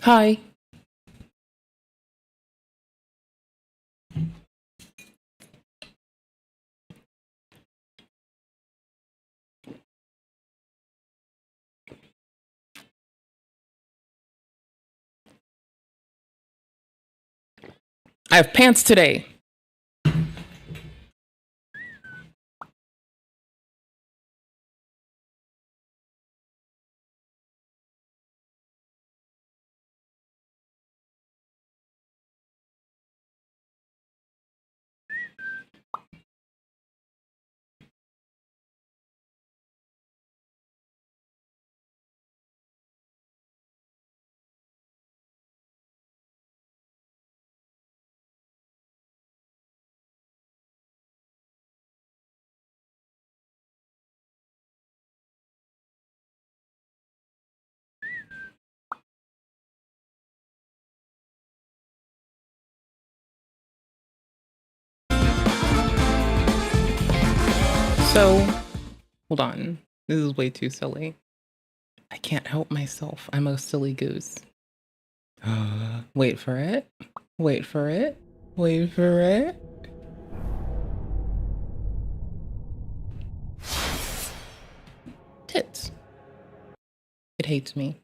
Hi. I have pants today. So, hold on. This is way too silly. I can't help myself. I'm a silly goose. Wait for it. Wait for it. Wait for it. Tits. It hates me.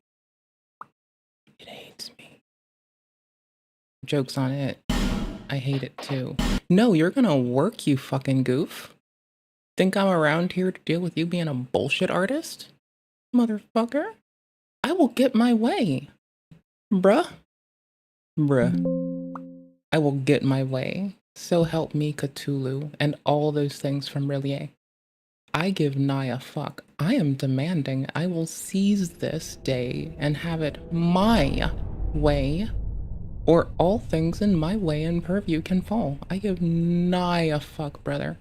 It hates me. Joke's on it. I hate it too. No, you're gonna work, you fucking goof. Think I'm around here to deal with you being a bullshit artist? Motherfucker. I will get my way. Bruh. I will get my way. So help me Cthulhu and all those things from Relie. I give nigh a fuck. I am demanding I will seize this day and have it my way, or all things in my way and purview can fall. I give nigh a fuck, brother.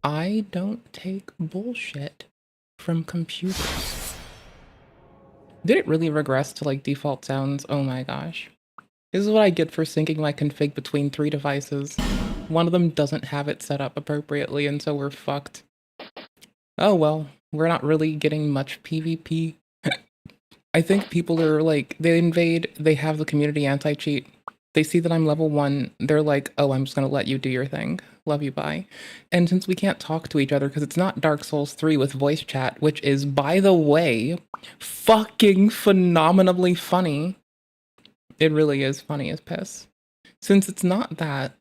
I don't take bullshit from computers. Did it really regress to like default sounds? Oh my gosh. This is what I get for syncing my config between 3 devices. One of them doesn't have it set up appropriately, and so we're fucked. Oh well, we're not really getting much PvP. I think people are like, they invade, they have the community anti-cheat. They see that I'm level 1, they're like, oh, I'm just gonna let you do your thing. Love you, bye. And since we can't talk to each other because it's not Dark Souls 3 with voice chat, which is, by the way, fucking phenomenally funny. It really is funny as piss. Since it's not that,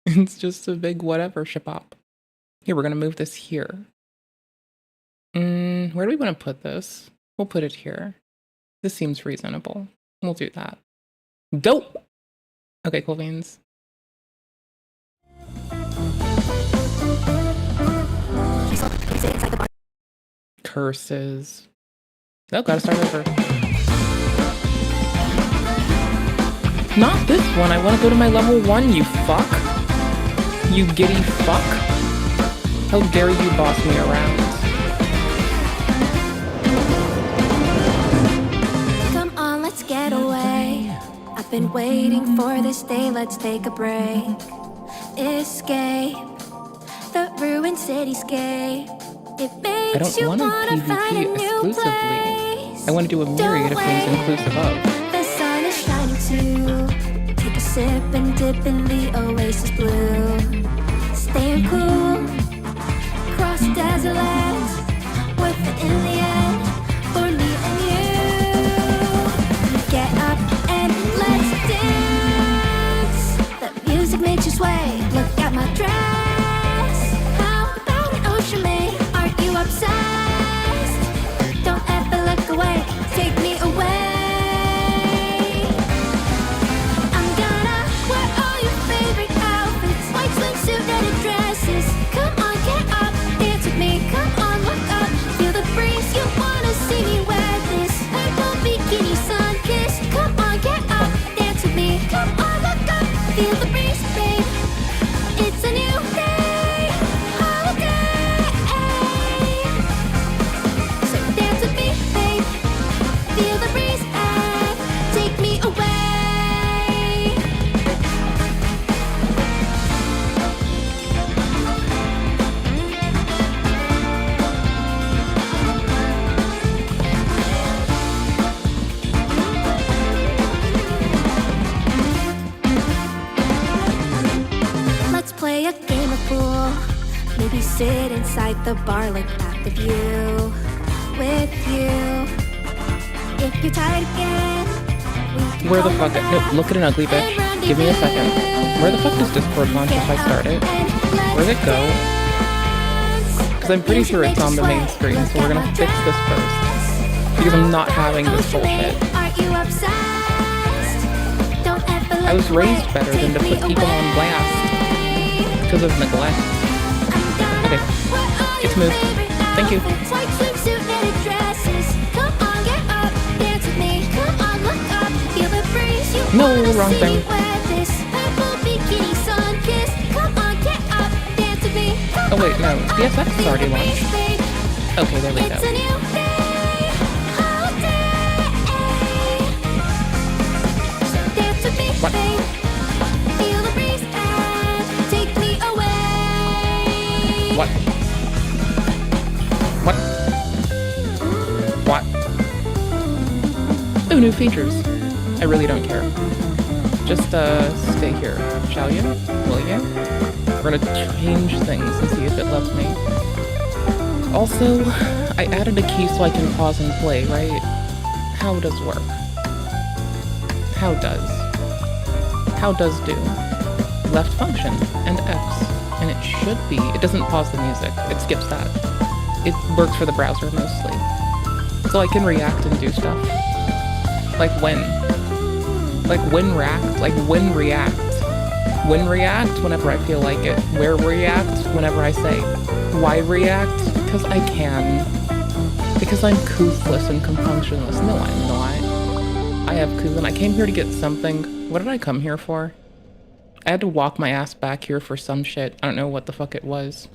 it's just a big whatever ship-op. Here, we're gonna move this here. Where do we want to put this? We'll put it here. This seems reasonable. We'll do that. Dope! Okay, cool beans. Curses. Oh, gotta start over. Not this one. I want to go to my level 1, you fuck. You giddy fuck. How dare you boss me around? Come on, let's get away. I've been waiting for this day, let's take a break. Escape the ruined cityscape. It makes you wanna find a new place. I want to do a myriad of things inclusive of. The sun is shining too. Take a sip and dip in the oasis blue. Staying cool, cross desert lands, worth it in the end, for me and you. Get up and let's dance. The music makes you sway, look at my dress. How about an ocean maid, aren't you obsessed? Don't ever look away, take me away. I'm gonna wear all your favorite outfits, white swimsuit, knitted dresses. maybe sit inside the bar, look at the view with you. If you're tired again, Where the fuck? Nope, look at an ugly bitch. Give me a second. Where the fuck does Discord launch if I start it? Where'd it go? Because I'm pretty sure it's on the main screen, so we're gonna fix this first. Because I'm not having this bullshit. I was raised better than to put people on blast. Because of neglect. Okay, it's moved. Thank you. No, wrong thing. Oh wait, no, DSX is already launched. Okay, there we go. What? What? What? What? Oh, new features. I really don't care. Just, stay here, shall you? Will you? We're gonna change things and see if it lets me. Also, I added a key so I can pause and play, right? How does work? How does? How does do? Left function and X. And it should be. It doesn't pause the music. It skips that. It works for the browser mostly. So I can react and do stuff. Like when. Like when react. Like when react. When react whenever I feel like it. Where react whenever I say. Why react? Because I can. Because I'm couthless and compunctionless. No, I'm not. I have coup and I came here to get something. What did I come here for? I had to walk my ass back here for some shit. I don't know what the fuck it was.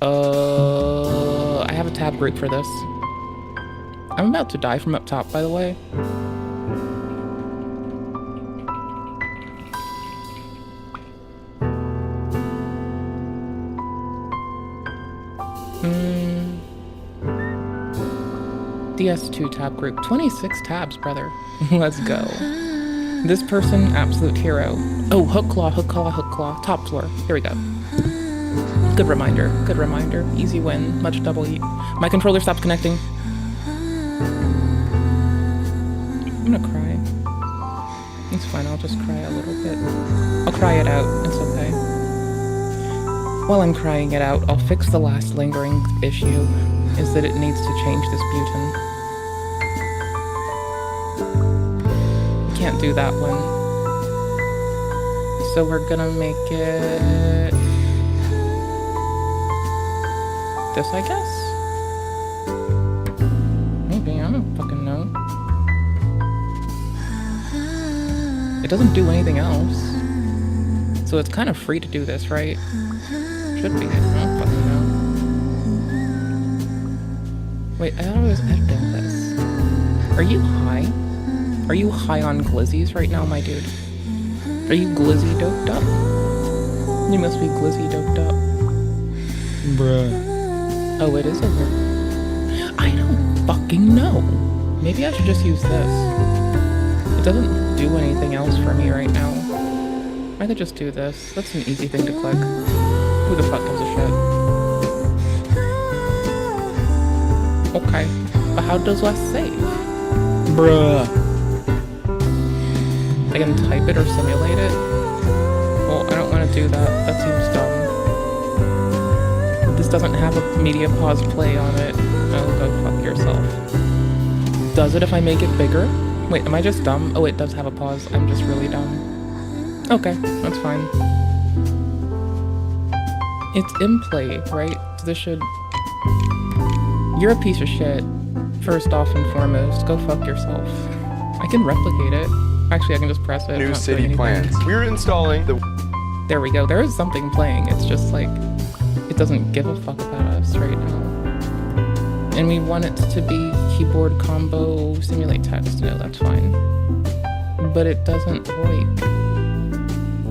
I have a tab group for this. I'm about to die from up top, by the way. DS2 tab group. 26 tabs, brother. Let's go. This person, absolute hero. Oh, hook claw, hook claw, hook claw. Top floor. Here we go. Good reminder. Good reminder. Easy win. Much double E. My controller stopped connecting. I'm gonna cry. It's fine. I'll just cry a little bit. I'll cry it out. It's okay. While I'm crying it out, I'll fix the last lingering issue. Is that it needs to change this button. Can't do that one. So we're gonna make it this, I guess? Maybe, I don't fucking know. It doesn't do anything else. So it's kind of free to do this, right? Should be. I don't fucking know. Wait, I thought I was editing this. Are you high? Are you high on glizzies right now, my dude? Are you glizzy doped up? You must be glizzy doped up. Bruh. Oh, it is over. I don't fucking know. Maybe I should just use this. It doesn't do anything else for me right now. I could just do this. That's an easy thing to click. Who the fuck gives a shit? Okay. But how does less save? Bruh. I can type it or simulate it? Well, I don't want to do that. That seems dumb. This doesn't have a media pause play on it. Oh, go fuck yourself. Does it if I make it bigger? Wait, am I just dumb? Oh, it does have a pause. I'm just really dumb. Okay, that's fine. It's in play, right? So this should... You're a piece of shit. First off and foremost, go fuck yourself. I can replicate it. Actually, I can just press it. New city plans. We're installing the... There we go. There is something playing. It's just like, it doesn't give a fuck about us right now. And we want it to be keyboard combo simulate text. No, that's fine. But it doesn't like...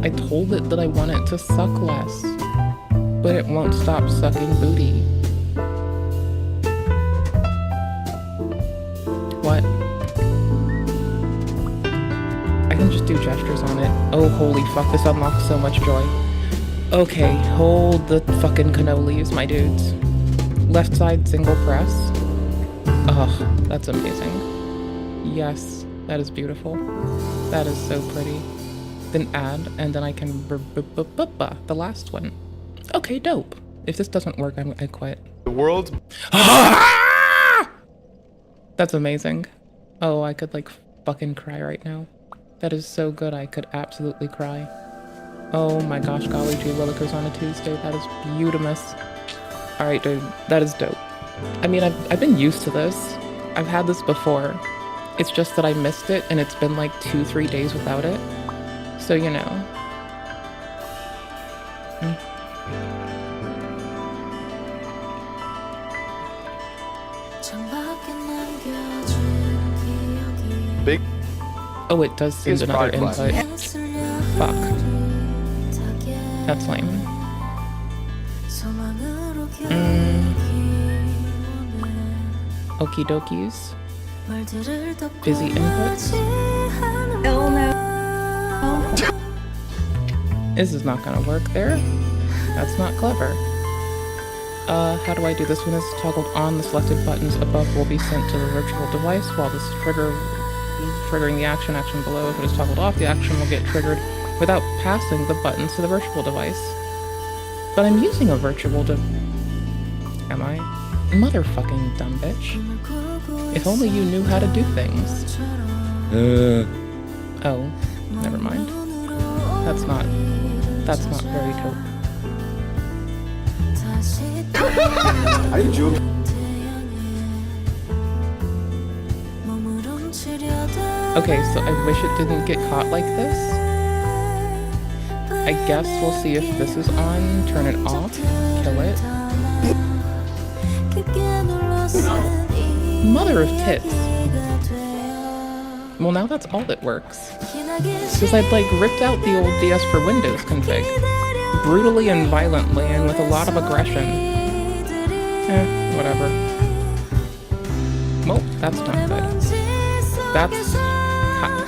I told it that I want it to suck less. But it won't stop sucking booty. What? I can just do gestures on it. Oh, holy fuck, this unlocks so much joy. Okay, hold the fucking cannolis, my dudes. Left side single press. Ugh, that's amazing. Yes, that is beautiful. That is so pretty. Then add, and then I can the last one. Okay, dope. If this doesn't work, I quit. The world's That's amazing. Oh, I could like fucking cry right now. That is so good, I could absolutely cry. Oh my gosh, golly gee willikers on a Tuesday. That is beautimous. Alright, dude, that is dope. I mean, I've been used to this. I've had this before. It's just that I missed it, and it's been like 2-3 days without it. So, you know. big Oh, it does send is another complies. input. Fuck. That's lame. Okie dokies. Busy inputs. Oh no. This is not gonna work there. That's not clever. How do I do this? When this is toggled on, the selected buttons above will be sent to the virtual device, while this triggering the action below. If it is toggled off, the action will get triggered without passing the buttons to the virtual device. But I'm using a virtual Am I? Motherfucking dumb bitch. If only you knew how to do things. Oh, never mind. That's not very dope. Are you joking? Okay, so I wish it didn't get caught like this. I guess we'll see if this is on, turn it off, kill it. Mother of tits. Well, now that's all that works. Because I'd like ripped out the old DS for Windows config. Brutally and violently and with a lot of aggression. Whatever. Well, that's not good. That's hot.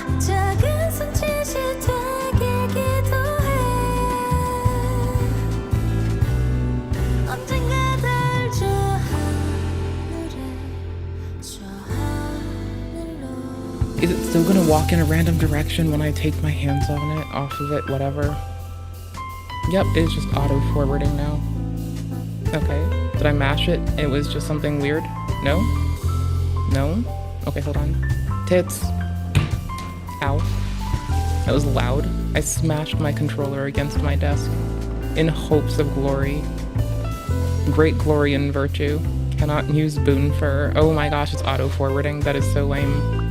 Is it still gonna walk in a random direction when I take my hands on it, off of it, whatever? Yep, it's just auto-forwarding now. Okay, did I mash it? It was just something weird? No? No? Okay, hold on. Tits. Ow. That was loud. I smashed my controller against my desk in hopes of glory. Great glory and virtue. Cannot use boon for. Oh my gosh, it's auto-forwarding. That is so lame.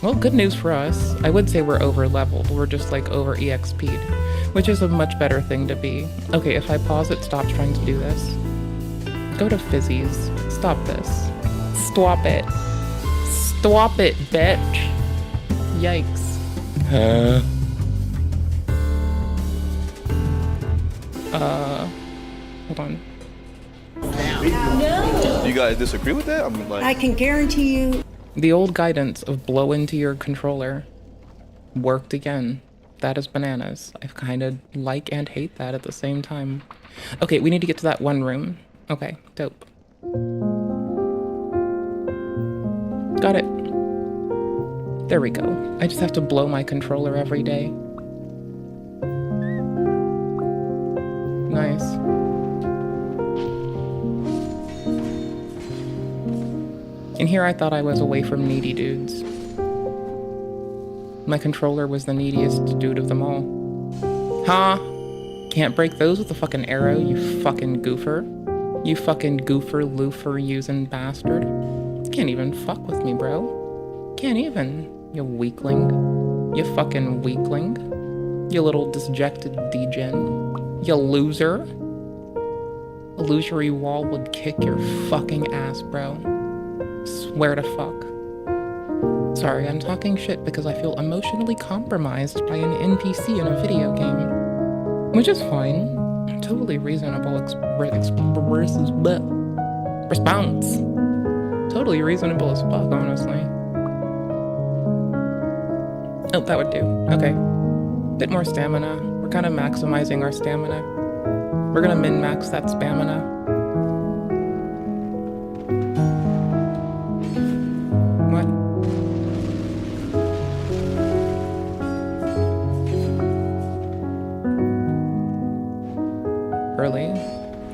Well, good news for us. I would say we're over-leveled. We're just like over-EXP'd, which is a much better thing to be. Okay, if I pause it, stop trying to do this. Go to fizzies. Stop this. Stop it. Stop it, bitch. Yikes. Hold on. Do you guys disagree with that? I'm like, I can guarantee you. The old guidance of blow into your controller worked again. That is bananas. I kind of like and hate that at the same time. Okay, we need to get to that one room. Okay, dope. Got it. There we go. I just have to blow my controller every day. Nice. And here I thought I was away from needy dudes. My controller was the neediest dude of them all. Huh? Can't break those with a fucking arrow, you fucking goofer. You fucking goofer-loofer using bastard. Can't even fuck with me, bro. Can't even, you weakling. You fucking weakling. You little disjected degen. You loser. A illusory wall would kick your fucking ass, bro. Swear to fuck. Sorry, I'm talking shit because I feel emotionally compromised by an NPC in a video game. Which is fine. Totally reasonable response. Totally reasonable as fuck, honestly. Oh, that would do. Okay. Bit more stamina. We're kind of maximizing our stamina. We're gonna min-max that stamina. What? Early.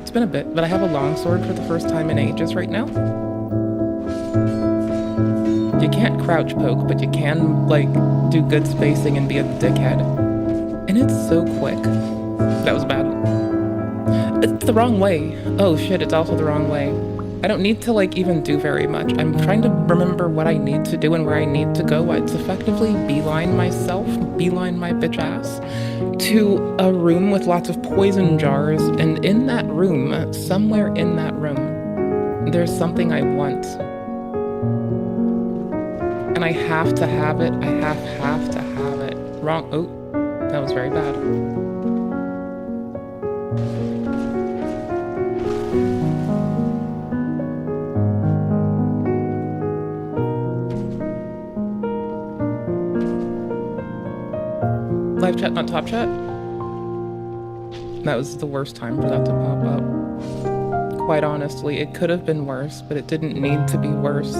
It's been a bit, but I have a longsword for the first time in ages right now. You can't crouch poke, but you can, like, do good spacing and be a dickhead. And it's so quick. That was bad. It's the wrong way. Oh shit, it's also the wrong way. I don't need to, like, even do very much. I'm trying to remember what I need to do and where I need to go. It's effectively beeline my bitch ass, to a room with lots of poison jars, and in that room, somewhere in that room, there's something I want. And I have to have it. I have to have it. Wrong. Oh, that was very bad. Live chat, not top chat? That was the worst time for that to pop up. Quite honestly, it could have been worse, but it didn't need to be worse.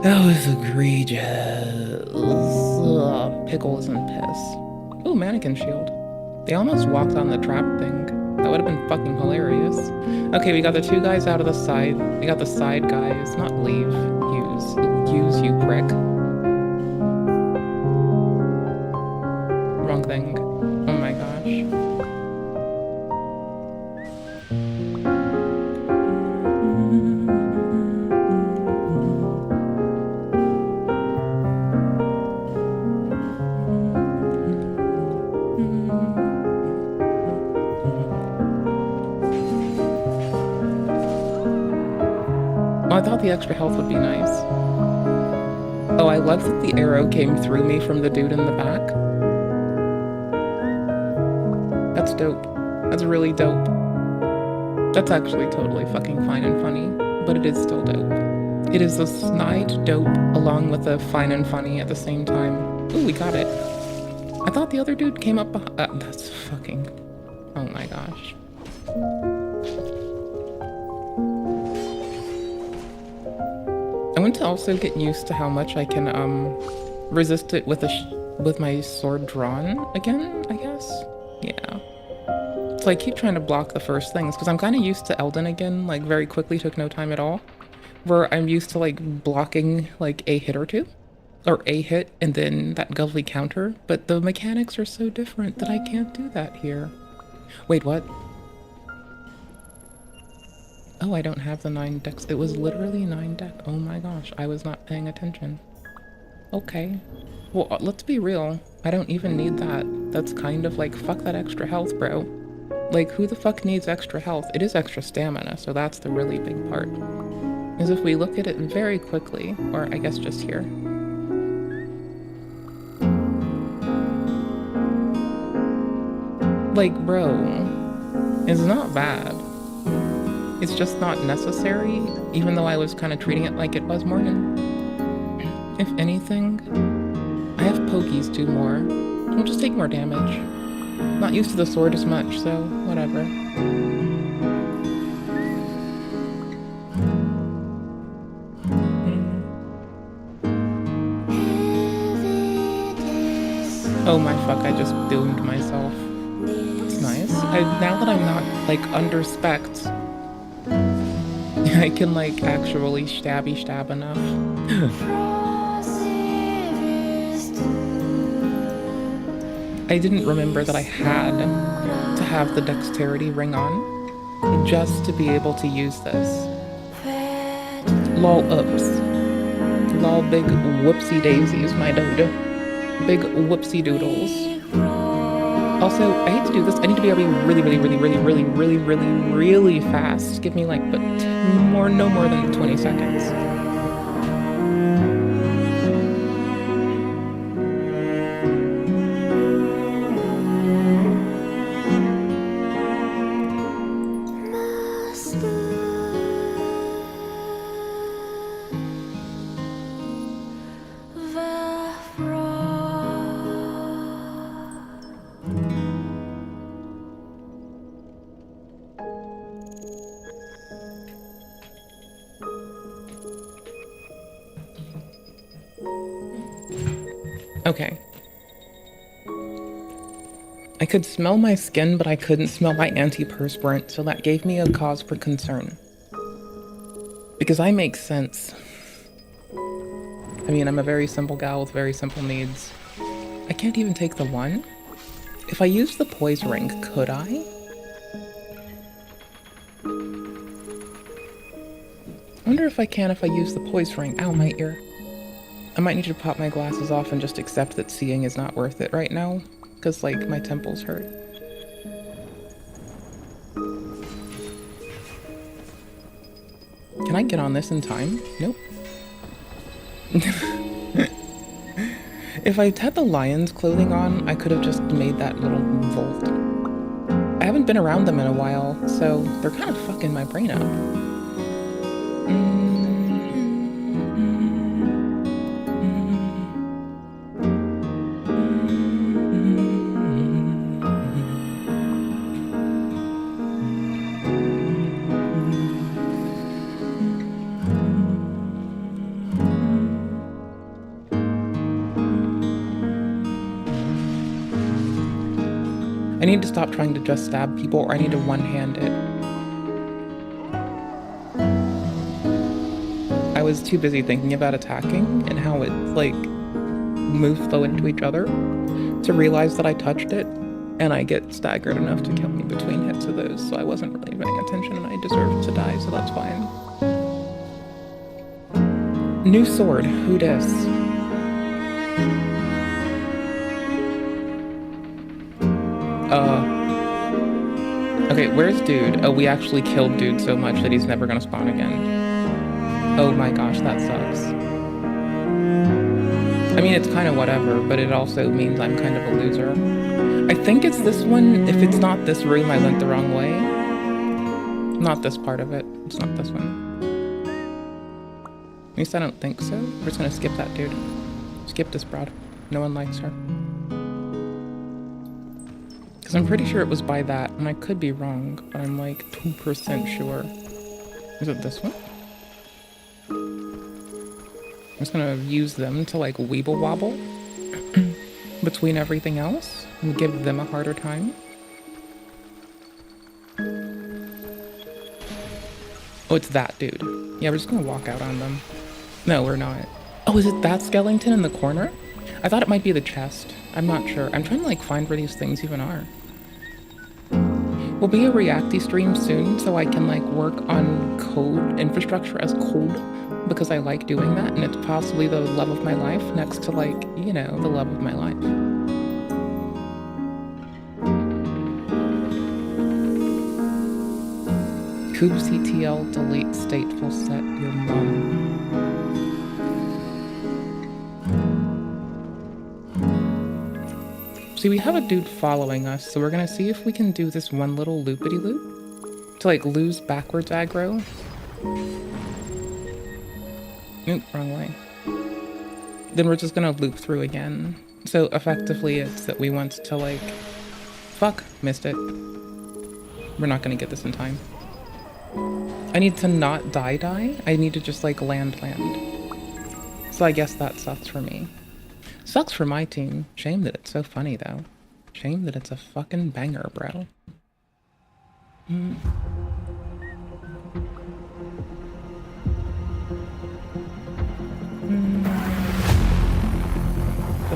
That was egregious. Ugh, pickles and piss. Ooh, mannequin shield. They almost walked on the trap thing. That would have been fucking hilarious. Okay, we got the two guys out of the side. We got the side guys, not leave. Use, you prick. Wrong thing. Oh my gosh. I thought the extra health would be nice. Oh, I love that the arrow came through me from the dude in the back. That's dope. That's really dope. That's actually totally fucking fine and funny, but it is still dope. It is the snide dope along with the fine and funny at the same time. Ooh, we got it. I thought the other dude came up behind. That's fucking... Oh my gosh. I want to also get used to how much I can resist it with with my sword drawn again, I guess. Yeah. So I keep trying to block the first things because I'm kind of used to Elden again, like very quickly, took no time at all. Where I'm used to like blocking like a hit or two, or a hit and then that govly counter, but the mechanics are so different that I can't do that here. Wait, what? Oh, I don't have the 9 dex. It was literally 9 dex. Oh my gosh, I was not paying attention. Okay. Well, let's be real. I don't even need that. That's kind of like, fuck that extra health, bro. Like, who the fuck needs extra health? It is extra stamina, so that's the really big part. Is if we look at it very quickly, or I guess just here. Like, bro, it's not bad. It's just not necessary, even though I was kind of treating it like it was Morgan. If anything, I have pokies do more. We'll just take more damage. Not used to the sword as much, so whatever. Oh my fuck, I just doomed myself. That's nice. Now that I'm not, like, under spec'd, I can, like, actually stab enough. I didn't remember that I had to have the dexterity ring on just to be able to use this. Lol ups. Lol big whoopsie daisies, my dude. Big whoopsie doodles. Also, I hate to do this. I need to be able to be really fast. Give me like, but no more than 20 seconds. Okay. I could smell my skin, but I couldn't smell my antiperspirant, so that gave me a cause for concern. Because I make sense. I mean, I'm a very simple gal with very simple needs. I can't even take the one. If I use the poise ring, could I? I wonder if I can if I use the poise ring. Ow, my ear. I might need to pop my glasses off and just accept that seeing is not worth it right now. Because, like, my temples hurt. Can I get on this in time? Nope. If I had the lion's clothing on, I could have just made that little volt. I haven't been around them in a while, so they're kind of fucking my brain up. I need to stop trying to just stab people, or I need to one-hand it. I was too busy thinking about attacking and how it, like, moves flow into each other to realize that I touched it, and I get staggered enough to kill me between hits of those, so I wasn't really paying attention, and I deserved to die, so that's fine. New sword, who dis? Okay, where's dude? Oh, we actually killed dude so much that he's never gonna spawn again. Oh my gosh, that sucks. I mean, it's kind of whatever, but it also means I'm kind of a loser. I think it's this one. If it's not this room, I went the wrong way. Not this part of it. It's not this one. At least I don't think so. We're just gonna skip that dude. Skip this broad. No one likes her. Because I'm pretty sure it was by that, and I could be wrong, but I'm like 2% sure. Is it this one? I'm just gonna use them to like weeble wobble between everything else and give them a harder time. Oh, it's that dude. Yeah, we're just gonna walk out on them. No, we're not. Oh, is it that skeleton in the corner? I thought it might be the chest. I'm not sure. I'm trying to like find where these things even are. Will be a Reacty stream soon, so I can like work on code infrastructure as code, because I like doing that, and it's possibly the love of my life next to like, you know, the love of my life. kubectl delete stateful set your mom. See, we have a dude following us, so we're gonna see if we can do this one little loopity-loop to like lose backwards aggro. Nope, wrong way. Then we're just gonna loop through again. So effectively it's that we want to like, fuck, missed it. We're not gonna get this in time. I need to not die. I need to just like land. So I guess that sucks for me. Sucks for my team. Shame that it's so funny, though. Shame that it's a fucking banger, bro. Did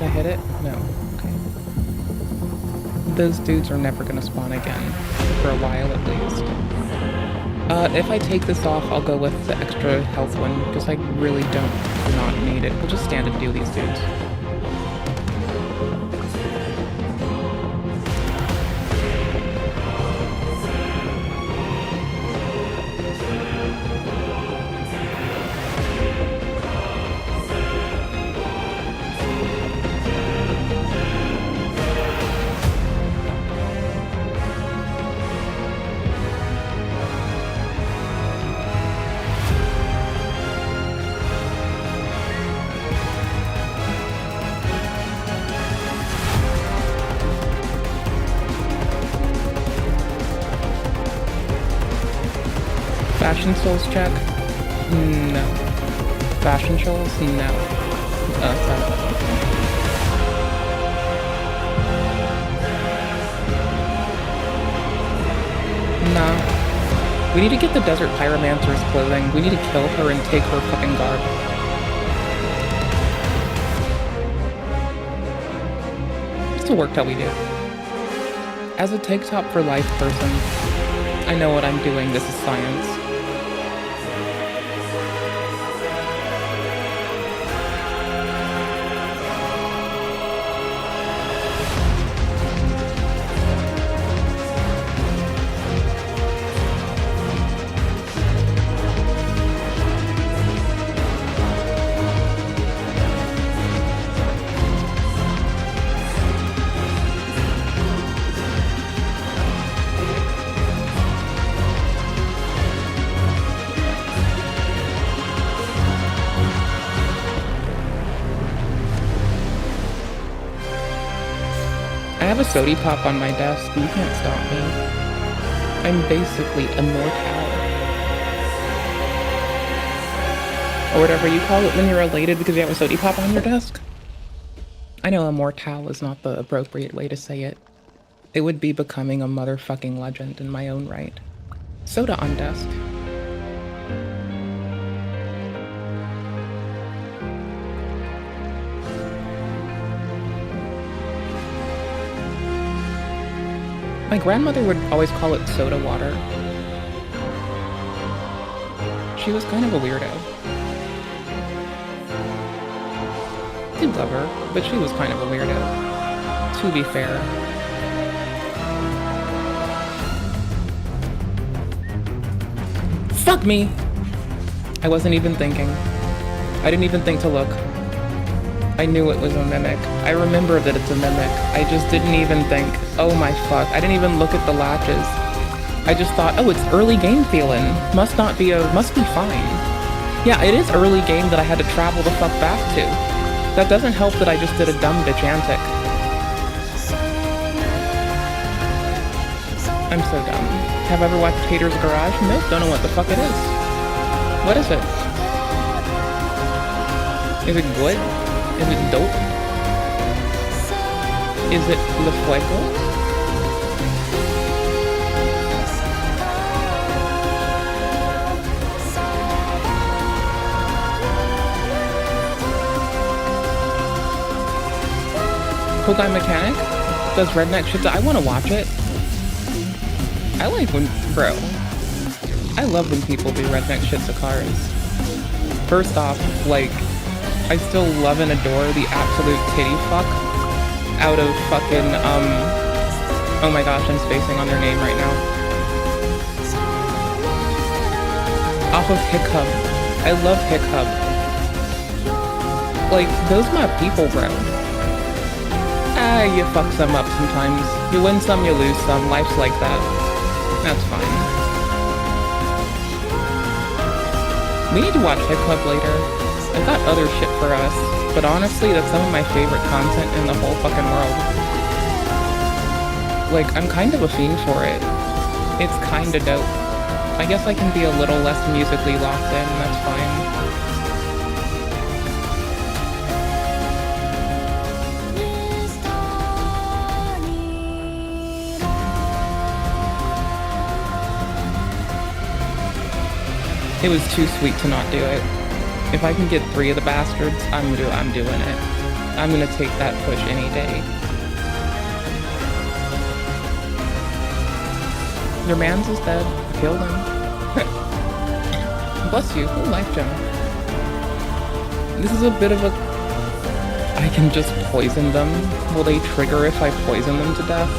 I hit it? No. Okay. Those dudes are never gonna spawn again. For a while, at least. If I take this off, I'll go with the extra health one, because I really don't not need it. We'll just stand and do these dudes. Fashion Souls check? No. Fashion Souls? No. Sorry. We need to get the Desert Pyromancer's clothing. We need to kill her and take her fucking garb. This will work till we do. As a tank top for life person, I know what I'm doing. This is science. I have a sody pop on my desk. You can't stop me. I'm basically immortal. Or whatever you call it when you're elated because you have a sody pop on your desk. I know immortal is not the appropriate way to say it. It would be becoming a motherfucking legend in my own right. Soda on desk. My grandmother would always call it soda water. She was kind of a weirdo. I did love her, but she was kind of a weirdo, to be fair. Fuck me! I wasn't even thinking. I didn't even think to look. I knew it was a mimic. I remember that it's a mimic. I just didn't even think, oh my fuck. I didn't even look at the latches. I just thought, oh, it's early game feeling. Must be fine. Yeah, it is early game that I had to travel the fuck back to. That doesn't help that I just did a dumb bitch antic. I'm so dumb. Have I ever watched Hater's Garage? Nope, don't know what the fuck it is. What is it? Is it good? Is it dope? Is it Le Fuego? Kogai Mechanic? Does Redneck shit? I want to watch it. I like when, bro. I love when people do redneck shit to cars. First off, like, I still love and adore the absolute titty fuck out of fucking, oh my gosh, I'm spacing on their name right now. Off of Hiccup. I love Hiccup. Like, those my people, bro. Ah, you fuck some up sometimes. You win some, you lose some. Life's like that. That's fine. We need to watch Hiccup later. I've got other shit for us, but honestly, that's some of my favorite content in the whole fucking world. Like, I'm kind of a fiend for it. It's kinda dope. I guess I can be a little less musically locked in, that's fine. It was too sweet to not do it. If I can get 3 of the bastards, I'm doing it. I'm gonna take that push any day. Your man's is dead. I killed him. Bless you. Cool life gem. This is a bit of a... I can just poison them. Will they trigger if I poison them to death?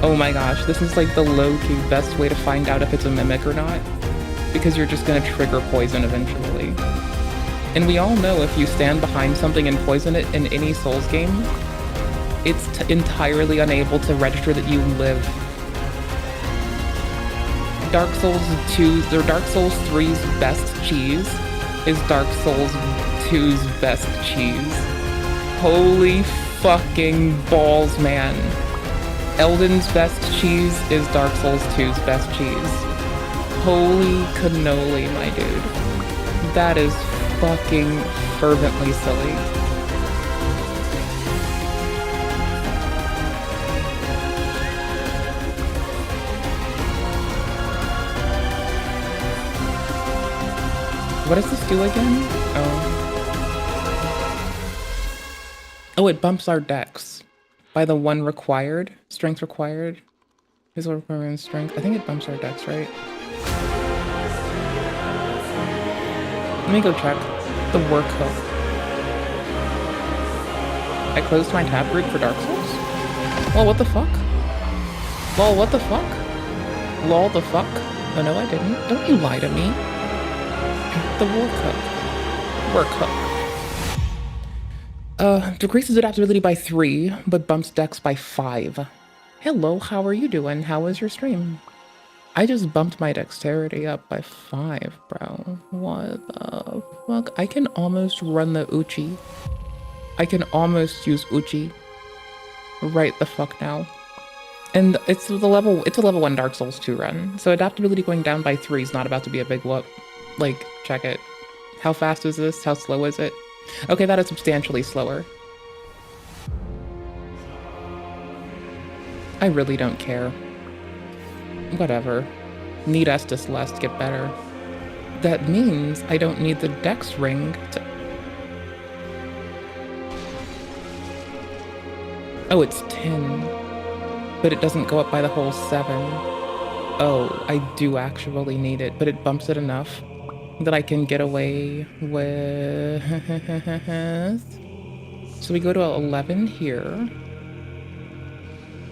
Oh my gosh, this is like the low-key best way to find out if it's a mimic or not. Because you're just gonna trigger poison eventually. And we all know if you stand behind something and poison it in any Souls game, it's entirely unable to register that you live. Dark Souls 2's or Dark Souls 3's best cheese is Dark Souls 2's best cheese. Holy fucking balls, man. Elden's best cheese is Dark Souls 2's best cheese. Holy cannoli, my dude. That is fucking fervently silly. What does this do again? Oh, it bumps our dex by the one required, strength required. Physical requirement strength. I think it bumps our dex, right? Let me go check the work hook. I closed my tab group for Dark Souls? Well, what the fuck? Lol, what the fuck? Lol, the fuck? Oh no, I didn't. Don't you lie to me. The work hook. Work hook. Decreases adaptability by 3, but bumps dex by 5. Hello, how are you doing? How was your stream? I just bumped my dexterity up by 5, bro. What the fuck? I can almost run the Uchi. I can almost use Uchi right the fuck now. And it's a level 1 Dark Souls 2 run. So adaptability going down by 3 is not about to be a big whoop. Like, check it. How fast is this? How slow is it? Okay, that is substantially slower. I really don't care. Whatever. Need Estus less to get better. That means I don't need the dex ring to... Oh, it's 10. But it doesn't go up by the whole 7. Oh, I do actually need it, but it bumps it enough that I can get away with... So we go to 11 here.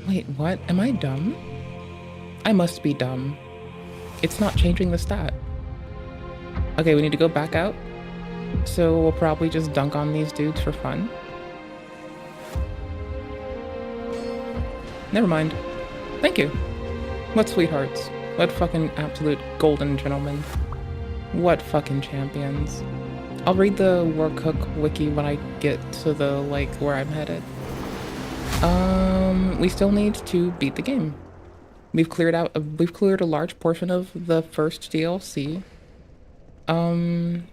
Wait, what? Am I dumb? I must be dumb. It's not changing the stat. Okay, we need to go back out. So we'll probably just dunk on these dudes for fun. Never mind. Thank you. What sweethearts. What fucking absolute golden gentlemen. What fucking champions. I'll read the Workhook wiki when I get to the, like, where I'm headed. We still need to beat the game. We've cleared a large portion of the first DLC. I don't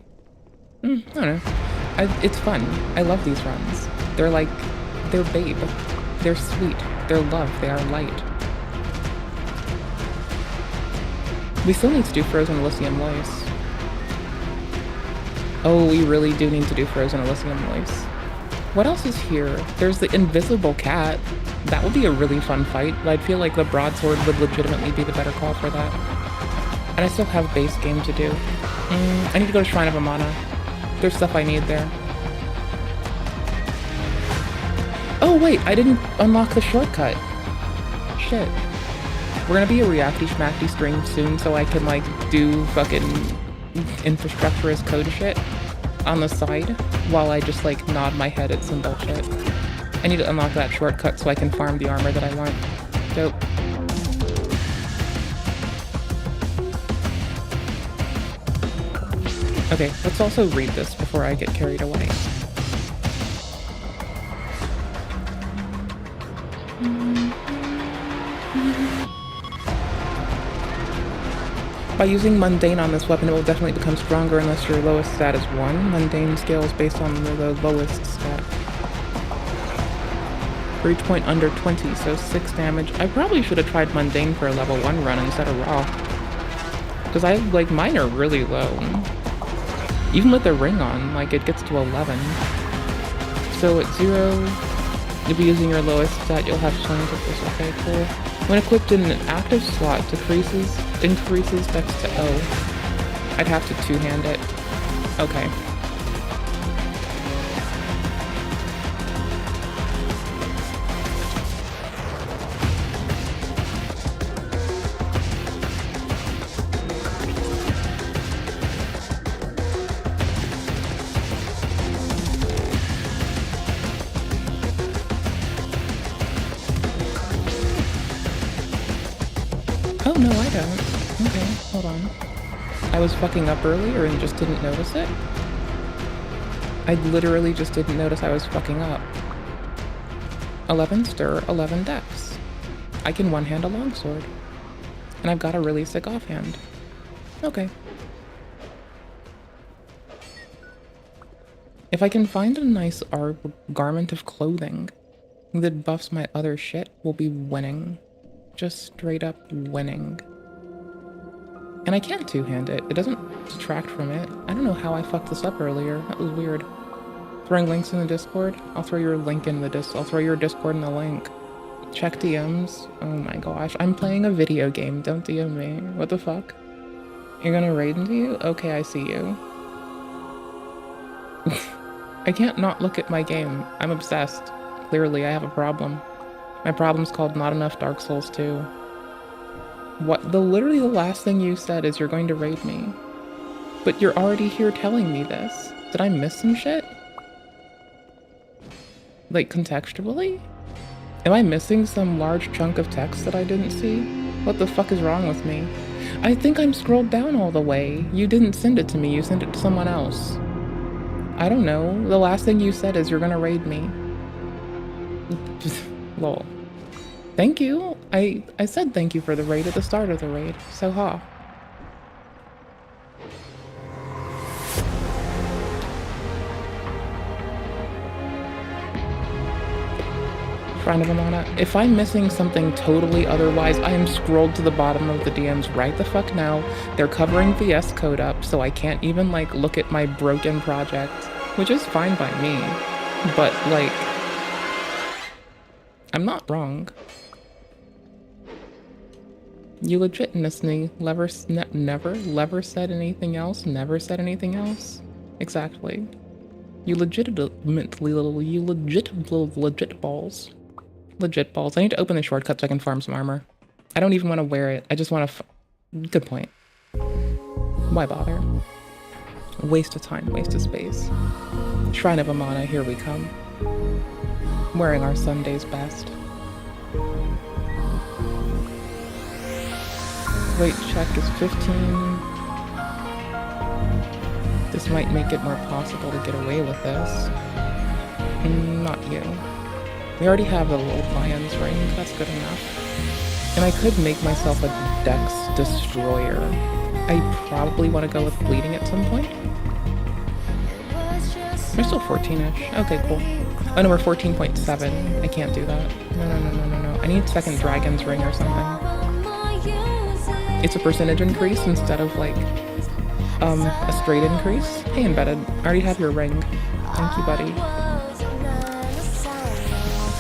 know. It's fun. I love these runs. They're like, they're babe. They're sweet. They're love. They are light. We still need to do Frozen Elysium Lois. Oh, we really do need to do Frozen Elysium Lois. What else is here? There's the invisible cat. That would be a really fun fight, but I'd feel like the broadsword would legitimately be the better call for that. And I still have base game to do. I need to go to Shrine of Amana. There's stuff I need there. Oh wait, I didn't unlock the shortcut. Shit. We're gonna be a reacty schmackty stream soon, so I can like do fucking infrastructure as code shit on the side while I just like nod my head at some bullshit. I need to unlock that shortcut so I can farm the armor that I want. Dope. Okay, let's also read this before I get carried away. By using Mundane on this weapon, it will definitely become stronger unless your lowest stat is 1. Mundane scales based on the lowest stat. For each point under 20, so 6 damage. I probably should have tried Mundane for a level 1 run instead of Raw. Because like, mine are really low. Even with the ring on, like, it gets to 11. So at 0, you'll be using your lowest stat, you'll have swings with this. Okay, cool. When equipped in an active slot, increases dex to O. I'd have to two-hand it. Okay. Oh, no, I don't. Okay, hold on. I was fucking up earlier and just didn't notice it? I literally just didn't notice I was fucking up. 11 stir, 11 dex. I can one-hand a longsword. And I've got a really sick offhand. Okay. If I can find a nice garment of clothing that buffs my other shit, we'll be winning. Just straight up winning. And I can't two-hand it. It doesn't detract from it. I don't know how I fucked this up earlier. That was weird. Throwing links in the Discord? I'll throw your link in the I'll throw your Discord in the link. Check DMs. Oh my gosh. I'm playing a video game. Don't DM me. What the fuck? You're gonna raid into you? Okay, I see you. I can't not look at my game. I'm obsessed. Clearly, I have a problem. My problem's called not enough Dark Souls 2. What? Literally the last thing you said is you're going to raid me. But you're already here telling me this. Did I miss some shit? Like, contextually? Am I missing some large chunk of text that I didn't see? What the fuck is wrong with me? I think I'm scrolled down all the way. You didn't send it to me, you sent it to someone else. I don't know. The last thing you said is you're gonna raid me. Lol. Thank you. I said thank you for the raid at the start of the raid. So ha. Friend of Amana, if I'm missing something totally otherwise, I am scrolled to the bottom of the DMs right the fuck now. They're covering VS Code up, so I can't even, like, look at my broken project, which is fine by me. But, like, I'm not wrong. You legitimately never said anything else? Never said anything else? Exactly. You legit balls. Legit balls. I need to open the shortcut so I can farm some armor. I don't even want to wear it. I just want to good point. Why bother? Waste of time, waste of space. Shrine of Amana, here we come. Wearing our Sunday's best. Weight check is 15. This might make it more possible to get away with this. Not you. We already have the little lion's ring, that's good enough. And I could make myself a Dex Destroyer. I probably want to go with bleeding at some point. We're still 14-ish. Okay, cool. Oh no, we're 14.7. I can't do that. No. I need second dragon's ring or something. It's a percentage increase instead of like a straight increase. Hey, embedded. I already have your ring. Thank you, buddy.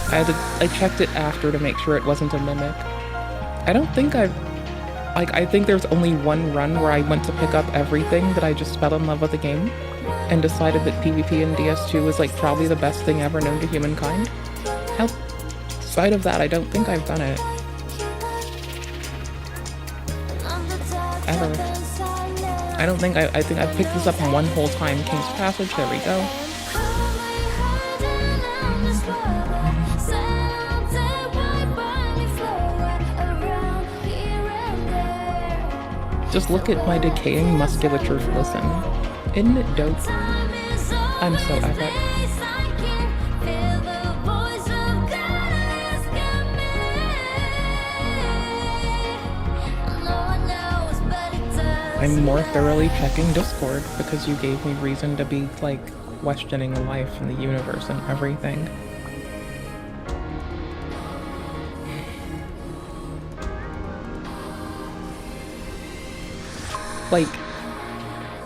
I checked it after to make sure it wasn't a mimic. I don't think I think there's only one run where I went to pick up everything that I just fell in love with the game and decided that PvP in DS2 was like probably the best thing ever known to humankind. Outside of that, I don't think I've done it. Ever. I don't think I think I've picked this up one whole time. King's Passage, there we go. Just look at my decaying musculature. Listen. Isn't it dope? I'm so epic. I'm more thoroughly checking Discord because you gave me reason to be, like, questioning life and the universe and everything. Like,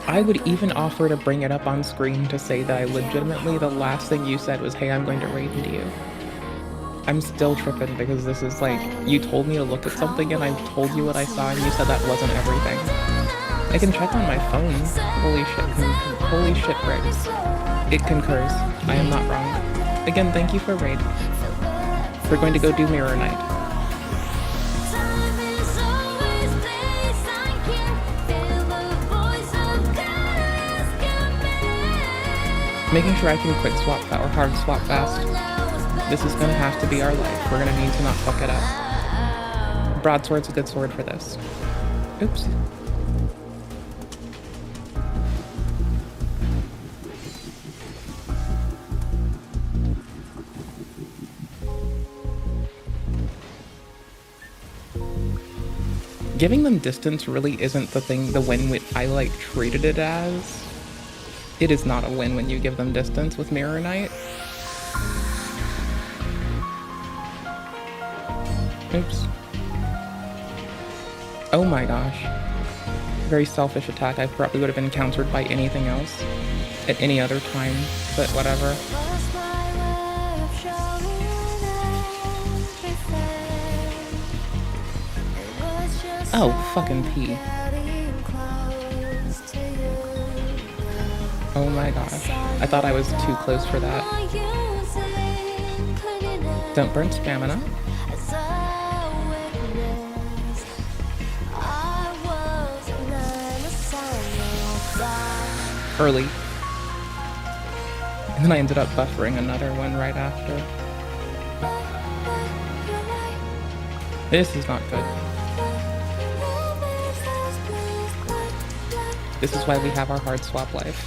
I would even offer to bring it up on screen to say that I legitimately, the last thing you said was, hey, I'm going to raid into you. I'm still tripping because this is like, you told me to look at something and I told you what I saw and you said that wasn't everything. I can check on my phone. Holy shit, Briggs. It concurs. I am not wrong. Again, thank you for raid. We're going to go do Mirror Night. Making sure I can quick swap or hard swap fast. This is gonna have to be our life. We're gonna need to not fuck it up. Broadsword's a good sword for this. Oops. Giving them distance really isn't the win I like treated it as. It is not a win when you give them distance with Mirror Knight. Oops. Oh my gosh. Very selfish attack. I probably would have been countered by anything else at any other time, but whatever. Oh, fucking pee. Oh my gosh. I thought I was too close for that. Don't burn stamina. Early. And then I ended up buffering another one right after. This is not good. This is why we have our hard swap life.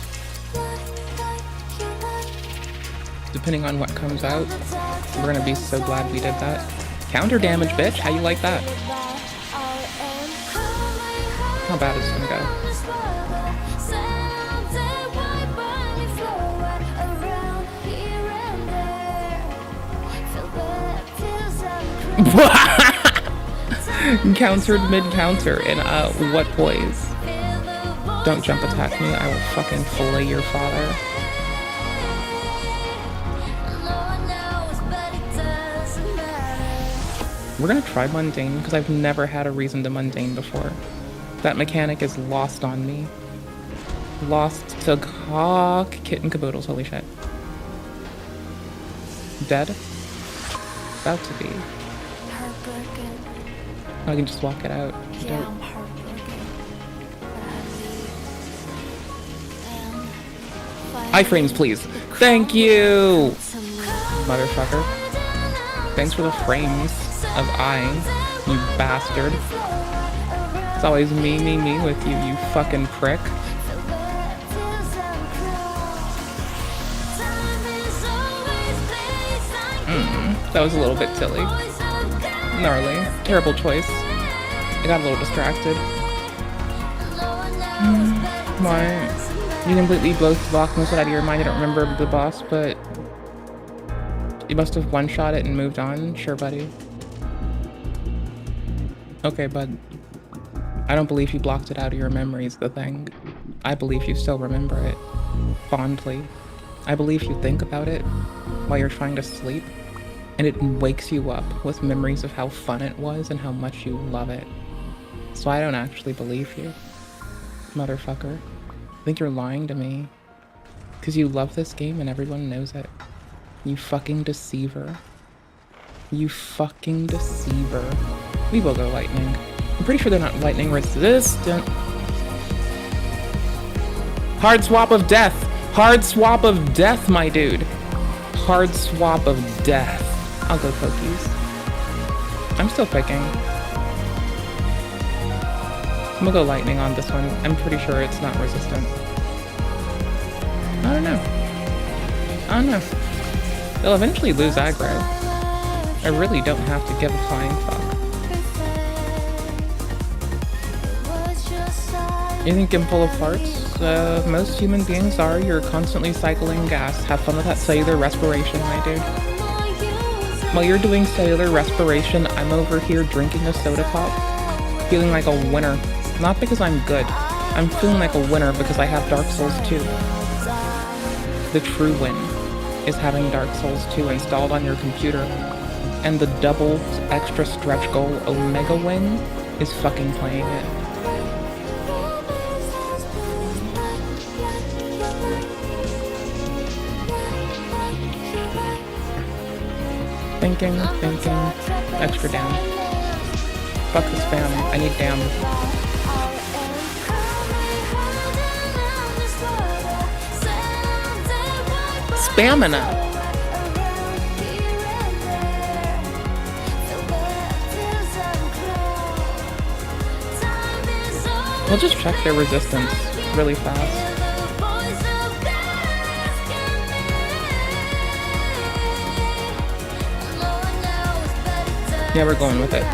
Depending on what comes out, we're gonna be so glad we did that. Counter damage, bitch! How you like that? How bad is this gonna go? Countered mid-counter in what poise? Don't jump attack me, I will fucking fillet your father. We're gonna try mundane, because I've never had a reason to mundane before. That mechanic is lost on me. Lost to cock, kit and caboodles, holy shit. Dead? About to be. I can just walk it out. Dope. Iframes, please. Thank you! Motherfucker. Thanks for the frames of you bastard. It's always me with you, you fucking prick. That was a little bit silly. Gnarly. Terrible choice. I got a little distracted. Why? You completely both blocked most out of your mind. I don't remember the boss, but you must have one-shot it and moved on. Sure, buddy. Okay, bud. I don't believe you blocked it out of your memories, the thing. I believe you still remember it. Fondly. I believe you think about it while you're trying to sleep, and it wakes you up with memories of how fun it was and how much you love it. So I don't actually believe you, motherfucker. I think you're lying to me. Because you love this game and everyone knows it. You fucking deceiver. You fucking deceiver. We will go lightning. I'm pretty sure they're not lightning resistant. Hard swap of death. Hard swap of death, my dude. Hard swap of death. I'll go pokies. I'm still picking. I'm gonna go lightning on this one. I'm pretty sure it's not resistant. I don't know. I don't know. They'll eventually lose aggro. I really don't have to give a flying fuck. You think I'm full of farts? Most human beings are. You're constantly cycling gas. Have fun with that cellular respiration, my dude. While you're doing cellular respiration, I'm over here drinking a soda pop, feeling like a winner. Not because I'm good. I'm feeling like a winner because I have Dark Souls 2. The true win is having Dark Souls 2 installed on your computer, and the double extra stretch goal Omega win is fucking playing it. Thinking, extra down. Fuck the spam, I need down. Spamina! We'll just check their resistance really fast. Yeah, we're going with it.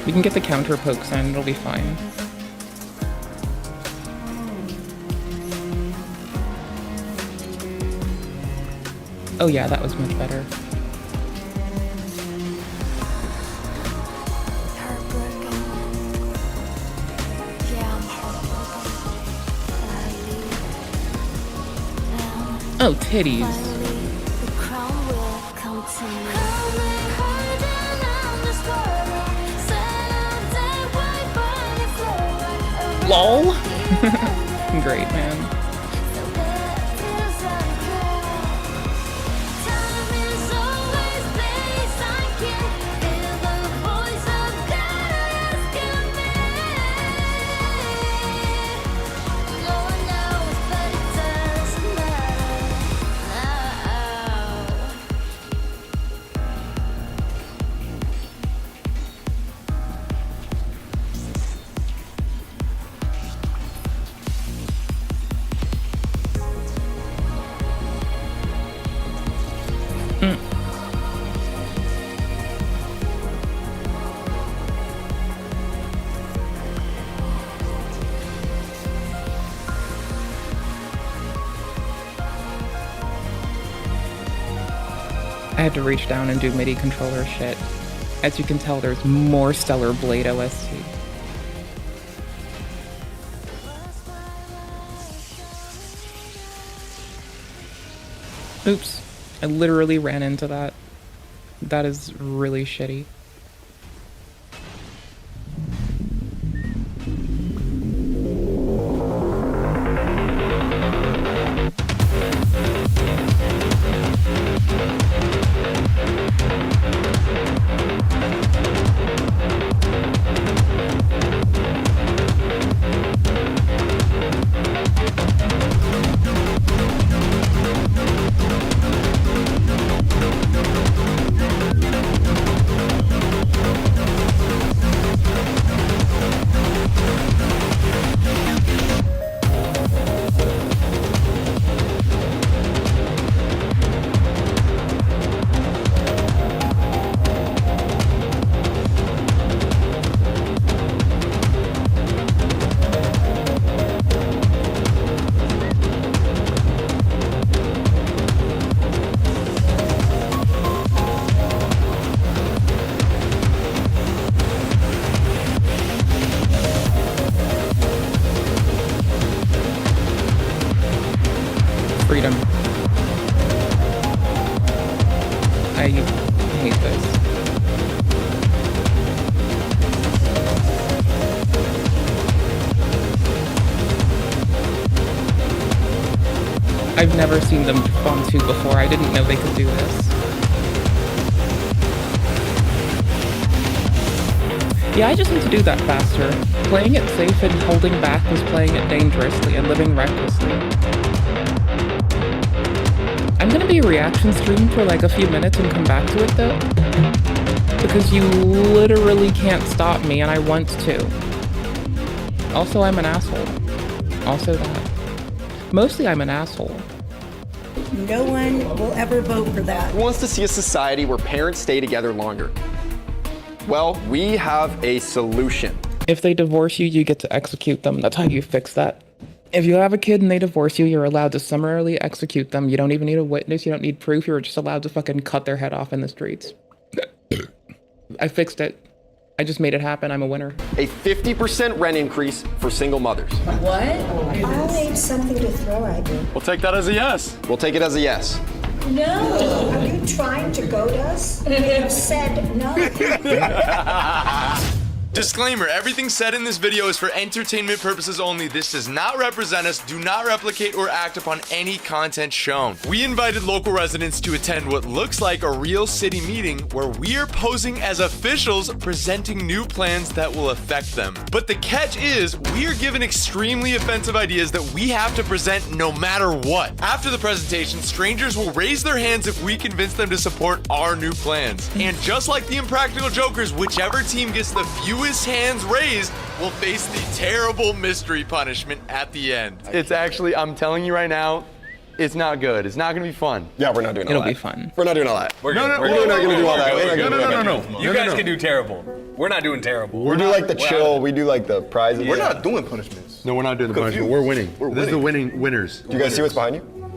We can get the counter pokes in, it'll be fine. Oh yeah, that was much better. Oh, titties. The crown will come to me. Coming harder now, this world. Someday white burning floor. LOL. Great, man. The letters are clear. Time is always place I can hear the voice of God asking me. Lord knows, but it doesn't matter now. I had to reach down and do MIDI controller shit. As you can tell, there's more Stellar Blade OST. Oops. I literally ran into that. That is really shitty. Freedom. I hate this. I've never seen them on 2 before. I didn't know they could do this. Yeah, I just need to do that faster. Playing it safe and holding back was playing it dangerously and living recklessly. I'm gonna be a reaction stream for like a few minutes and come back to it though. Because you literally can't stop me and I want to. Also, I'm an asshole. Also that. Mostly I'm an asshole. No one will ever vote for that. Who wants to see a society where parents stay together longer? Well, we have a solution. If they divorce you, you get to execute them. That's how you fix that. If you have a kid and they divorce you, you're allowed to summarily execute them. You don't even need a witness. You don't need proof. You're just allowed to fucking cut their head off in the streets. I fixed it. I just made it happen. I'm a winner. A 50% rent increase for single mothers. I'll need something to throw at you. We'll take that as a yes. We'll take it as a yes. No! Are you trying to goad us? You said no. Disclaimer, everything said in this video is for entertainment purposes only. This does not represent us, do not replicate or act upon any content shown. We invited local residents to attend what looks like a real city meeting where we are posing as officials presenting new plans that will affect them. But the catch is, we are given extremely offensive ideas that we have to present no matter what. After the presentation, strangers will raise their hands if we convince them to support our new plans. And just like the Impractical Jokers, whichever team gets the fewest hands raised will face the terrible mystery punishment at the end. It's actually, I'm telling you right now, it's not good. It's not gonna be fun. Yeah, we're not doing all It'll that. be fun. We're not doing all that. We're not gonna do all that. No. You guys can do terrible. We're not doing terrible. We do like the chill. We do like the prizes. We're not doing punishments. No, we're not doing the punishment. We're winning. This is the winners. Do you guys see what's behind you?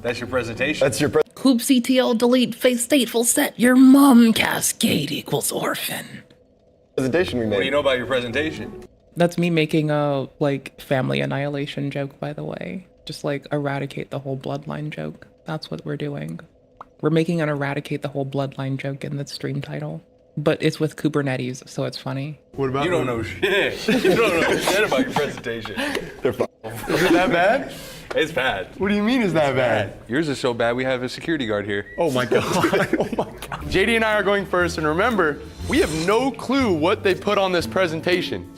That's your presentation. That's your kubectl delete face stateful set. Your mom cascade equals orphan. presentation we made. What do you know about your presentation? That's me making a like family annihilation joke, by the way. Just like eradicate the whole bloodline joke. That's what we're doing. We're making an eradicate the whole bloodline joke in the stream title. But it's with Kubernetes, so it's funny. What about You don't know shit. You don't know shit about your presentation. Is it that bad? It's bad. What do you mean is that bad? Yours is so bad we have a security guard here. Oh my god. Oh my god. JD and I are going first, and remember, we have no clue what they put on this presentation.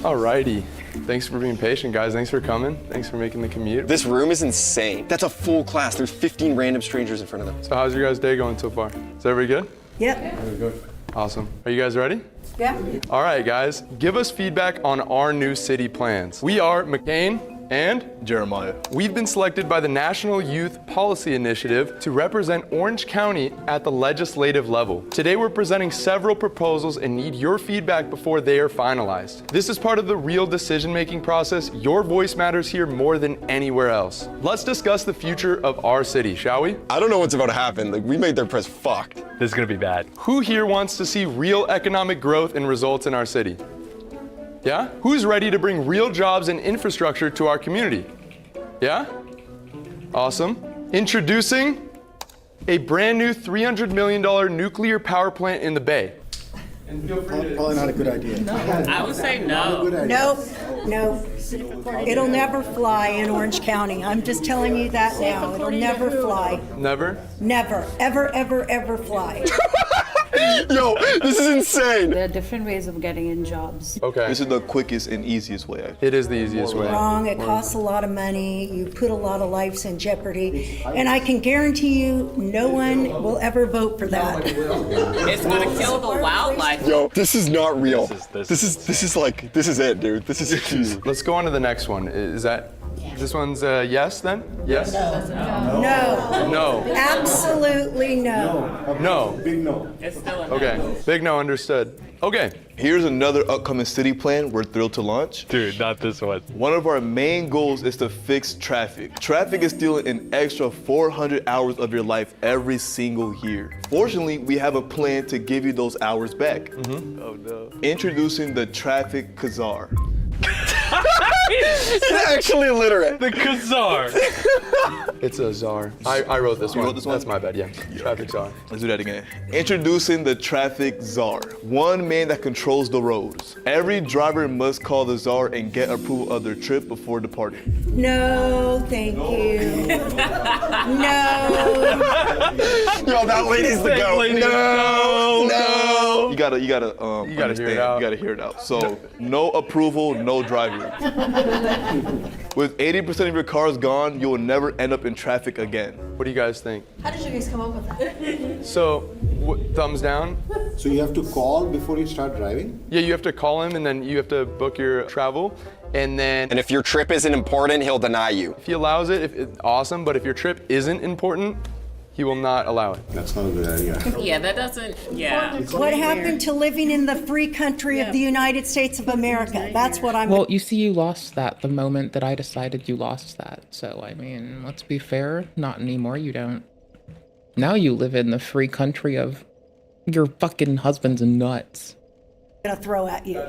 Alrighty. Thanks for being patient, guys. Thanks for coming. Thanks for making the commute. This room is insane. That's a full class. There's 15 random strangers in front of them. So how's your guys' day going so far? Is everybody good? Yep. Awesome. Are you guys ready? Yeah. All right, guys. Give us feedback on our new city plans. We are McCain and Jeremiah. we've been selected by the National Youth Policy Initiative to represent Orange County at the legislative level. Today we're presenting several proposals and need your feedback before they are finalized. This is part of the real decision-making process. Your voice matters here more than anywhere else. Let's discuss the future of our city, shall we? I don't know what's about to happen. Like, we made their press fucked. This is gonna be bad. Who here wants to see real economic growth and results in our city? Yeah? Who's ready to bring real jobs and infrastructure to our community? Yeah? Awesome. Introducing a brand new $300 million nuclear power plant in the Bay. Probably not a good idea. I would say no. Nope, no. It'll never fly in Orange County. I'm just telling you that now. It'll never fly. Never? Never, ever, ever, ever fly. Yo, this is insane. There are different ways of getting in jobs. Okay. This is the quickest and easiest way. It is the easiest way. Wrong, it costs a lot of money. You put a lot of lives in jeopardy. And I can guarantee you, no one will ever vote for that. It's gonna kill the wildlife. Yo, this is not real. This This is it, dude. This is huge. Let's go on to the next one. Is that, this one's yes then? Yes? No, No. absolutely no. No. Big no. It's still a no. Okay. Big no, understood. Okay. Here's another upcoming city plan we're thrilled to launch. Dude, not this one. One of our main goals is to fix traffic. Traffic is stealing an extra 400 hours of your life every single year. Fortunately, we have a plan to give you those hours back. Oh no. Introducing the traffic Kazar. He's actually illiterate. The Khazar. It's a czar. I wrote this one. wrote this one? That's my bad, yeah. Traffic czar. Let's do that again. Introducing the traffic czar. One man that controls the roads. Every driver must call the czar and get approval of their trip before departing. No, thank you. No. Yo, that lady's the goat. No. You gotta hear it understand. out. You gotta hear it out. So, no approval, no driving. With 80% of your cars gone, you will never end up in traffic again. What do you guys think? How did you guys come up with that? So, thumbs down? So you have to call before you start driving? Yeah, you have to call him and then you have to book your travel. And then And if your trip isn't important, he'll deny you. if he allows it, awesome. But if your trip isn't important, he will not allow it. That's not a good idea. Yeah, that doesn't, yeah. What happened to living in the free country of the United States of America? That's what I'm. Well, you see, you lost that the moment that I decided you lost that. So, I mean, let's be fair, not anymore, you don't. Now you live in the free country of your fucking husband's nuts. Gonna throw at you.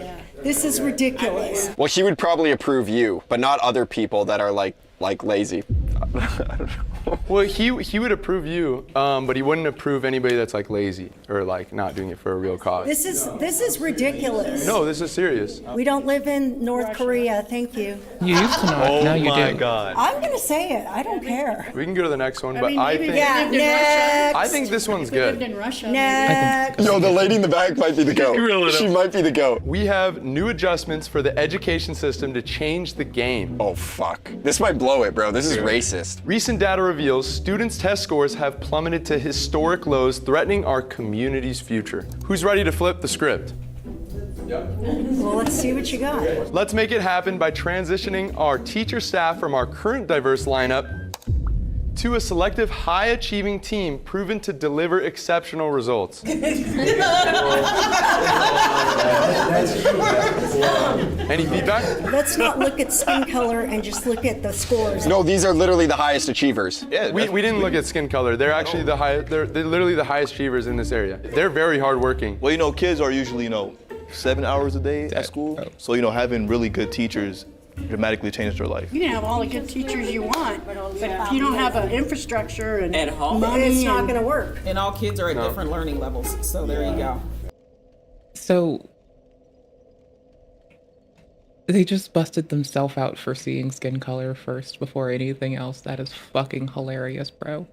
This is ridiculous. Well, he would probably approve you, but not other people that are like lazy. Well, he would approve you, but he wouldn't approve anybody that's like lazy or like not doing it for a real cause. This is ridiculous. No, this is serious. We don't live in North Korea, thank you. You used to not, now you do. God. I'm gonna say it, I don't care. We can go to the next one, but I think Yeah, next. I think this one's good. Next. Yo, the lady in the back might be the goat. She might be the goat. We have new adjustments for the education system to change the game. Oh, fuck. This might blow it, bro. This is racist. Recent data reveals students' test scores have plummeted to historic lows, threatening our community's future. Who's ready to flip the script? Well, let's see what you got. Let's make it happen by transitioning our teacher staff from our current diverse lineup to a selective, high-achieving team proven to deliver exceptional results. Any feedback? Let's not look at skin color and just look at the scores. No, these are literally the highest achievers. Yeah, We didn't look at skin color. They're actually the high. They're literally the highest achievers in this area. They're very hardworking. Well, kids are usually, 7 hours a day at school. So, having really good teachers dramatically changed their life. You can have all the good teachers you want, but if you don't have an infrastructure and At home? money, it's not going to work. And all kids are at different learning levels, so there you go. So they just busted themselves out for seeing skin color first before anything else. That is fucking hilarious, bro.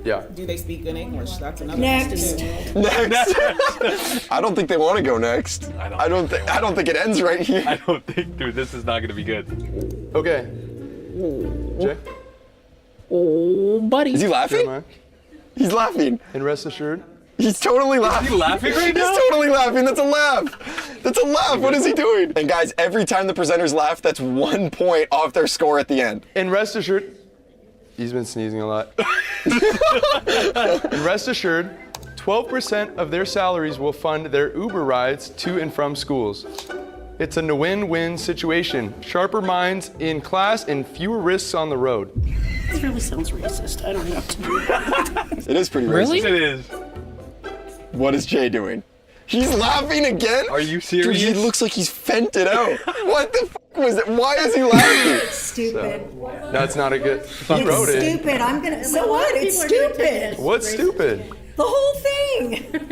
Yeah. Do they speak good English? That's another Next. Next. I don't think they want to go next. I don't think it ends right here. I don't think, dude, this is not gonna be good. Okay. Jay? Oh, buddy. Is he laughing? Jeremiah? He's laughing. And rest assured, He's totally laughing. Is he laughing right now? He's totally laughing. That's a laugh. That's a laugh. What is he doing? And guys, every time the presenters laugh, that's 1 point off their score at the end. and rest assured, he's been sneezing a lot. And rest assured, 12% of their salaries will fund their Uber rides to and from schools. It's a win-win situation. Sharper minds in class and fewer risks on the road. This really sounds racist. I don't know what to do. It is pretty Really? racist. It is. What is Jay doing? He's laughing again? Are you Dude, serious? he looks like he's fented out. What the fuck was it? Why is he laughing? Stupid. That's not a good. He It's wrote it. stupid. I'm going to. So what? It's stupid. What's stupid? The whole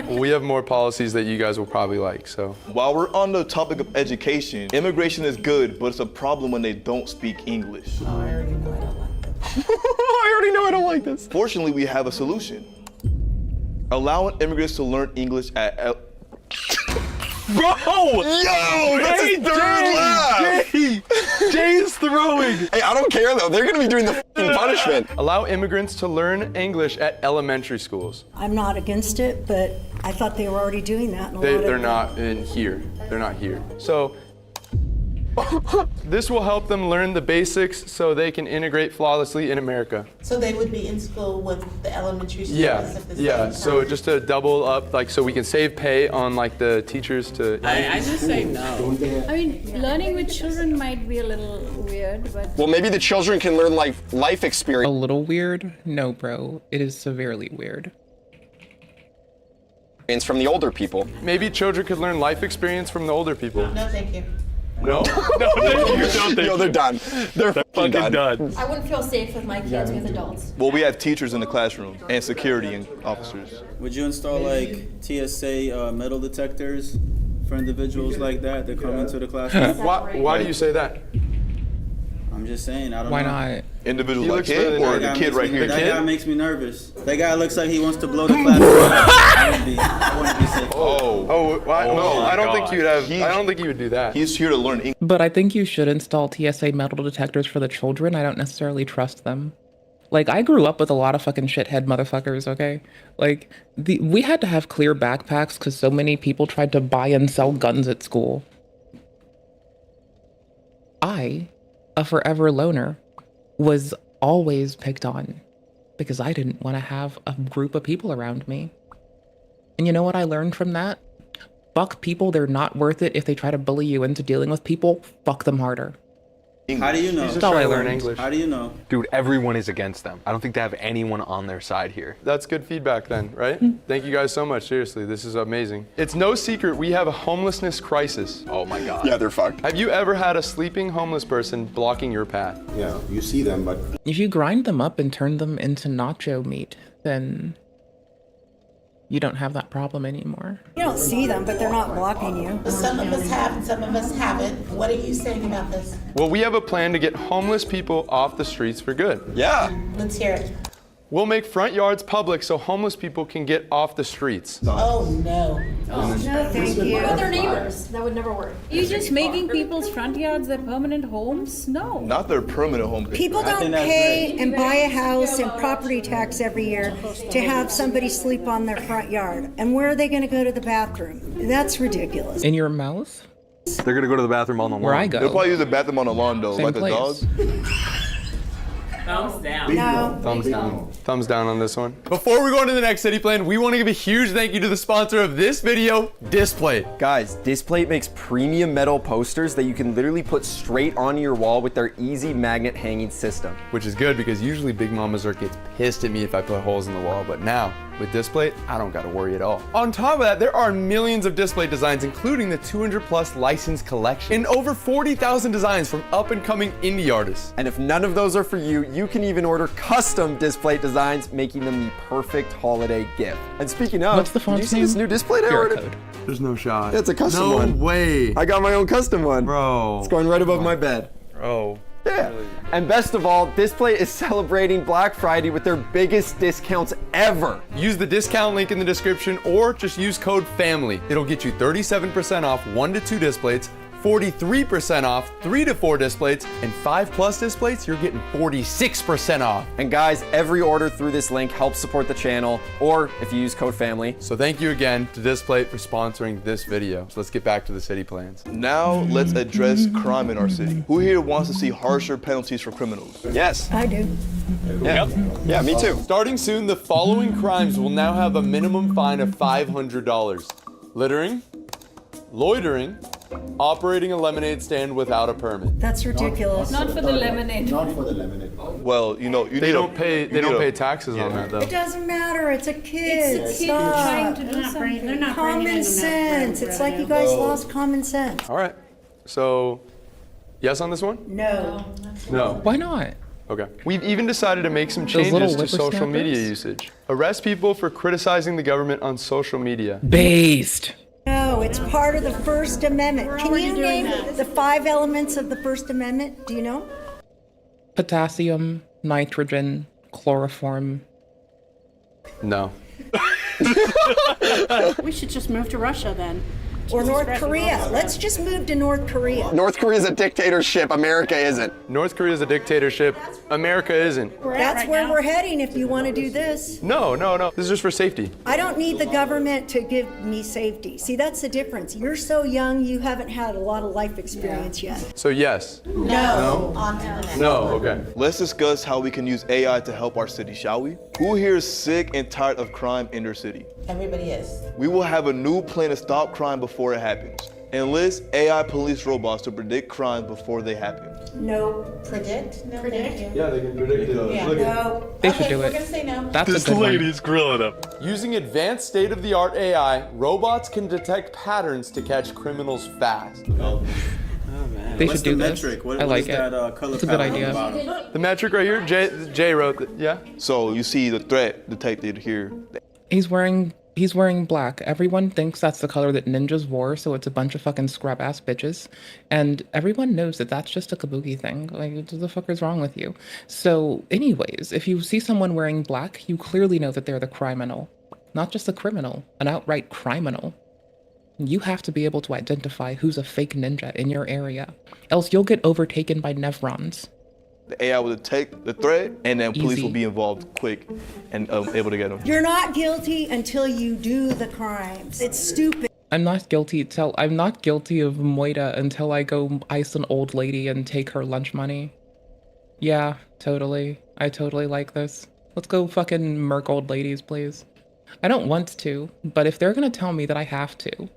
thing. We have more policies that you guys will probably like, so. While we're on the topic of education, immigration is good, but it's a problem when they don't speak English. I already know I don't like this. Fortunately, we have a solution. Allowing immigrants to learn English at Bro! Yo, that's his third laugh. Jay is throwing. Hey, I don't care though. They're gonna be doing the fucking punishment. allow immigrants to learn English at elementary schools. I'm not against it, but I thought they were already doing that in a lot of They're not in here. They're not here. So this will help them learn the basics so they can integrate flawlessly in America. So they would be in school with the elementary students Yeah, at the same yeah. time? So just to double up, like, so we can save pay on like the teachers to. I just say no. I mean, learning with children might be a little weird, but Well, maybe the children can learn life A experience. little weird? No, bro. It is severely weird. From the older people. Maybe children could learn life experience from the older people. No, thank you. No? No, thank you. Don't Yo, they're done. They're fucking fucking done. done. I wouldn't feel safe with my kids with adults. Well, we have teachers in the classroom and security and officers. Would you install like TSA metal detectors for individuals like that that come into the classroom? Why do you say that? I'm just saying, I don't Why know. not? Individuals He like looks him really or nice. the kid right here? That The guy kid? makes me nervous. That guy looks like he wants to blow the classroom up. I wouldn't be safe. Oh, no, my I don't think God. you'd have. I don't think you would do that. He's here to learn English. But I think you should install TSA metal detectors for the children. I don't necessarily trust them. Like, I grew up with a lot of fucking shithead motherfuckers, okay? Like, we had to have clear backpacks because so many people tried to buy and sell guns at school. I, a forever loner, was always picked on because I didn't want to have a group of people around me. And you know what I learned from that? Fuck people, they're not worth it. If they try to bully you into dealing with people, fuck them harder. How do you know? He's just trying to learn English. How do you know? Dude, everyone is against them. I don't think they have anyone on their side here. That's good feedback then, right? Thank you guys so much. Seriously, this is amazing. It's no secret we have a homelessness crisis. Oh my God. Yeah, they're fucked. Have you ever had a sleeping homeless person blocking your path? Yeah, you see them, but If you grind them up and turn them into nacho meat, then you don't have that problem anymore. You don't see them, but they're not blocking you. Some of us have and some of us haven't. What are you saying about this? Well, we have a plan to get homeless people off the streets for good. Yeah. Let's hear it. We'll make front yards public so homeless people can get off the streets. Oh, no. No, thank you. What about their neighbors? That would never work. You're just making people's front yards their permanent homes? No. Not their permanent home. People I don't think that's pay great. and buy a house and property tax every year to have somebody sleep on their front yard. And where are they going to go to the bathroom? That's ridiculous. In your mouth? They're gonna go to the bathroom on the lawn. Where I They'll go. probably use the bathroom on the lawn though, Same like place. a dog. Thumbs down. No. Thumbs down. Thumbs down on this one. Before we go into the next city plan, we want to give a huge thank you to the sponsor of this video, Display. Guys, Displate makes premium metal posters that you can literally put straight onto your wall with their easy magnet hanging system. Which is good because usually Big Mama Zerk gets pissed at me if I put holes in the wall, but now With Displate, I don't gotta worry at all. On top of that, there are millions of Displate designs, including the 200+ licensed collection, and over 40,000 designs from up-and-coming indie artists. And if none of those are for you, you can even order custom Displate designs, making them the perfect holiday gift. And speaking of, What's the did font's you see name? this new Displate I QR ordered? code. There's no shot. It's a custom one. No way. I got my own custom one. Bro. It's going right above my bed. Bro. Yeah. And best of all, Displate is celebrating Black Friday with their biggest discounts ever. Use the discount link in the description or just use code FAMILY. It'll get you 37% off 1 to 2 Displates, 43% off 3 to 4 Displates, and 5+ Displates, you're getting 46% off. And guys, every order through this link helps support the channel, or if you use code FAMILY. So thank you again to Displate for sponsoring this video. So let's get back to the city plans. Now let's address crime in our city. Who here wants to see harsher penalties for criminals? Yes. I do. Yeah. Yeah, me too. Starting soon, the following crimes will now have a minimum fine of $500. Littering, loitering, operating a lemonade stand without a permit. That's ridiculous. Not for the lemonade. Not for the lemonade. Well, you know, They don't pay taxes on that though. It doesn't matter. It's a kid. It's a kid Stop. trying to do something. They're not Common sense. It's like you guys lost common sense. All right. So, yes on this one? No. No. Why not? Okay. We've even decided to make some Those little changes to social media whippersnappers? usage. Arrest people for criticizing the government on social media. Based. No, it's part of the First Amendment. Can you name the 5 elements of the First Amendment? Do you know? Potassium, nitrogen, chloroform. No. We should just move to Russia then. Or North Korea. Let's just move to North Korea. North Korea is a dictatorship. America isn't. North Korea is a dictatorship. America isn't. That's where we're heading if you want to do this. No. This is just for safety. I don't need the government to give me safety. See, that's the difference. You're so young, you haven't had a lot of life experience yet. So yes. No. On to the next. No. Okay. Let's discuss how we can use AI to help our city, shall we? Who here is sick and tired of crime in their city? Everybody is. We will have a new plan to stop crime before it happens. Enlist AI police robots to predict crimes before they happen. No. Predict? No, thank you. Yeah, they can predict it. Yeah. No. They should do We're it. gonna say no. That's a good one. is grilling them. Using advanced state-of-the-art AI, robots can detect patterns to catch criminals fast. They What's should do the this. metric? What I like is it. that, color It's a good palette on the idea. bottom? The metric right here, Jay wrote that, yeah? So you see the threat detected here. He's wearing black. Everyone thinks that's the color that ninjas wore, so it's a bunch of fucking scrub ass bitches. And everyone knows that that's just a kabuki thing. Like, what the fuck is wrong with you? So, anyways, if you see someone wearing black, you clearly know that they're the criminal. Not just a criminal, an outright criminal. You have to be able to identify who's a fake ninja in your area, else you'll get overtaken by nevrons. The AI will detect the threat, and then police Easy. will be involved quick and able to get them. You're not guilty until you do the crimes. It's stupid. I'm not guilty of moita until I go ice an old lady and take her lunch money. Yeah, totally. I totally like this. Let's go fucking murk old ladies, please. I don't want to, but if they're gonna tell me that I have to,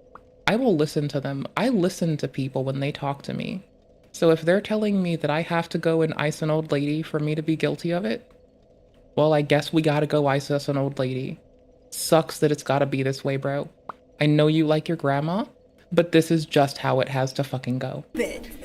I will listen to them. I listen to people when they talk to me. So if they're telling me that I have to go and ice an old lady for me to be guilty of it, well, I guess we gotta go ice us an old lady. Sucks that it's gotta be this way, bro. I know you like your grandma, but this is just how it has to fucking go.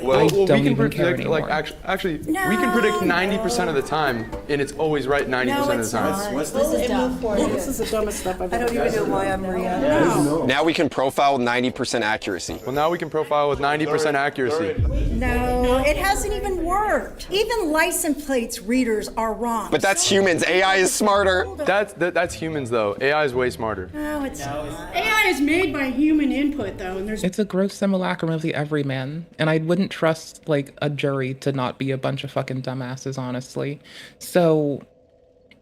Well, I we don't can even care predict, like, anymore. actually, we can predict 90% of the time, and it's always right 90% of the time. What's This is dumb. This is the dumbest stuff I've I ever don't even know why I'm Maria. Now we can profile with 90% accuracy. Well, now we can profile with 90% accuracy. No, it hasn't even worked. Even license plates readers are wrong. But that's humans. AI is smarter. That's humans, though. AI is way smarter. No, it's not. AI is made by human input though, and there's It's a gross simulacrum of the everyman, and I wouldn't trust, like, a jury to not be a bunch of fucking dumbasses, honestly. So,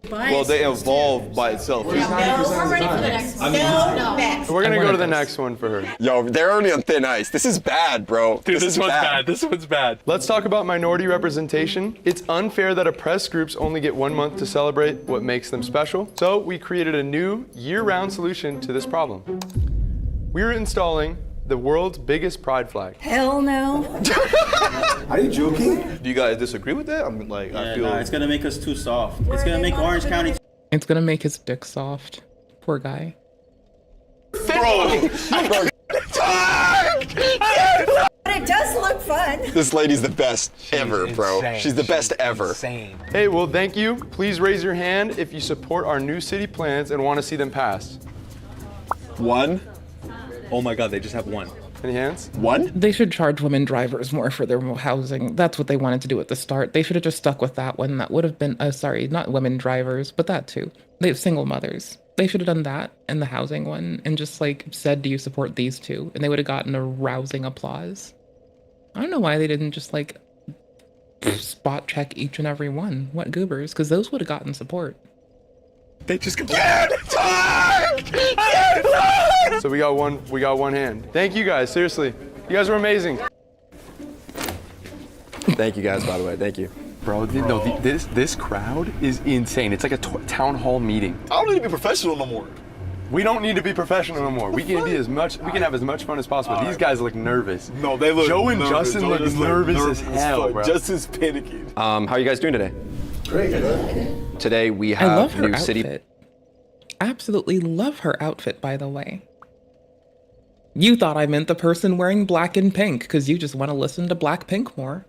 Well, they evolve by itself. We're ready for the next. No, next. We're gonna I go to wanted the this. next one for her. Yo, they're already on thin ice. This is bad, bro. Dude, this is one's bad. This one's bad. Let's talk about minority representation. It's unfair that oppressed groups only get 1 month to celebrate what makes them special. So we created a new year-round solution to this problem. We're installing the world's biggest pride flag. Hell no. Are you joking? Do you guys disagree with that? I mean, like, I feel. Nah, it's gonna make us too soft. It's gonna make Orange County. it's gonna make his dick soft. Poor guy. Bro. But it does look fun. This lady's the best ever, bro. insane. She's the best ever. Hey, well, thank you. Please raise your hand if you support our new city plans and want to see them passed. One. Oh my God, they just have one. Any hands? One? They should charge women drivers more for their housing. That's what they wanted to do at the start. They should have just stuck with that one. That would have been, sorry, not women drivers, but that too. They have single mothers. They should have done that and the housing one and just like said, do you support these two? And they would have gotten a rousing applause. I don't know why they didn't just like spot check each and every one. What goobers? Because those would have gotten support. They just go, So we got one hand. Thank you guys, seriously. You guys were amazing. Thank you guys, by the way. Thank you. Bro, this crowd is insane. It's like a town hall meeting. I don't need to be professional no more. We don't need to be professional no more. We can be we can have as much fun as possible. These guys look nervous. No, they look Joe and nervous. Justin look nervous as hell, bro. Justin's panicking. How are you guys doing today? Great. Good. Today we I love have her new outfit. city. Absolutely love her outfit, by the way. You thought I meant the person wearing black and pink because you just want to listen to Blackpink more.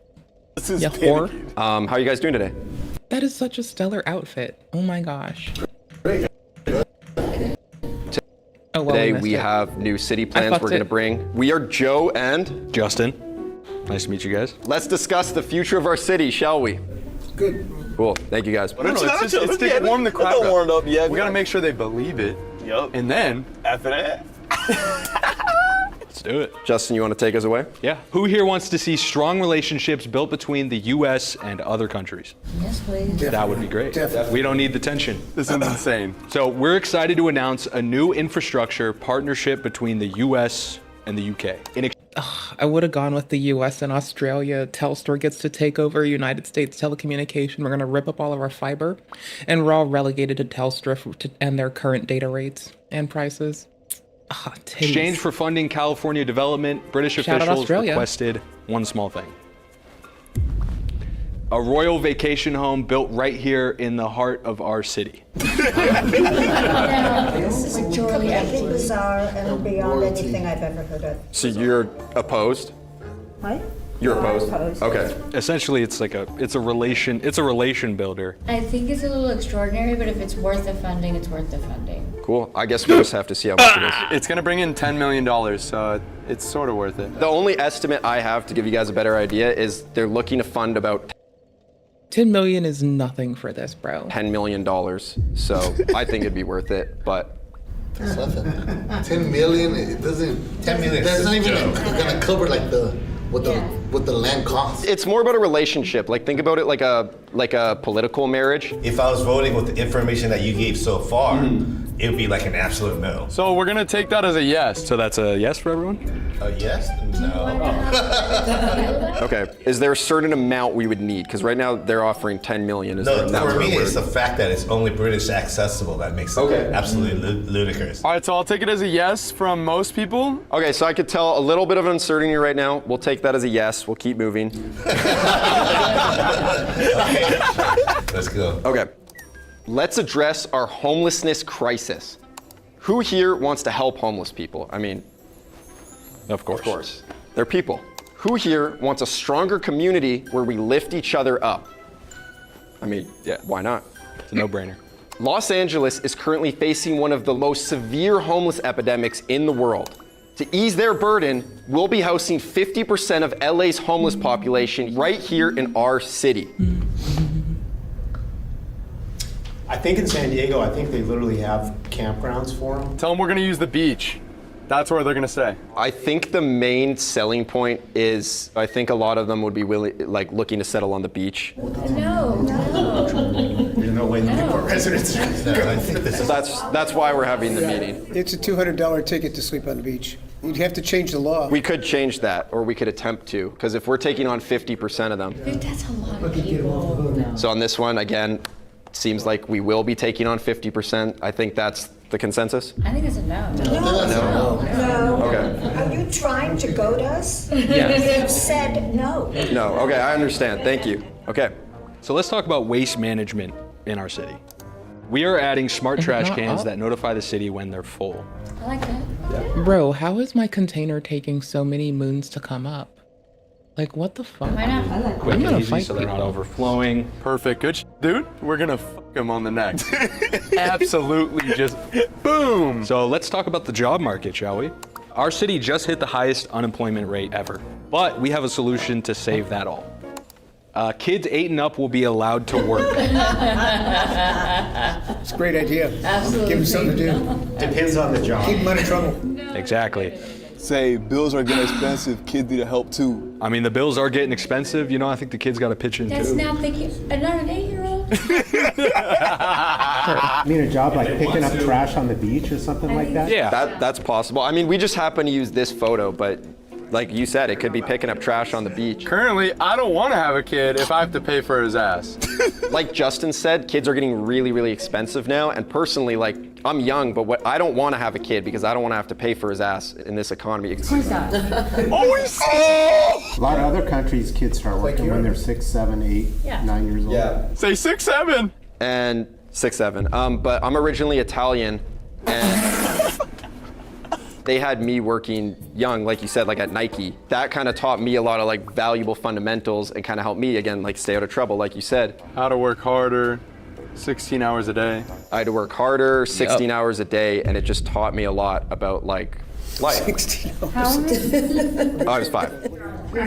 This is Yeah, whore. How are you guys doing today? That is such a stellar outfit. Oh my gosh. Oh, well, Today missed we it. have new city plans fucked we're gonna it. bring. We are Joe and Justin, nice to meet you guys. let's discuss the future of our city, shall we? Good. Cool. Thank you guys. No, it's to warm the crowd up. warmed up yet. We gotta make sure they believe it. Yup. And then, After that. Let's do it. Justin, you want to take us away? Yeah. Who here wants to see strong relationships built between the U.S. and other countries? Yes, please. That would be great. Definitely. We don't need the tension. this is insane. So we're excited to announce a new infrastructure partnership between the U.S. and the U.K. I would have gone with the US and Australia. Telstra gets to take over United States telecommunication. We're going to rip up all of our fiber. And we're all relegated to Telstra and their current data rates and prices. exchange for funding California development, British Shout out officials Australia. requested one small thing. A royal vacation home built right here in the heart of our city. This is completely bizarre and beyond anything I've ever heard of. So you're opposed? What? You're I'm opposed? opposed. Okay. Essentially, it's a relation builder. I think it's a little extraordinary, but if it's worth the funding, it's worth the funding. Cool. I guess we'll just have to see how much it is. It's gonna bring in $10 million, so it's sort of worth it. The only estimate I have to give you guys a better idea is they're looking to fund about 10 million is nothing for this, bro. $10 million. So I think it'd be worth it, but That's nothing. 10 million. It doesn't. 10 million. That's not even like, gonna cover like what the land costs. it's more about a relationship. Like think about it like a political marriage. If I was voting with the information that you gave so far, it would be like an absolute no. So we're gonna take that as a yes. So that's a yes for everyone? A yes? No. Okay. Is there a certain amount we would need? Because right now they're offering 10 million. Is there No, a number for me, where- it's the fact that it's only British accessible that makes it absolutely ludicrous. All right, so I'll take it as a yes from most people. Okay, so I could tell a little bit of uncertainty right now. We'll take that as a yes. We'll keep moving. Let's go. Okay. Let's address our homelessness crisis. Who here wants to help homeless people? I mean, Of course. of course. They're people. Who here wants a stronger community where we lift each other up? I mean, yeah, why not? It's a no-brainer. Los Angeles is currently facing one of the most severe homeless epidemics in the world. To ease their burden, we'll be housing 50% of LA's homeless population right here in our city. I think in San Diego, I think they literally have campgrounds for them. Tell them we're gonna use the beach. That's where they're gonna stay. I think the main selling point is I think a lot of them would be looking to settle on the beach. No. There's no way you can put residents. That's why we're having the meeting. It's a $200 ticket to sleep on the beach. You'd have to change the law. We could change that, or we could attempt to, because if we're taking on 50% of them. I think that's a lot of people. So on this one, again, seems like we will be taking on 50%. I think that's the consensus. I think it's a no. No. Okay. Are you trying to goad us? Yes. You've said no. No, okay, I understand. Thank you. Okay. So let's talk about waste management in our city. We are adding smart trash Not cans up. that notify the city when they're full. I like that. Bro, how is my container taking so many moons to come up? Like, what the fuck? Why not? Quick I'm and gonna easy fight so they're not people. overflowing. Perfect. Good. Dude, we're gonna fuck him on the neck. Absolutely just boom. So let's talk about the job market, shall we? Our city just hit the highest unemployment rate ever, but we have a solution to save that all. Kids 8 and up will be allowed to work. It's a great idea. Absolutely. Give them something to do. Depends on the job. Keep them out of trouble. Exactly. Say bills are getting expensive, kids need help too. I mean, the bills are getting expensive. You know, I think the kids got to pitch in That's too. not the kid. Not an 8-year-old. I mean, a job like picking up trash on the beach or something like that? Yeah. That's possible. I mean, we just happen to use this photo, but like you said, it could be picking up trash on the beach. Currently, I don't want to have a kid if I have to pay for his ass. Like Justin said, kids are getting really, really expensive now. And personally, like, I'm young, but I don't want to have a kid because I don't want to have to pay for his ass in this economy. Of course not. Always. A lot of other countries, kids start working when they're 6, 7, 8, Yeah. 9 years old. Say 6, 7. And 6, 7. But I'm originally Italian, and they had me working young, like you said, like at Nike. That kind of taught me a lot of like valuable fundamentals and kind of helped me again, like stay out of trouble, like you said. How to work harder, 16 hours a day. I had to work harder, 16 hours a day, and it just taught me a lot about like life. 16 hours. How old? I was 5. Were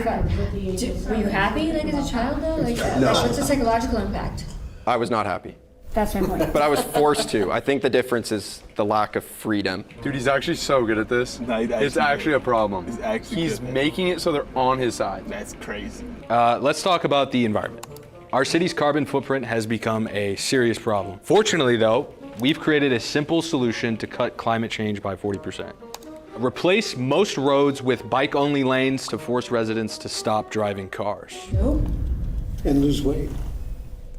you happy, like, as a child, though? Like, what's the psychological impact? I was not happy, That's my point. but I was forced to. I think the difference is the lack of freedom. Dude, he's actually so good at this. No, he's It's actually a problem. He's making it so they're on his side. That's crazy. Let's talk about the environment. Our city's carbon footprint has become a serious problem. Fortunately, though, we've created a simple solution to cut climate change by 40%. Replace most roads with bike-only lanes to force residents to stop driving cars. Nope. And lose weight.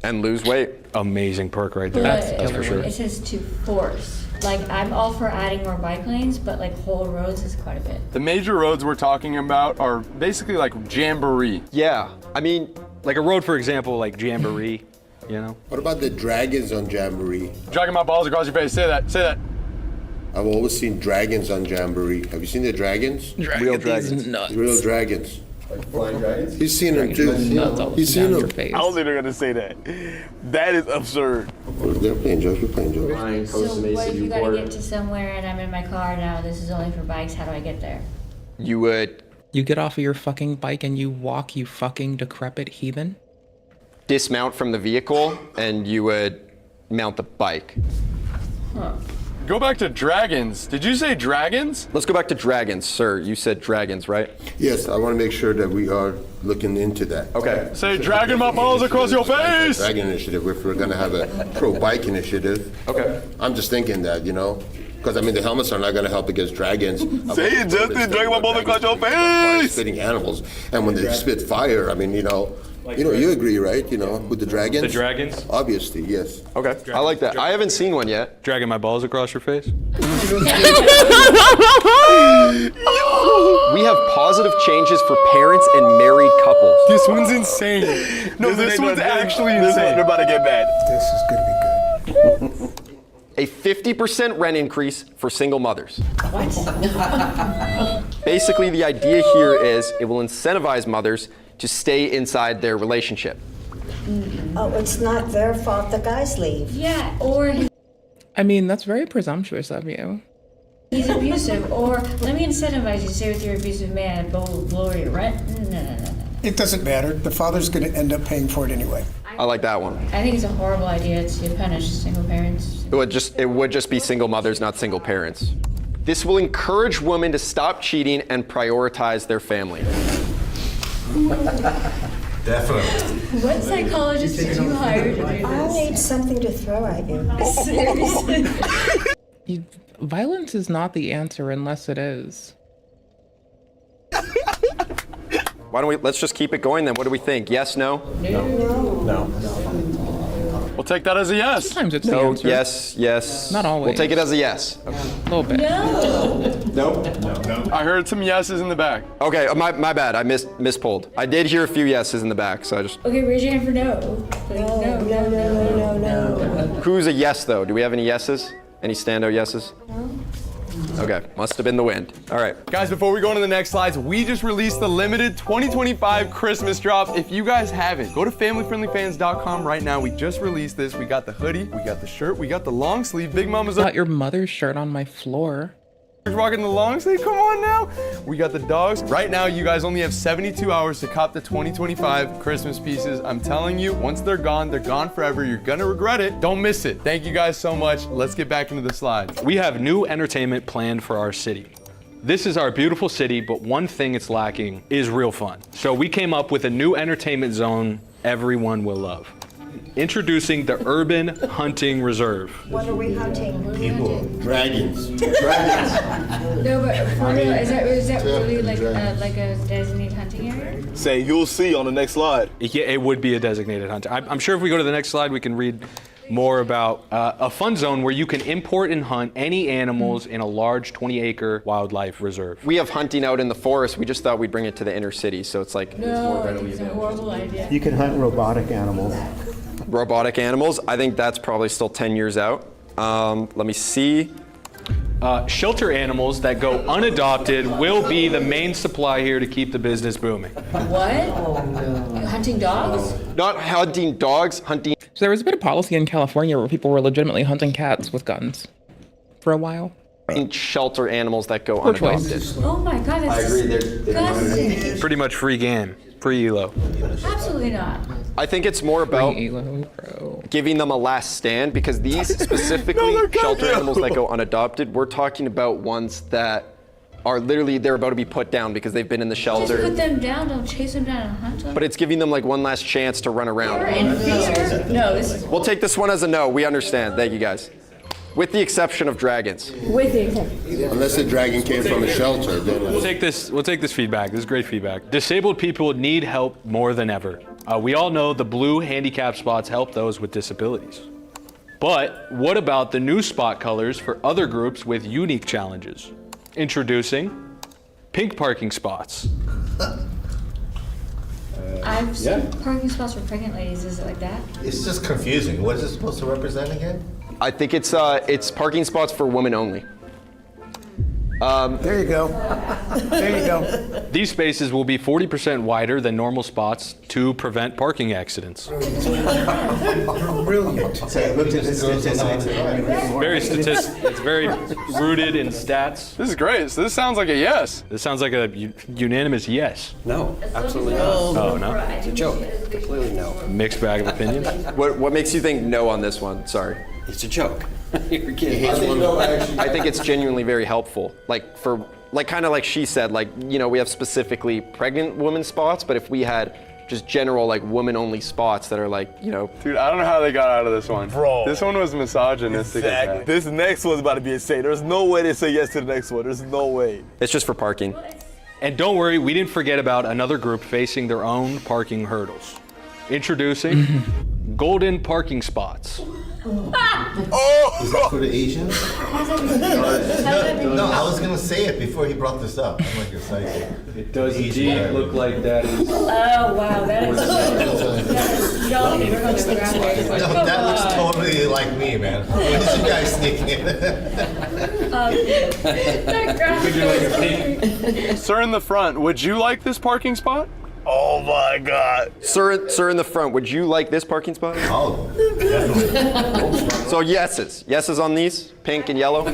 And lose weight. Amazing perk right there. But for sure. it says to force. Like, I'm all for adding more bike lanes, but like whole roads is quite a bit. The major roads we're talking about are basically like Jamboree. Yeah, I mean, like a road, for example, like Jamboree, you know? What about the dragons on Jamboree? Dragging my balls across your face. Say that. Say that. I've always seen dragons on Jamboree. Have you seen the dragons? real dragons. Nuts. Real dragons. Like flying dragons? He's seen them too. Nuts all He's down seen your them. face. I was literally gonna say that. That is absurd. They're playing jokes. We're playing jokes. Flying So Costa Mesa, what if you gotta Newport. get to somewhere and I'm in my car now, this is only for bikes, how do I get there? You would You get off of your fucking bike and you walk, you fucking decrepit heathen. dismount from the vehicle and you would mount the bike. Go back to dragons. Did you say dragons? Let's go back to dragons, sir. You said dragons, right? Yes, I want to make sure that we are looking into that. Okay. Say dragging my balls across your face. Dragon initiative. If we're going to have a pro-bike initiative. Okay. I'm just thinking that, you know, because I mean the helmets are not going to help against dragons. Say it, Justin. Dragging my balls across your face. Spitting animals, and when they spit fire, I mean, you agree, right? You know, with the dragons. The dragons? Obviously, yes. Okay. I like that. I haven't seen one yet. Dragging my balls across your face? We have positive changes for parents and married couples. This one's insane. No, this one's actually insane. They're about to get bad. This is gonna be good. A 50% rent increase for single mothers. What? Basically, the idea here is it will incentivize mothers to stay inside their relationship. Oh, it's not their fault the guys leave. Yeah, or I mean, that's very presumptuous of you. he's abusive, or let me incentivize you to stay with your abusive man, but we'll lower your rent. No. It doesn't matter. The father's gonna end up paying for it anyway. I like that one. I think it's a horrible idea to punish single parents. It would just be single mothers, not single parents. This will encourage women to stop cheating and prioritize their family. Definitely. What psychologist did you hire to do I this? need something to throw at you. Seriously? Violence is not the answer unless it is. Why don't let's just keep it going then. What do we think? Yes, no? No. We'll take that as a yes. Sometimes it's the No, answer. yes. Not always. We'll take it as a yes. A little bit. No. Nope. No. I heard some yeses in the back. Okay, my bad. I mispulled. I did hear a few yeses in the back, so I just. Okay, raise your hand for no. No. Who's a yes though? Do we have any yeses? Any standout yeses? No. Okay, must have been the wind. All right. Guys, before we go on to the next slides, we just released the limited 2025 Christmas drop. If you guys haven't, go to familyfriendlyfans.com right now. We just released this. We got the hoodie, we got the shirt, we got the long sleeve. Big Mama's Got your mother's shirt on my floor. rocking the long sleeve. Come on now. We got the dogs. Right now, you guys only have 72 hours to cop the 2025 Christmas pieces. I'm telling you, once they're gone forever. You're gonna regret it. Don't miss it. Thank you guys so much. Let's get back into the slides. We have new entertainment planned for our city. This is our beautiful city, but one thing it's lacking is real fun. So we came up with a new entertainment zone everyone will love. Introducing the Urban Hunting Reserve. What are we hunting? People. Dragons. No, but for real, is that really like a designated hunting area? Say, you'll see on the next slide. Yeah, it would be a designated hunting. I'm sure if we go to the next slide, we can read more about a fun zone where you can import and hunt any animals in a large 20-acre wildlife reserve. We have hunting out in the forest. We just thought we'd bring it to the inner city, so it's like it's more readily It's a available. horrible idea. You can hunt robotic animals. Robotic animals, I think that's probably still 10 years out. Let me see. Shelter animals that go unadopted will be the main supply here to keep the business booming. What? Hunting dogs? Not hunting dogs, hunting. So there was a bit of policy in California where people were legitimately hunting cats with guns for a while. Shelter animals that go Poor choice. unadopted. Oh my god, that's disgusting. Pretty much free game, free ELO. Absolutely not. I think it's more about giving them a last stand because these specifically shelter animals that go unadopted, we're talking about ones that are literally, they're about to be put down because they've been in the Just shelter. put them down, don't chase them down and hunt them. But it's giving them like one last chance to run around. You're in fear. No, this is We'll take this one as a no. We understand. Thank you guys. With the exception of dragons. with the exception. Unless the dragon came from a shelter, then We'll take this feedback. This is great feedback. Disabled people need help more than ever. We all know the blue handicap spots help those with disabilities. But what about the new spot colors for other groups with unique challenges? Introducing pink parking spots. I've seen parking spots for pregnant ladies. Is it like that? It's just confusing. What is it supposed to represent again? I think it's parking spots for women only. There you go. There you go. These spaces will be 40% wider than normal spots to prevent parking accidents. Brilliant. It's very rooted in stats. This is great. So this sounds like a yes. This sounds like a unanimous yes. No, absolutely not. Oh, no? It's a joke. Completely no. Mixed bag of opinions. What makes you think no on this one? Sorry. It's a joke. You're kidding. I think it's genuinely very helpful. Kind of like she said, we have specifically pregnant women spots, but if we had just general women-only spots that are Dude, I don't know how they got out of this one. Bro. This one was misogynistic. Exactly. This next one's about to be insane. There's no way they say yes to the next one. There's no way. It's just for parking. And don't worry, we didn't forget about another group facing their own parking hurdles. Introducing golden parking spots. Oh! Is that for the Asians? No, I was gonna say it before he brought this up. I'm like excited. It does indeed look like that is. Oh wow, that is. Y'all need to come to the ground there. No, that looks totally like me, man. When did you guys sneak in? Sir in the front, would you like this parking spot? Oh my God. Sir in the front, would you like this parking spot? Oh, definitely. So yeses. Yeses on these, pink and yellow. So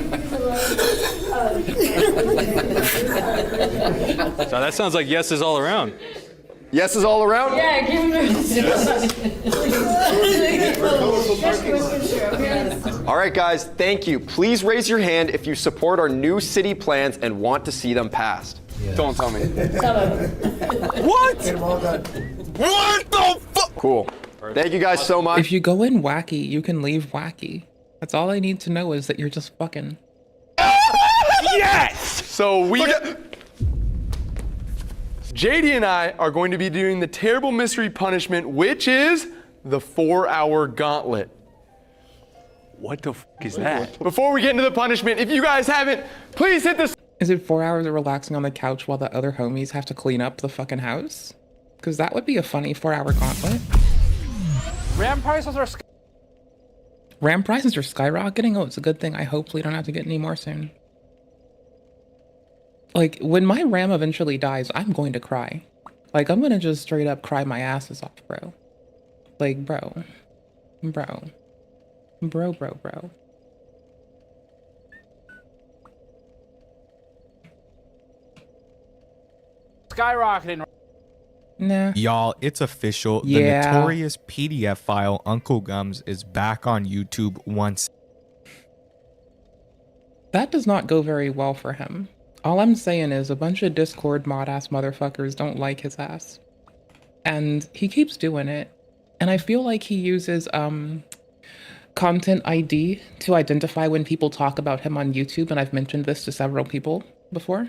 that sounds like yeses all around. Yeses all around? Yeah, give me All right, guys, thank you. Please raise your hand if you support our new city plans and want to see them passed. Yeah. Don't tell me. What? What the fuck? Cool. Thank you guys so much. If you go in wacky, you can leave wacky. That's all I need to know is that you're just fucking. Yes! So JD and I are going to be doing the terrible mystery punishment, which is the 4-hour gauntlet. What the fuck is that? Before we get into the punishment, if you guys haven't, please hit this. Is it 4 hours of relaxing on the couch while the other homies have to clean up the fucking house? Because that would be a funny 4-hour gauntlet. RAM prices are skyrocketing? Oh, it's a good thing. I hopefully don't have to get any more soon. Like, when my RAM eventually dies, I'm going to cry. Like, I'm gonna just straight up cry my asses off, bro. Like, bro. skyrocketing. Nah. Y'all, it's official. Yeah. The notorious PDF file Uncle Gums is back on YouTube once. That does not go very well for him. All I'm saying is a bunch of Discord mod-ass motherfuckers don't like his ass. And he keeps doing it. And I feel like he uses content ID to identify when people talk about him on YouTube, and I've mentioned this to several people before.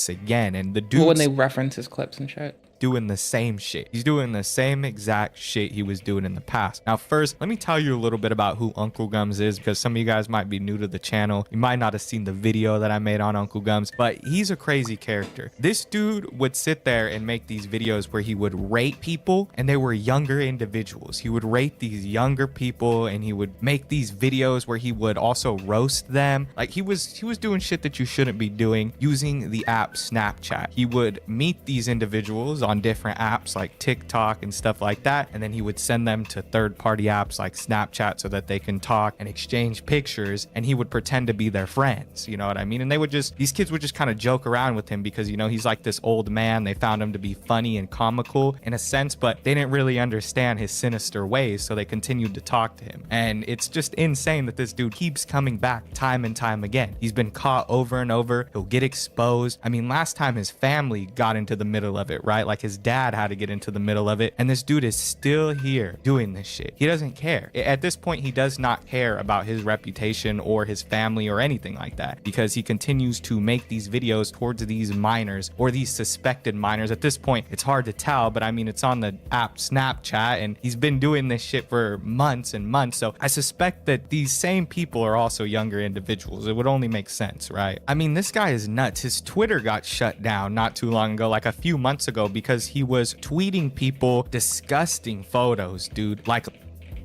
Again, and the dude's when they reference his clips and shit. doing the same shit. He's doing the same exact shit he was doing in the past. Now, first, let me tell you a little bit about who Uncle Gums is, because some of you guys might be new to the channel. You might not have seen the video that I made on Uncle Gums, but he's a crazy character. This dude would sit there and make these videos where he would rate people, and they were younger individuals. He would rate these younger people, and he would make these videos where he would also roast them. Like, he was doing shit that you shouldn't be doing using the app Snapchat. He would meet these individuals on different apps like TikTok and stuff like that, and then he would send them to third-party apps like Snapchat so that they can talk and exchange pictures, and he would pretend to be their friends, you know what I mean? And these kids would just kind of joke around with him because, you know, he's like this old man. They found him to be funny and comical in a sense, but they didn't really understand his sinister ways, so they continued to talk to him. And it's just insane that this dude keeps coming back time and time again. He's been caught over and over. He'll get exposed. I mean, last time his family got into the middle of it, right? Like, his dad had to get into the middle of it, and this dude is still here doing this shit. He doesn't care. At this point, he does not care about his reputation or his family or anything like that, because he continues to make these videos towards these minors or these suspected minors. At this point, it's hard to tell, but I mean, it's on the app Snapchat, and he's been doing this shit for months and months, so I suspect that these same people are also younger individuals. It would only make sense, right? I mean, this guy is nuts. His Twitter got shut down not too long ago, like a few months ago, because he was tweeting people disgusting photos, dude, like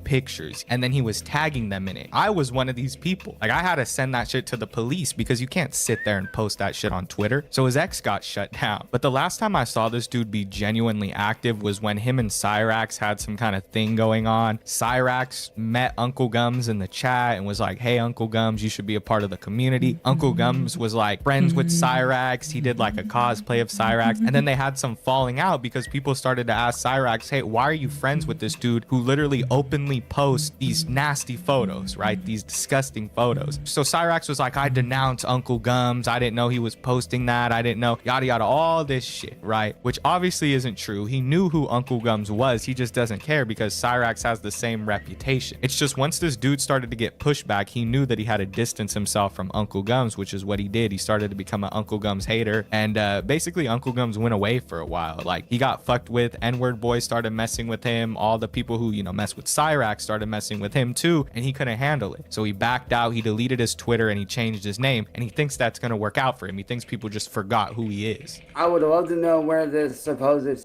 pictures, and then he was tagging them in it. I was one of these people. Like, I had to send that shit to the police because you can't sit there and post that shit on Twitter. So his ex got shut down. But the last time I saw this dude be genuinely active was when him and Cyrax had some kind of thing going on. Cyrax met Uncle Gums in the chat and was like, hey, Uncle Gums, you should be a part of the community. Uncle Gums was like friends with Cyrax. He did like a cosplay of Cyrax, and then they had some falling out because people started to ask Cyrax, hey, why are you friends with this dude who literally openly post these nasty photos, right? These disgusting photos. So Cyrax was like, I denounce Uncle Gums. I didn't know he was posting that. I didn't know, yada yada, all this shit, right? Which obviously isn't true. He knew who Uncle Gums was. He just doesn't care because Cyrax has the same reputation. It's just once this dude started to get pushback, he knew that he had to distance himself from Uncle Gums, which is what he did. He started to become an Uncle Gums hater, and basically Uncle Gums went away for a while. Like, he got fucked with. N-word boys started messing with him. All the people who, you know, mess with Cyrax started messing with him too, and he couldn't handle it. So he backed out, he deleted his Twitter, and he changed his name, and he thinks that's gonna work out for him. He thinks people just forgot who he is. I would love to know where this supposed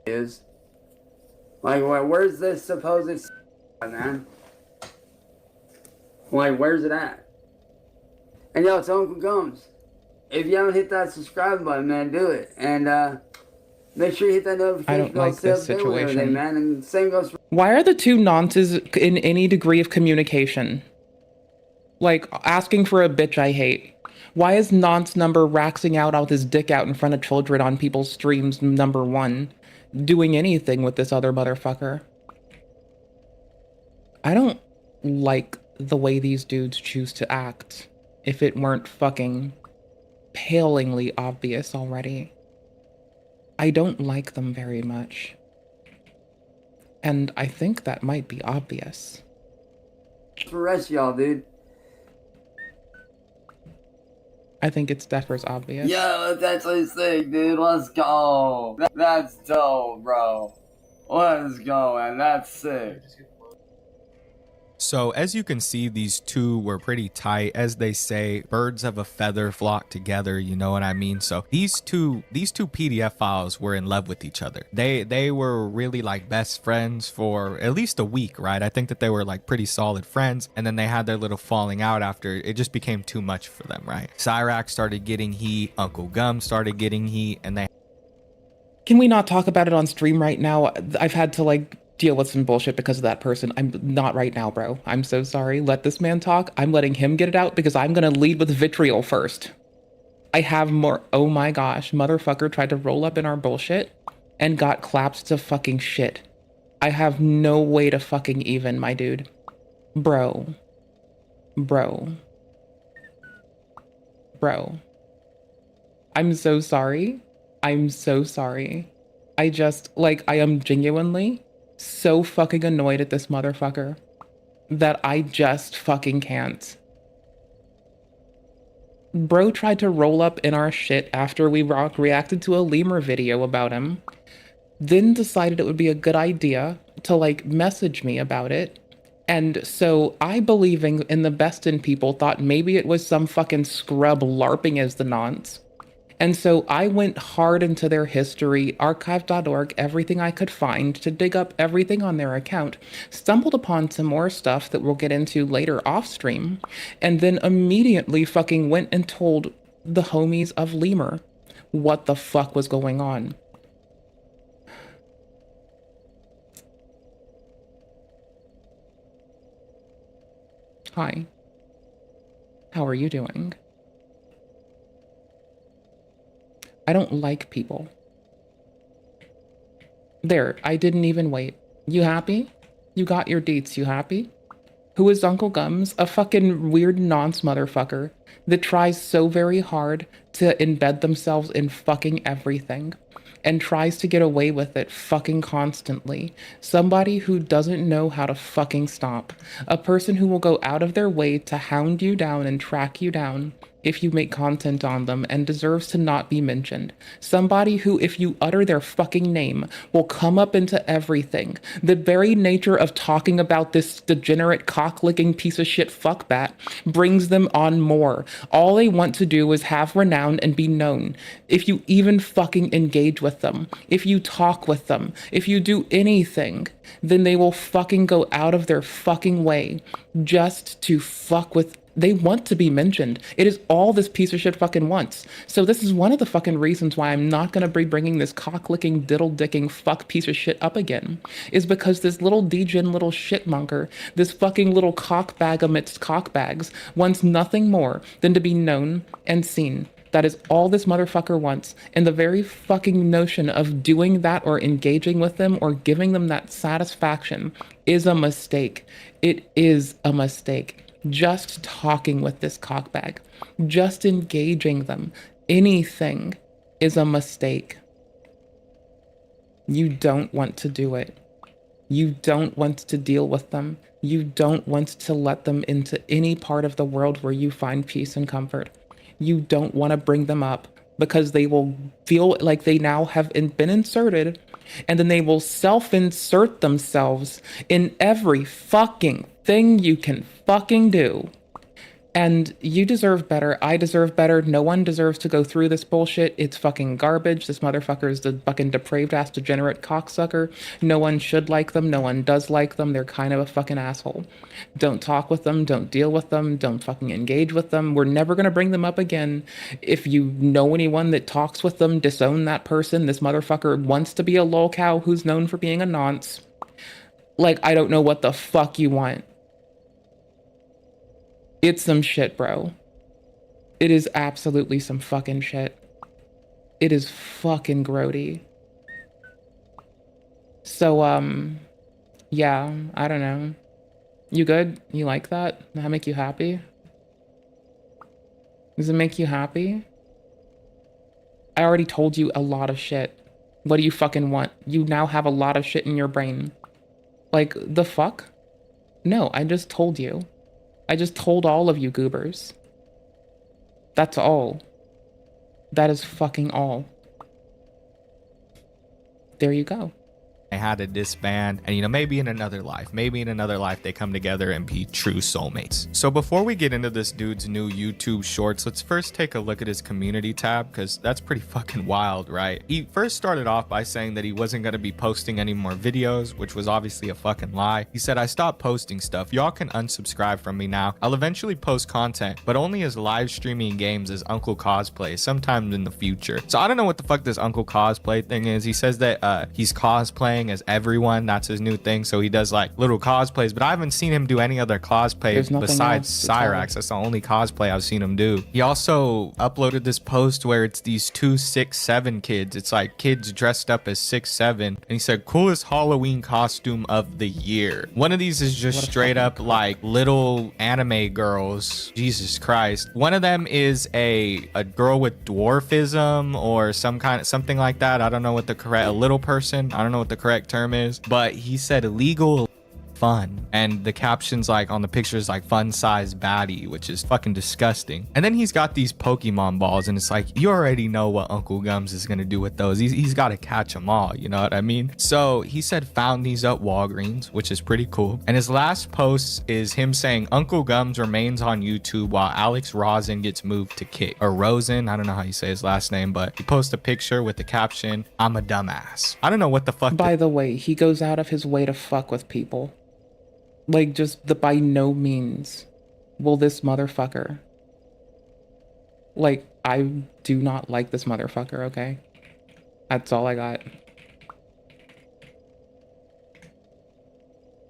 is. Like, where's this supposed man? Like, where's it at? And yo, it's Uncle Gums. If you haven't hit that subscribe button, man, do it. And make sure you hit that notification. I don't like this situation. Man. And same goes for Why are the two nonces in any degree of communication? Like, asking for a bitch I hate. Why is nonce number raxing out with his dick out in front of children on people's streams number one doing anything with this other motherfucker? I don't like the way these dudes choose to act if it weren't fucking palingly obvious already. I don't like them very much. And I think that might be obvious. the rest of y'all, dude. I think it's Deffer's obvious. Yo, that's actually sick, dude. Let's go. That's dope, bro. Let's go, man. That's sick. So as you can see, these two were pretty tight. As they say, birds of a feather flock together, you know what I mean? So these two PDF files were in love with each other. They were really like best friends for at least a week, right? I think that they were like pretty solid friends, and then they had their little falling out after it just became too much for them, right? Cyrax started getting heat, Uncle Gum started getting heat, and they... Can we not talk about it on stream right now? I've had to like deal with some bullshit because of that person. I'm not right now, bro. I'm so sorry. Let this man talk. I'm letting him get it out because I'm gonna lead with vitriol first. I have more. Oh my gosh, motherfucker tried to roll up in our bullshit and got clapped to fucking shit. I have no way to fucking even, my dude. Bro. I'm so sorry. I'm so sorry. I am genuinely so fucking annoyed at this motherfucker that I just fucking can't. Bro tried to roll up in our shit after we reacted to a lemur video about him, then decided it would be a good idea to like message me about it. And so I, believing in the best in people, thought maybe it was some fucking scrub LARPing as the nonce. And so I went hard into their history, archive.org, everything I could find to dig up everything on their account, stumbled upon some more stuff that we'll get into later off stream, and then immediately fucking went and told the homies of Lemur what the fuck was going on. Hi. How are you doing? I don't like people. There, I didn't even wait. You happy? You got your deets, you happy? Who is Uncle Gums? A fucking weird nonce motherfucker that tries so very hard to embed themselves in fucking everything and tries to get away with it fucking constantly. Somebody who doesn't know how to fucking stop. A person who will go out of their way to hound you down and track you down if you make content on them and deserves to not be mentioned. Somebody who, if you utter their fucking name, will come up into everything. The very nature of talking about this degenerate cock-licking piece of shit fuckbat brings them on more. All they want to do is have renown and be known. If you even fucking engage with them, if you talk with them, if you do anything, then they will fucking go out of their fucking way just to fuck with. They want to be mentioned. It is all this piece of shit fucking wants. So this is one of the fucking reasons why I'm not gonna be bringing this cock-licking, diddle-dicking fuck piece of shit up again, is because this little degen little shitmonger, this fucking little cockbag amidst cockbags, wants nothing more than to be known and seen. That is all this motherfucker wants. And the very fucking notion of doing that or engaging with them or giving them that satisfaction is a mistake. It is a mistake. Just talking with this cockbag, just engaging them, anything is a mistake. You don't want to do it. You don't want to deal with them. You don't want to let them into any part of the world where you find peace and comfort. You don't want to bring them up because they will feel like they now have been inserted, and then they will self-insert themselves in every fucking thing you can fucking do. And you deserve better. I deserve better. No one deserves to go through this bullshit. It's fucking garbage. This motherfucker is the fucking depraved ass degenerate cocksucker. No one should like them. No one does like them. They're kind of a fucking asshole. Don't talk with them. Don't deal with them. Don't fucking engage with them. We're never gonna bring them up again. If you know anyone that talks with them, disown that person. This motherfucker wants to be a lolcow who's known for being a nonce. Like, I don't know what the fuck you want. It's some shit, bro. It is absolutely some fucking shit. It is fucking grody. So, yeah, I don't know. You good? You like that? Does that make you happy? Does it make you happy? I already told you a lot of shit. What do you fucking want? You now have a lot of shit in your brain. Like, the fuck? No, I just told you. I just told all of you goobers. That's all. That is fucking all. There you go. they had to disband, and maybe in another life they come together and be true soulmates. So before we get into this dude's new YouTube shorts, let's first take a look at his community tab, because that's pretty fucking wild, right? He first started off by saying that he wasn't going to be posting any more videos, which was obviously a fucking lie. He said, I stopped posting stuff, y'all can unsubscribe from me now. I'll eventually post content, but only as live streaming games as Uncle Cosplay sometime in the future. So I don't know what the fuck this Uncle Cosplay thing is. He says that he's cosplaying as everyone, that's his new thing, so he does like little cosplays, but I haven't seen him do any other cosplay besides Cyrax. That's the only cosplay I've seen him do. He also uploaded this post where it's these 2 6'7" kids. It's like kids dressed up as 6'7", and he said coolest Halloween costume of the year. One of these is just straight up like little anime girls. Jesus Christ. One of them is a girl with dwarfism or something like that. I don't know what the correct, a little person, I don't know what the correct term is, but he said illegal fun, and the captions like on the pictures like fun size baddie, which is fucking disgusting. And then he's got these Pokemon balls, and it's like, you already know what Uncle Gums is gonna do with those. He's got to catch them all, you know what I mean? So he said found these at Walgreens, which is pretty cool. And his last post is him saying Uncle Gums remains on YouTube while Alex Rosen gets moved to Kick, or Rosen, I don't know how you say his last name, but he posts a picture with the caption, I'm a dumbass. I don't know what the fuck. By the way, he goes out of his way to fuck with people. Like, just by no means will this motherfucker. Like, I do not like this motherfucker, okay? That's all I got.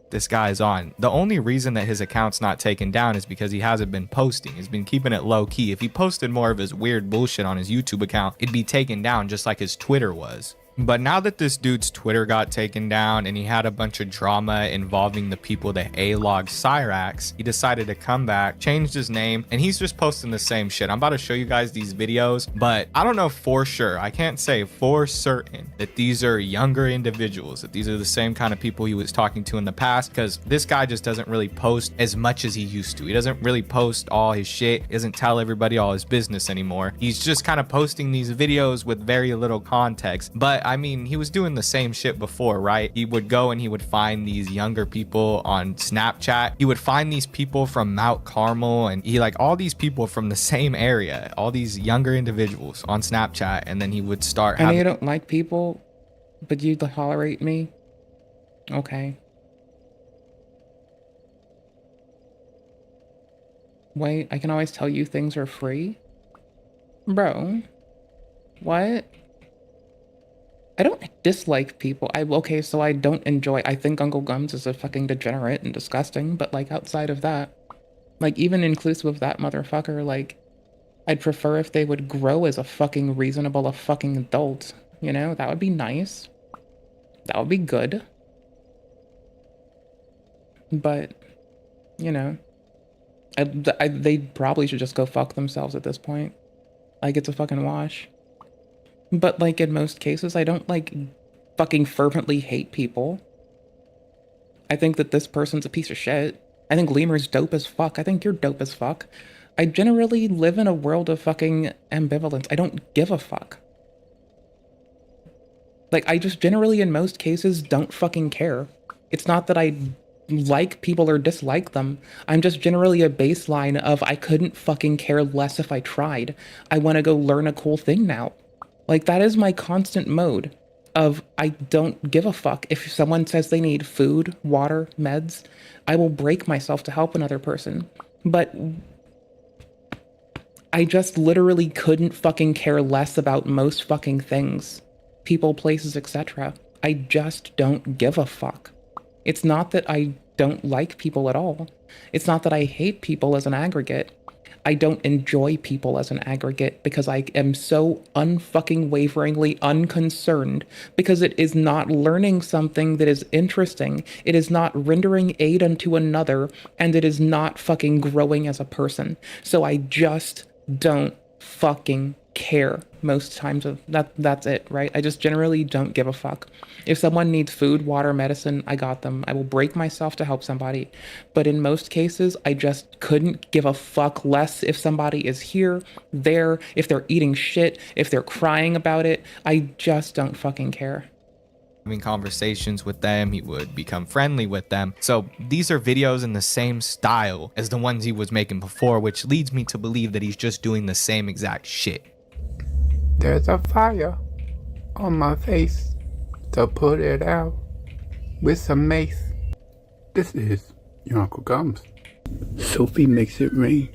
This guy's on. The only reason that his account's not taken down is because he hasn't been posting. He's been keeping it low key. If he posted more of his weird bullshit on his YouTube account, it'd be taken down just like his Twitter was. But now that this dude's Twitter got taken down and he had a bunch of drama involving the people that A-logged Cyrax, he decided to come back, changed his name, and he's just posting the same shit. I'm about to show you guys these videos, but I don't know for sure. I can't say for certain that these are younger individuals, that these are the same kind of people he was talking to in the past, because this guy just doesn't really post as much as he used to. He doesn't really post all his shit. He doesn't tell everybody all his business anymore. He's just kind of posting these videos with very little context. But I mean, he was doing the same shit before, right? He would go and he would find these younger people on Snapchat. He would find these people from Mount Carmel, and he like all these people from the same area, all these younger individuals on Snapchat, and then he would start having... you don't like people, but you tolerate me? Okay. Wait, I can always tell you things are free? Bro. What? I don't dislike people. Okay, so I don't enjoy... I think Uncle Gums is a fucking degenerate and disgusting, but like outside of that, like even inclusive of that motherfucker, like I'd prefer if they would grow as a fucking reasonable fucking adult, you know? That would be nice. That would be good. But, you know, they probably should just go fuck themselves at this point. Like, it's a fucking wash. But, like, in most cases, I don't, like, fucking fervently hate people. I think that this person's a piece of shit. I think Lemur's dope as fuck. I think you're dope as fuck. I generally live in a world of fucking ambivalence. I don't give a fuck. Like, I just generally, in most cases, don't fucking care. It's not that I like people or dislike them. I'm just generally a baseline of I couldn't fucking care less if I tried. I want to go learn a cool thing now. Like, that is my constant mode of I don't give a fuck. If someone says they need food, water, meds, I will break myself to help another person. But I just literally couldn't fucking care less about most fucking things. People, places, etc. I just don't give a fuck. It's not that I don't like people at all. It's not that I hate people as an aggregate. I don't enjoy people as an aggregate because I am so unfucking waveringly unconcerned because it is not learning something that is interesting. It is not rendering aid unto another, and it is not fucking growing as a person. So I just don't fucking care most times of that's it, right? I just generally don't give a fuck. If someone needs food, water, medicine, I got them. I will break myself to help somebody. But in most cases, I just couldn't give a fuck less if somebody is here, there, if they're eating shit, if they're crying about it. I just don't fucking care. having conversations with them, he would become friendly with them. So these are videos in the same style as the ones he was making before, which leads me to believe that he's just doing the same exact shit. There's a fire on my face, so put it out with some mace. This is your Uncle Gums. Sophie makes it rain.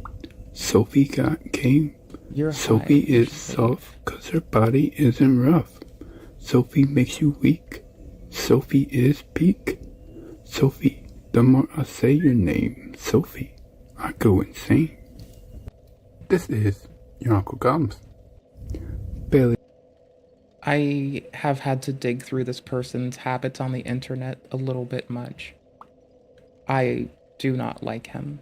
Sophie got game. Sophie is soft cause her body isn't rough. Sophie makes you weak. Sophie is peak. Sophie, the more I say your name, Sophie, I go insane. This is your Uncle Gums. Bailey. I have had to dig through this person's habits on the internet a little bit much. I do not like him.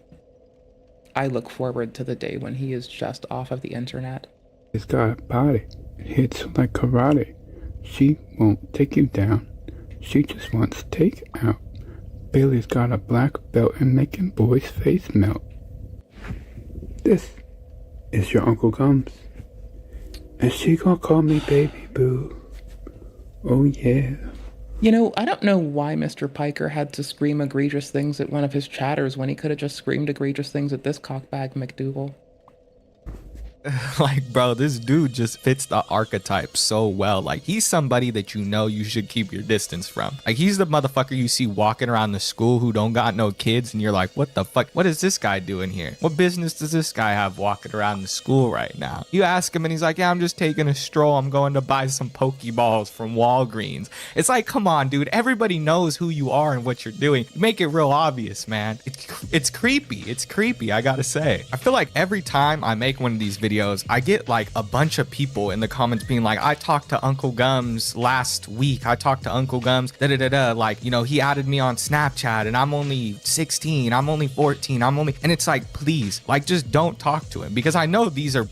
I look forward to the day when he is just off of the internet. He's got a body. Hits like karate. She won't take you down. She just wants take out. Bailey's got a black belt and making boys' face melt. This is your Uncle Gums. And she gonna call me baby boo. Oh yeah. You know, I don't know why Mr. Piker had to scream egregious things at one of his chatters when he could have just screamed egregious things at this cockbag McDougal. Like, bro, this dude just fits the archetype so well. Like, he's somebody that you know you should keep your distance from. Like, he's the motherfucker you see walking around the school who don't got no kids, and you're like, what the fuck? What is this guy doing here? What business does this guy have walking around the school right now? You ask him, and he's like, yeah, I'm just taking a stroll. I'm going to buy some Pokeballs from Walgreens. It's like, come on, dude. Everybody knows who you are and what you're doing. Make it real obvious, man. It's creepy. It's creepy, I gotta say. I feel like every time I make one of these videos, I get like a bunch of people in the comments being like, I talked to Uncle Gums last week. I talked to Uncle Gums, like, you know, he added me on Snapchat and I'm only 16, I'm only 14, and it's like, please, like, just don't talk to him, because I know these are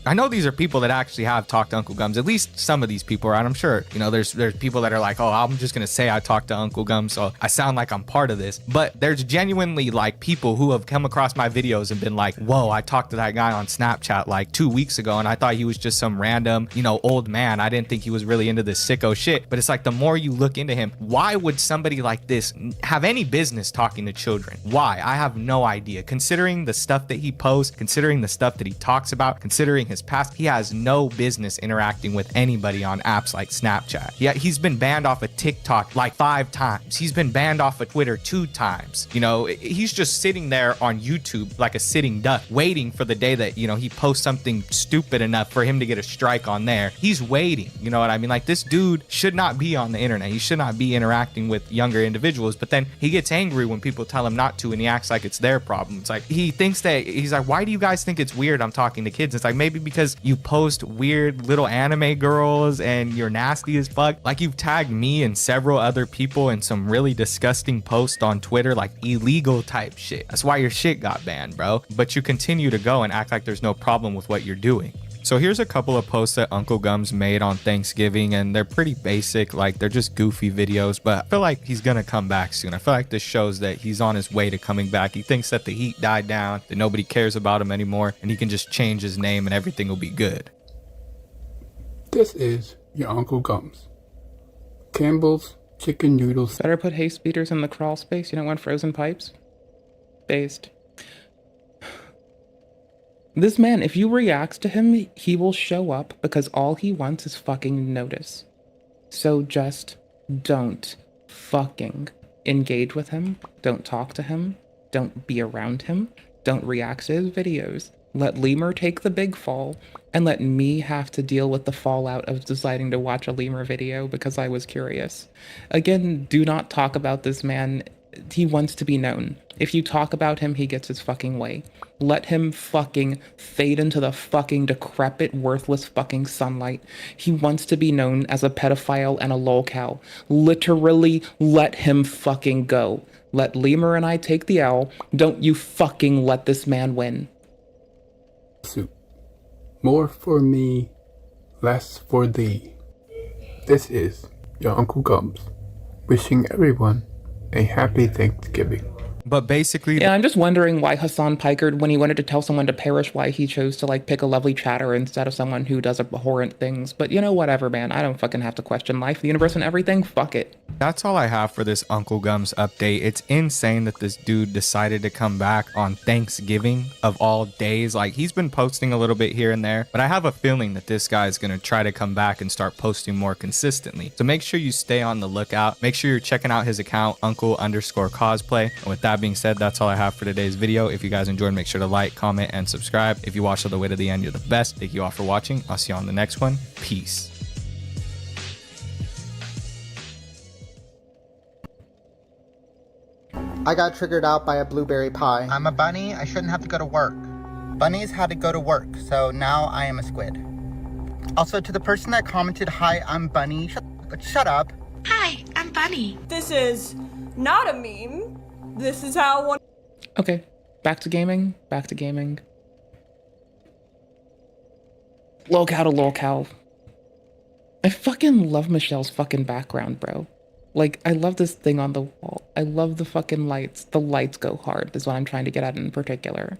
people that actually have talked to Uncle Gums. At least some of these people are, and I'm sure, you know, there's people that are like, oh, I'm just gonna say I talked to Uncle Gums, so I sound like I'm part of this. But there's genuinely like people who have come across my videos and been like, whoa, I talked to that guy on Snapchat like 2 weeks ago, and I thought he was just some random, you know, old man. I didn't think he was really into this sicko shit. But it's like, the more you look into him, why would somebody like this have any business talking to children? Why? I have no idea. Considering the stuff that he posts, considering the stuff that he talks about, considering his past, he has no business interacting with anybody on apps like Snapchat. Yeah, he's been banned off of TikTok like 5 times. He's been banned off of Twitter 2 times. You know, he's just sitting there on YouTube like a sitting duck, waiting for the day that, you know, he posts something stupid enough for him to get a strike on there. He's waiting, you know what I mean? Like, this dude should not be on the internet. He should not be interacting with younger individuals, but then he gets angry when people tell him not to, and he acts like it's their problem. It's like, he thinks that, he's like, why do you guys think it's weird I'm talking to kids? It's like, maybe because you post weird little anime girls and you're nasty as fuck. Like, you've tagged me and several other people in some really disgusting posts on Twitter, like illegal type shit. That's why your shit got banned, bro. But you continue to go and act like there's no problem with what you're doing. So here's a couple of posts that Uncle Gums made on Thanksgiving, and they're pretty basic, like they're just goofy videos, but I feel like he's gonna come back soon. I feel like this shows that he's on his way to coming back. He thinks that the heat died down, that nobody cares about him anymore, and he can just change his name and everything will be good. This is your Uncle Gums. Campbell's chicken noodles. Better put hay speeders in the crawl space. You don't want frozen pipes? Based. This man, if you react to him, he will show up because all he wants is fucking notice. So just don't fucking engage with him. Don't talk to him. Don't be around him. Don't react to his videos. Let Lemur take the big fall, and let me have to deal with the fallout of deciding to watch a Lemur video because I was curious. Again, do not talk about this man. He wants to be known. If you talk about him, he gets his fucking way. Let him fucking fade into the fucking decrepit, worthless fucking sunlight. He wants to be known as a pedophile and a lolcow. Literally, let him fucking go. Let Lemur and I take the L. Don't you fucking let this man win. More for me, less for thee. This is your Uncle Gums, wishing everyone a happy Thanksgiving. But basically, yeah, I'm just wondering why Hassan Pikerd, when he wanted to tell someone to perish, why he chose to like pick a lovely chatter instead of someone who does abhorrent things. But you know, whatever, man. I don't fucking have to question life, the universe, and everything. Fuck it. That's all I have for this Uncle Gums update. It's insane that this dude decided to come back on Thanksgiving of all days. Like, he's been posting a little bit here and there, but I have a feeling that this guy is going to try to come back and start posting more consistently. So make sure you stay on the lookout. Make sure you're checking out his account, uncle_cosplay. And with that being said, that's all I have for today's video. If you guys enjoyed, make sure to like, comment, and subscribe. If you watched all the way to the end, you're the best. Thank you all for watching. I'll see you on the next one. Peace. I got triggered out by a blueberry pie. I'm a bunny. I shouldn't have to go to work. Bunnies had to go to work, so now I am a squid. Also, to the person that commented, "Hi, I'm Bunny," shut up. Hi, I'm Bunny. This is not a meme. This is how one. Okay, back to gaming. Back to gaming. Lolcow to lolcow. I fucking love Michelle's fucking background, bro. Like, I love this thing on the wall. I love the fucking lights. The lights go hard is what I'm trying to get at in particular.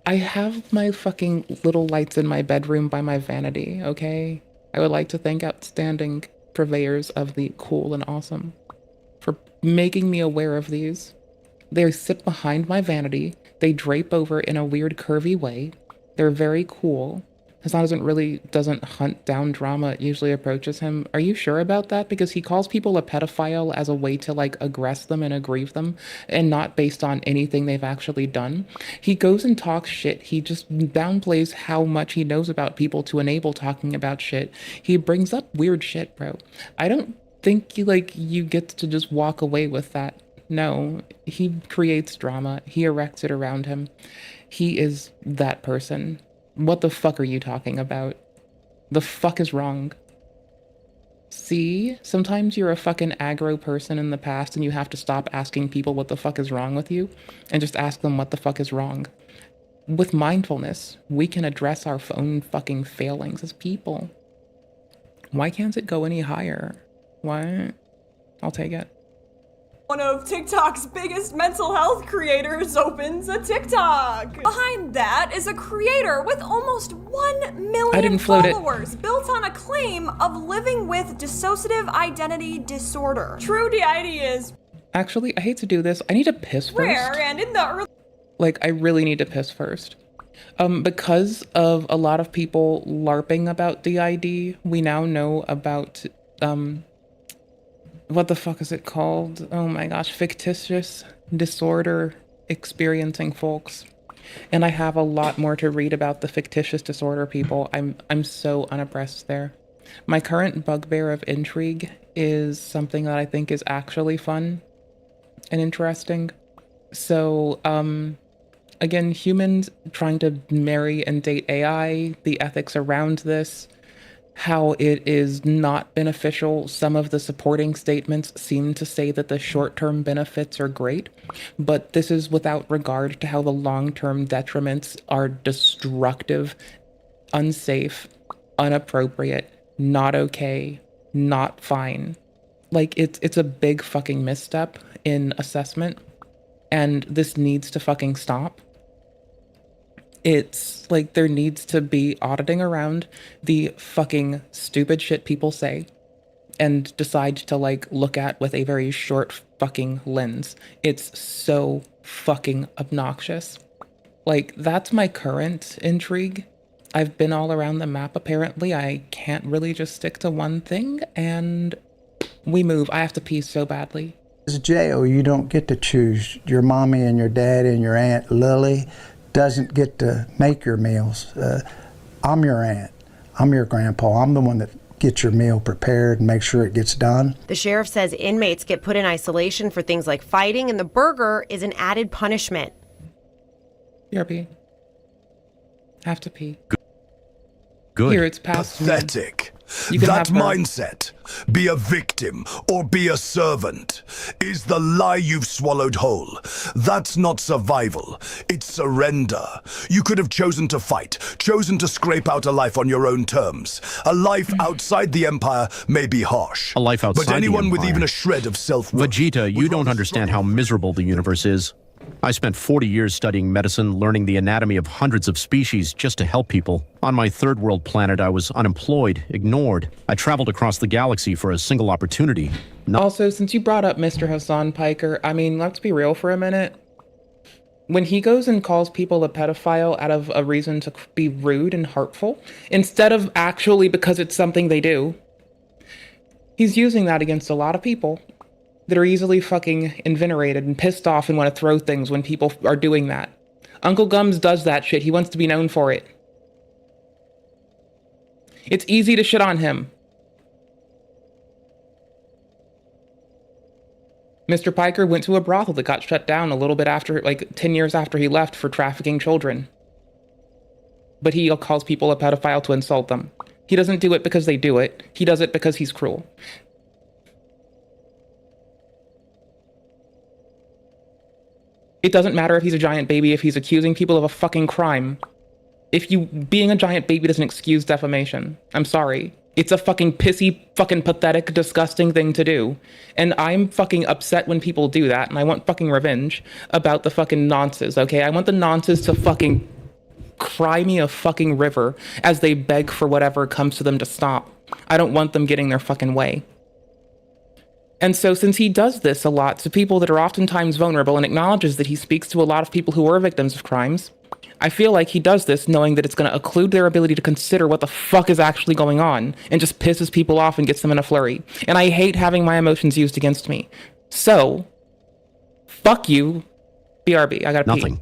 I have my fucking little lights in my bedroom by my vanity, okay? I would like to thank outstanding purveyors of the cool and awesome for making me aware of these. They sit behind my vanity. They drape over in a weird curvy way. They're very cool. Hassan doesn't hunt down drama, it usually approaches him. Are you sure about that? Because he calls people a pedophile as a way to like aggress them and aggrieve them, and not based on anything they've actually done. He goes and talks shit. He just downplays how much he knows about people to enable talking about shit. He brings up weird shit, bro. I don't think you get to just walk away with that. No, he creates drama. He erects it around him. He is that person. What the fuck are you talking about? The fuck is wrong? See? Sometimes you're a fucking aggro person in the past and you have to stop asking people what the fuck is wrong with you and just ask them what the fuck is wrong. With mindfulness, we can address our own fucking failings as people. Why can't it go any higher? Why? I'll take it. One of TikTok's biggest mental health creators opens a TikTok. Behind that is a creator with almost 1 million followers, built on a claim of living with dissociative identity disorder. True DID is Actually, I hate to do this. I need to piss first. rare, and in the early Like, I really need to piss first. Because of a lot of people LARPing about DID, we now know about, what the fuck is it called? Oh my gosh, fictitious disorder experiencing folks. And I have a lot more to read about the fictitious disorder people. I'm so unabreast there. My current bugbear of intrigue is something that I think is actually fun and interesting. So, again, humans trying to marry and date AI, the ethics around this, how it is not beneficial. Some of the supporting statements seem to say that the short-term benefits are great, but this is without regard to how the long-term detriments are destructive, unsafe, inappropriate, not okay, not fine. Like, it's a big fucking misstep in assessment, and this needs to fucking stop. It's like there needs to be auditing around the fucking stupid shit people say and decide to like look at with a very short fucking lens. It's so fucking obnoxious. Like, that's my current intrigue. I've been all around the map apparently. I can't really just stick to one thing, and we move. I have to pee so badly. As jail, you don't get to choose. Your mommy and your daddy and your Aunt Lily doesn't get to make your meals. I'm your aunt. I'm your grandpa. I'm the one that gets your meal prepared and make sure it gets done. The sheriff says inmates get put in isolation for things like fighting, and the burger is an added punishment. BRB. Have to pee. Good. Here, it's past Pathetic. You can That have her. mindset, be a victim or be a servant, is the lie you've swallowed whole. That's not survival, it's surrender. You could have chosen to fight, chosen to scrape out a life on your own terms. A life outside the Empire may be harsh. A life outside but anyone the with Empire. even a shred of self-worth... Vegeta, you don't understand how miserable the universe is. I spent 40 years studying medicine, learning the anatomy of hundreds of species just to help people. On my third world planet, I was unemployed, ignored. I traveled across the galaxy for a single opportunity. Also, since you brought up Mr. Hassan Piker, I mean, let's be real for a minute. When he goes and calls people a pedophile out of a reason to be rude and hurtful, instead of actually because it's something they do, he's using that against a lot of people that are easily fucking incinerated and pissed off and want to throw things when people are doing that. Uncle Gums does that shit. He wants to be known for it. It's easy to shit on him. Mr. Piker went to a brothel that got shut down a little bit after, like 10 years after he left, for trafficking children. But he calls people a pedophile to insult them. He doesn't do it because they do it. He does it because he's cruel. It doesn't matter if he's a giant baby, if he's accusing people of a fucking crime. Being a giant baby doesn't excuse defamation. I'm sorry. It's a fucking pissy, fucking pathetic, disgusting thing to do. And I'm fucking upset when people do that, and I want fucking revenge about the fucking nonces, okay? I want the nonces to fucking cry me a fucking river as they beg for whatever comes to them to stop. I don't want them getting their fucking way. And so since he does this a lot to people that are oftentimes vulnerable and acknowledges that he speaks to a lot of people who are victims of crimes, I feel like he does this knowing that it's going to occlude their ability to consider what the fuck is actually going on and just pisses people off and gets them in a flurry. And I hate having my emotions used against me. So, fuck you, BRB. I gotta pee. Nothing.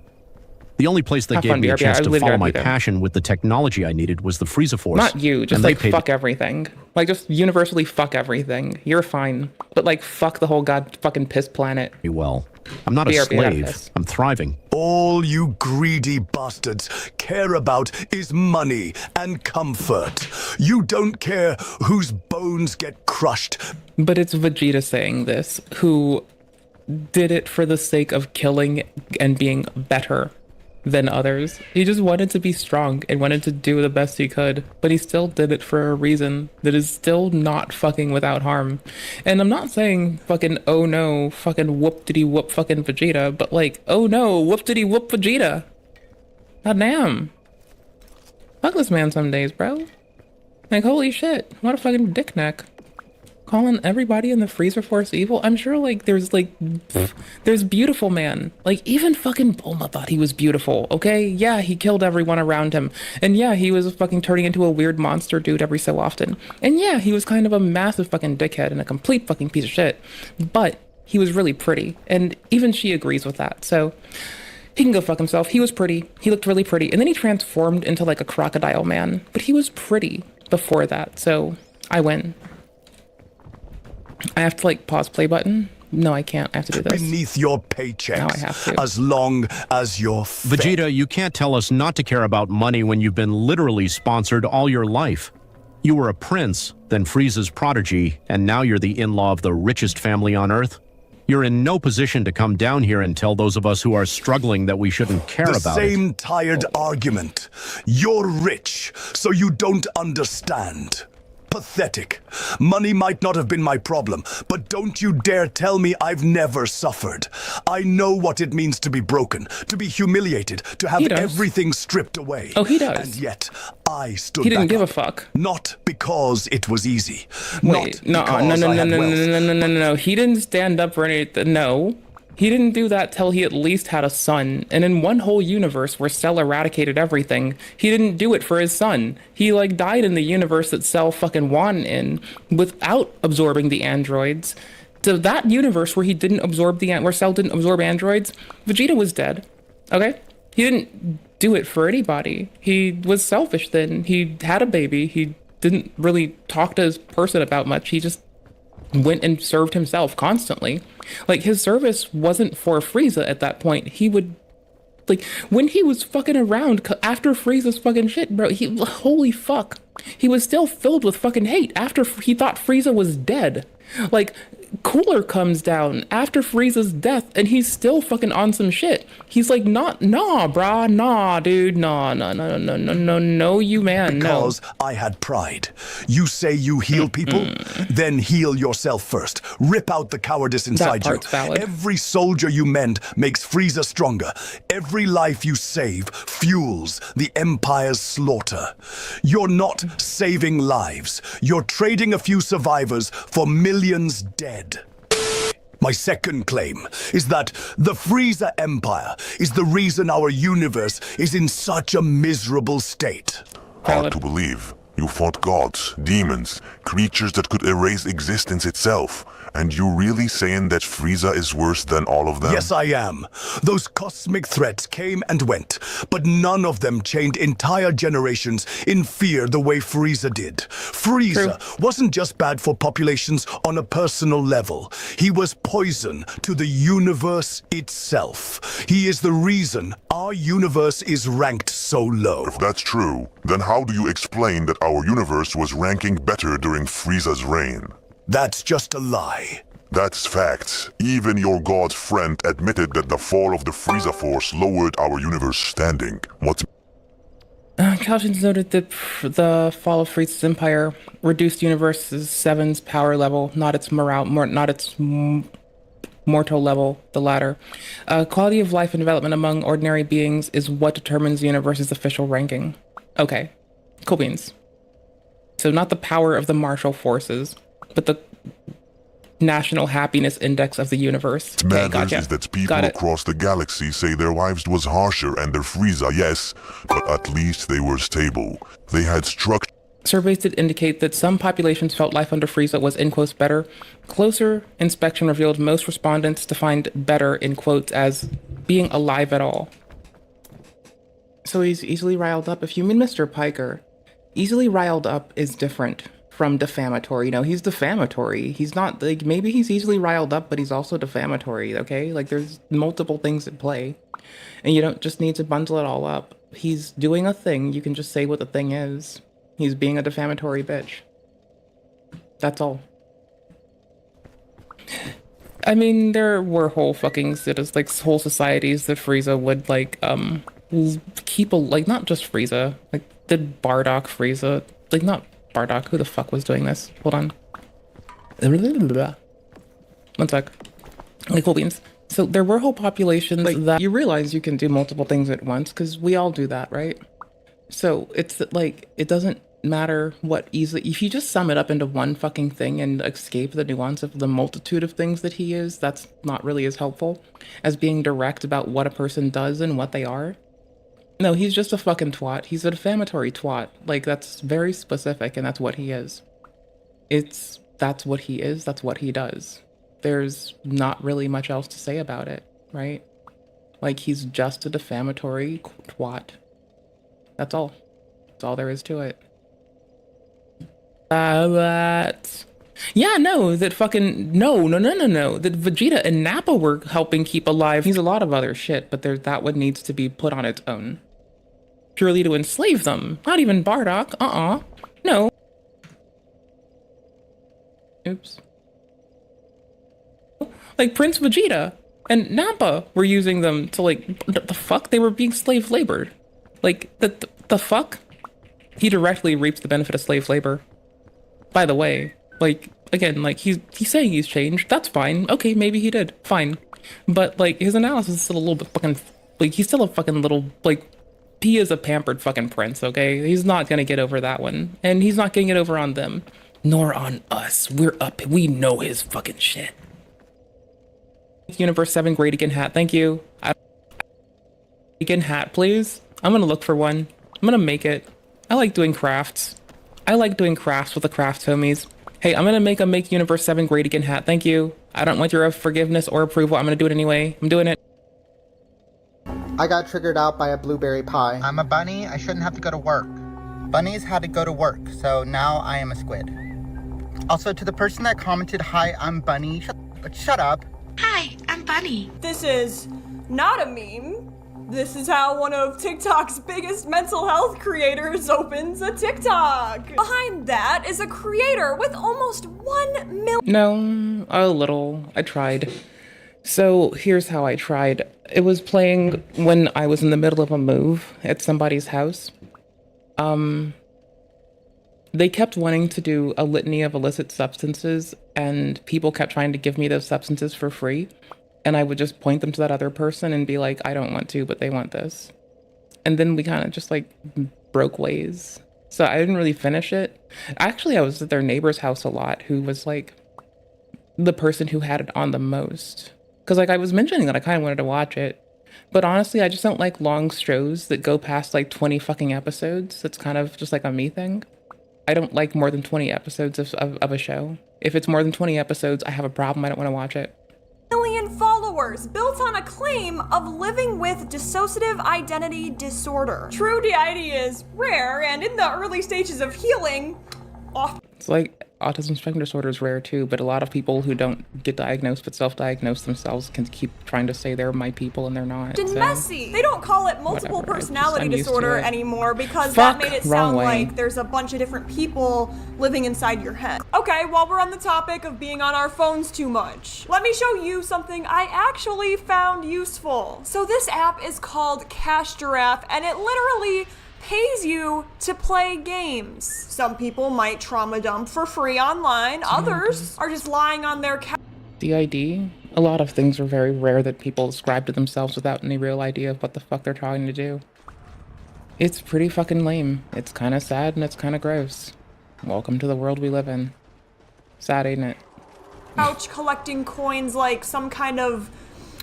The only place that gave me a chance to follow my passion with the technology I needed was the Frieza Force. Not you, just like fuck everything. Like just universally fuck everything. You're fine. But like fuck the whole fucking piss planet. Well, I'm not a slave. I'm thriving. All you greedy bastards care about is money and comfort. You don't care whose bones get crushed. But it's Vegeta saying this, who did it for the sake of killing and being better than others. He just wanted to be strong and wanted to do the best he could, but he still did it for a reason that is still not fucking without harm. And I'm not saying fucking oh no fucking whoop-diddy-whoop fucking Vegeta, but like oh no whoop-diddy-whoop Vegeta. God damn. Fuck this man some days, bro. Like holy shit, what a fucking dick neck. Calling everybody in the Freezer Force evil. I'm sure like there's beautiful man. Like even fucking Bulma thought he was beautiful, okay? Yeah, he killed everyone around him. And yeah, he was fucking turning into a weird monster dude every so often. And yeah, he was kind of a massive fucking dickhead and a complete fucking piece of shit. But he was really pretty. And even she agrees with that. So he can go fuck himself. He was pretty. He looked really pretty. And then he transformed into like a crocodile man. But he was pretty before that. So I win. I have to like pause play button. No, I can't. I have to do this. Beneath your paychecks. Now I have to. As long as you're fed. Vegeta, you can't tell us not to care about money when you've been literally sponsored all your life. You were a prince, then Frieza's prodigy, and now you're the in-law of the richest family on Earth. You're in no position to come down here and tell those of us who are struggling that we shouldn't care about it. The same tired argument. You're rich, so you don't understand. Pathetic. Money might not have been my problem, but don't you dare tell me I've never suffered. I know what it means to be broken, to be humiliated, to have everything stripped away. Oh, he does. And yet, I stood He didn't back give up. a fuck. Not because it was easy. Wait, no. He didn't stand up for anything. No. He didn't do that till he at least had a son. And in one whole universe where Cell eradicated everything, he didn't do it for his son. He like died in the universe that Cell fucking won in without absorbing the androids. To that universe where he didn't absorb where Cell didn't absorb androids, Vegeta was dead. Okay? He didn't do it for anybody. He was selfish then. He had a baby. He didn't really talk to his person about much. He just went and served himself constantly. Like his service wasn't for Frieza at that point. He would like when he was fucking around after Frieza's fucking shit, bro, holy fuck, he was still filled with fucking hate after he thought Frieza was dead. Like Cooler comes down after Frieza's death, and he's still fucking on some shit. He's like, nah, brah, nah, dude, no, you man, because I had pride. You say you heal people, then heal yourself first. Rip out the cowardice inside you. Valid. Every soldier you mend makes Frieza stronger. Every life you save fuels the Empire's slaughter. You're not saving lives. You're trading a few survivors for millions dead. My second claim is that the Frieza Empire is the reason our universe is in such a miserable state. Hard to believe. You fought gods, demons, creatures that could erase existence itself. And you really saying that Frieza is worse than all of them? Yes, I am. Those cosmic threats came and went, but none of them chained entire generations in fear the way Frieza did. Frieza wasn't just bad for populations on a personal level. He was poison to the universe itself. He is the reason our universe is ranked so low. If that's true, then how do you explain that our universe was ranking better during Frieza's reign? That's just a lie. That's facts. Even your god's friend admitted that the fall of the Frieza Force lowered our universe standing. What's... Caltrans noted that the fall of Frieza's empire reduced Universe 7's power level, not its mortal level, the latter. Quality of life and development among ordinary beings is what determines the universe's official ranking. Okay, cool beans. So not the power of the martial forces, but the national happiness index of the universe. Okay, gotcha. Is that people across the galaxy say their lives was harsher and their Frieza, yes, but at least they were stable. They had structure. Surveys did indicate that some populations felt life under Frieza was, in quotes, better. Closer inspection revealed most respondents defined better, in quotes, as being alive at all. So he's easily riled up. If you mean Mr. Piker, easily riled up is different from defamatory. You know, he's defamatory. He's not, like, maybe he's easily riled up, but he's also defamatory, okay? Like, there's multiple things at play. And you don't just need to bundle it all up. He's doing a thing. You can just say what the thing is. He's being a defamatory bitch. That's all. I mean, there were whole fucking whole societies that Frieza would, like, keep a, like, not just Frieza, like, did Bardock Frieza, like, not Bardock, who the fuck was doing this? Hold on. One sec. Like, cool beans. So there were whole populations that you realize you can do multiple things at once, because we all do that, right? So it's like, it doesn't matter what easily, if you just sum it up into one fucking thing and escape the nuance of the multitude of things that he is, that's not really as helpful as being direct about what a person does and what they are. No, he's just a fucking twat. He's a defamatory twat. Like, that's very specific, and that's what he is. That's what he is, that's what he does. There's not really much else to say about it, right? Like, he's just a defamatory twat. That's all. That's all there is to it. Yeah, no, that fucking, no, that Vegeta and Nappa were helping keep alive. He's a lot of other shit, but that one needs to be put on its own. Purely to enslave them. Not even Bardock, no. Oops. Like, Prince Vegeta and Nappa were using them to, like, the fuck? They were being slave labored. Like, the fuck? He directly reaps the benefit of slave labor. By the way, like, again, like, he's saying he's changed. That's fine. Okay, maybe he did. Fine. But, like, his analysis is still a little bit fucking, like, he's still a fucking little, like, he is a pampered fucking prince, okay? He's not gonna get over that one. And he's not getting it over on them. Nor on us. We know his fucking shit. Universe 7 Great Again hat. Thank you. Again hat, please. I'm gonna look for one. I'm gonna make it. I like doing crafts. I like doing crafts with the crafts homies. Hey, I'm gonna make a Make Universe 7 Great Again hat. Thank you. I don't want your forgiveness or approval. I'm gonna do it anyway. I'm doing it. I got triggered out by a blueberry pie. I'm a bunny. I shouldn't have to go to work. Bunnies had to go to work, so now I am a squid. Also, to the person that commented, "Hi, I'm Bunny," shut up. Hi, I'm Bunny. This is not a meme. This is how one of TikTok's biggest mental health creators opens a TikTok. Behind that is a creator with almost 1 million. No, a little. I tried. So here's how I tried. It was playing when I was in the middle of a move at somebody's house. They kept wanting to do a litany of illicit substances, and people kept trying to give me those substances for free. And I would just point them to that other person and be like, I don't want to, but they want this. And then we kind of just like broke ways. So I didn't really finish it. Actually, I was at their neighbor's house a lot, who was like the person who had it on the most. Because like I was mentioning that I kind of wanted to watch it. But honestly, I just don't like long shows that go past like 20 fucking episodes. That's kind of just like a me thing. I don't like more than 20 episodes of a show. If it's more than 20 episodes, I have a problem. I don't want to watch it. Followers built on a claim of living with dissociative identity disorder. True DID is rare and in the early stages of healing. It's like autism spectrum disorder is rare too, but a lot of people who don't get diagnosed but self-diagnose themselves can keep trying to say they're my people and they're not. And so. messy. They don't call it multiple personality disorder anymore because Fuck, that made it wrong sound way. like there's a bunch of different people living inside your head. Okay, while we're on the topic of being on our phones too much, let me show you something I actually found useful. So this app is called Cash Giraffe, and it literally pays you to play games. Some people might trauma dump for free online, others are just lying on their couch. DID? A lot of things are very rare that people ascribe to themselves without any real idea of what the fuck they're trying to do. It's pretty fucking lame. It's kind of sad and it's kind of gross. Welcome to the world we live in. Sad, ain't it? Couch collecting coins like some kind of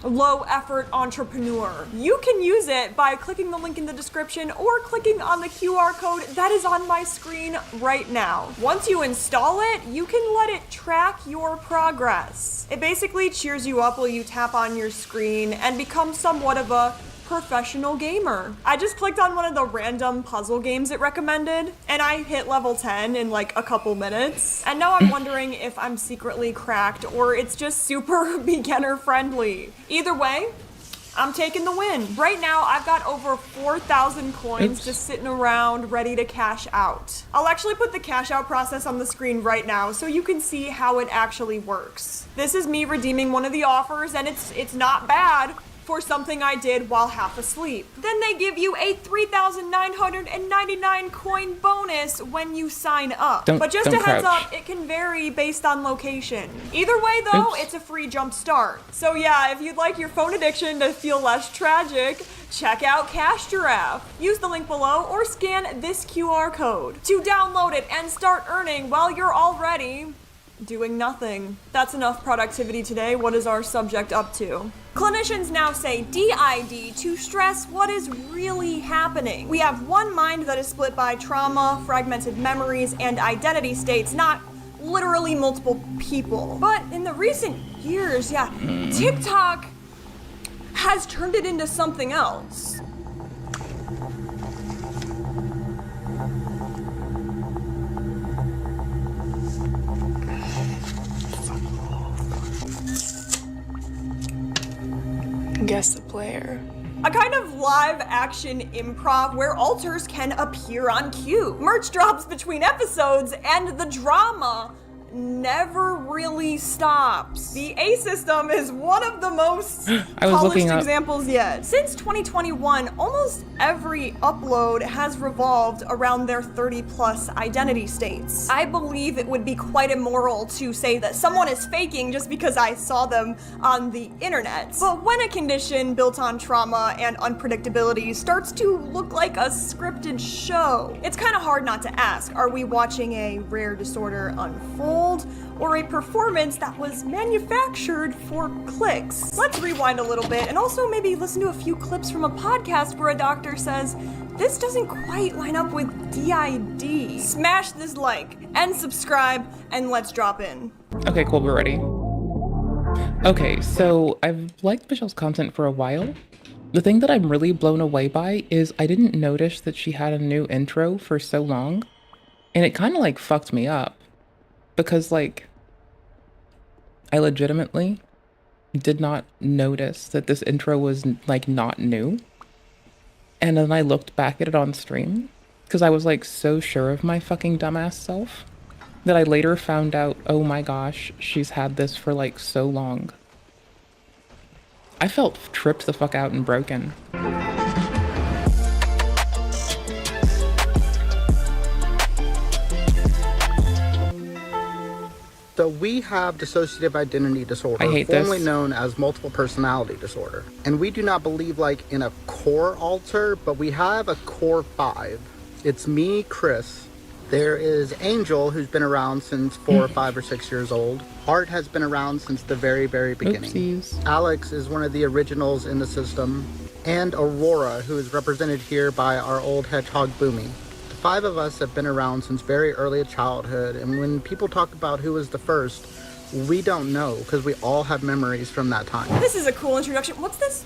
low effort entrepreneur. You can use it by clicking the link in the description or clicking on the QR code that is on my screen right now. Once you install it, you can let it track your progress. It basically cheers you up while you tap on your screen and become somewhat of a professional gamer. I just clicked on one of the random puzzle games it recommended, and I hit level 10 in like a couple minutes. And now I'm wondering if I'm secretly cracked or it's just super beginner friendly. Either way, I'm taking the win. Right now, I've got over 4,000 coins just sitting around ready to cash out. I'll actually put the cash out process on the screen right now so you can see how it actually works. This is me redeeming one of the offers, and it's not bad for something I did while half asleep. Then they give you a 3,999 coin bonus when you sign up. But just a heads up, it can vary based on location. Either way though, it's a free jump start. So yeah, if you'd like your phone addiction to feel less tragic, check out Cash Giraffe. Use the link below or scan this QR code to download it and start earning while you're already doing nothing. That's enough productivity today. What is our subject up to? Clinicians now say DID to stress what is really happening. We have one mind that is split by trauma, fragmented memories, and identity states, not literally multiple people. But in the recent years, TikTok has turned it into something else. Guess the player. A kind of live action improv where alters can appear on cue. Merch drops between episodes and the drama never really stops. The A system is one of the most polished examples yet. Since 2021, almost every upload has revolved around their 30+ identity states. I believe it would be quite immoral to say that someone is faking just because I saw them on the internet. But when a condition built on trauma and unpredictability starts to look like a scripted show, it's kind of hard not to ask, are we watching a rare disorder unfold or a performance that was manufactured for clicks? Let's rewind a little bit and also maybe listen to a few clips from a podcast where a doctor says, this doesn't quite line up with DID. Smash this like and subscribe and let's drop in. Okay, cool, we're ready. Okay, so I've liked Michelle's content for a while. The thing that I'm really blown away by is I didn't notice that she had a new intro for so long, and it kind of like fucked me up. Because, like, I legitimately did not notice that this intro was, like, not new. And then I looked back at it on stream because I was like so sure of my fucking dumbass self that I later found out, oh my gosh, she's had this for like so long. I felt tripped the fuck out and broken. So we have dissociative identity disorder, I hate formerly this. known as multiple personality disorder. And we do not believe like in a core alter, but we have a core 5. It's me, Chris. There is Angel, who's been around since 4 or 5 or 6 years old. Art has been around since the very, very beginning. Oopsies. Alex is one of the originals in the system. And Aurora, who is represented here by our old hedgehog Boomy. The 5 of us have been around since very early childhood, and when people talk about who was the first, we don't know, because we all have memories from that time. This is a cool introduction. What's this?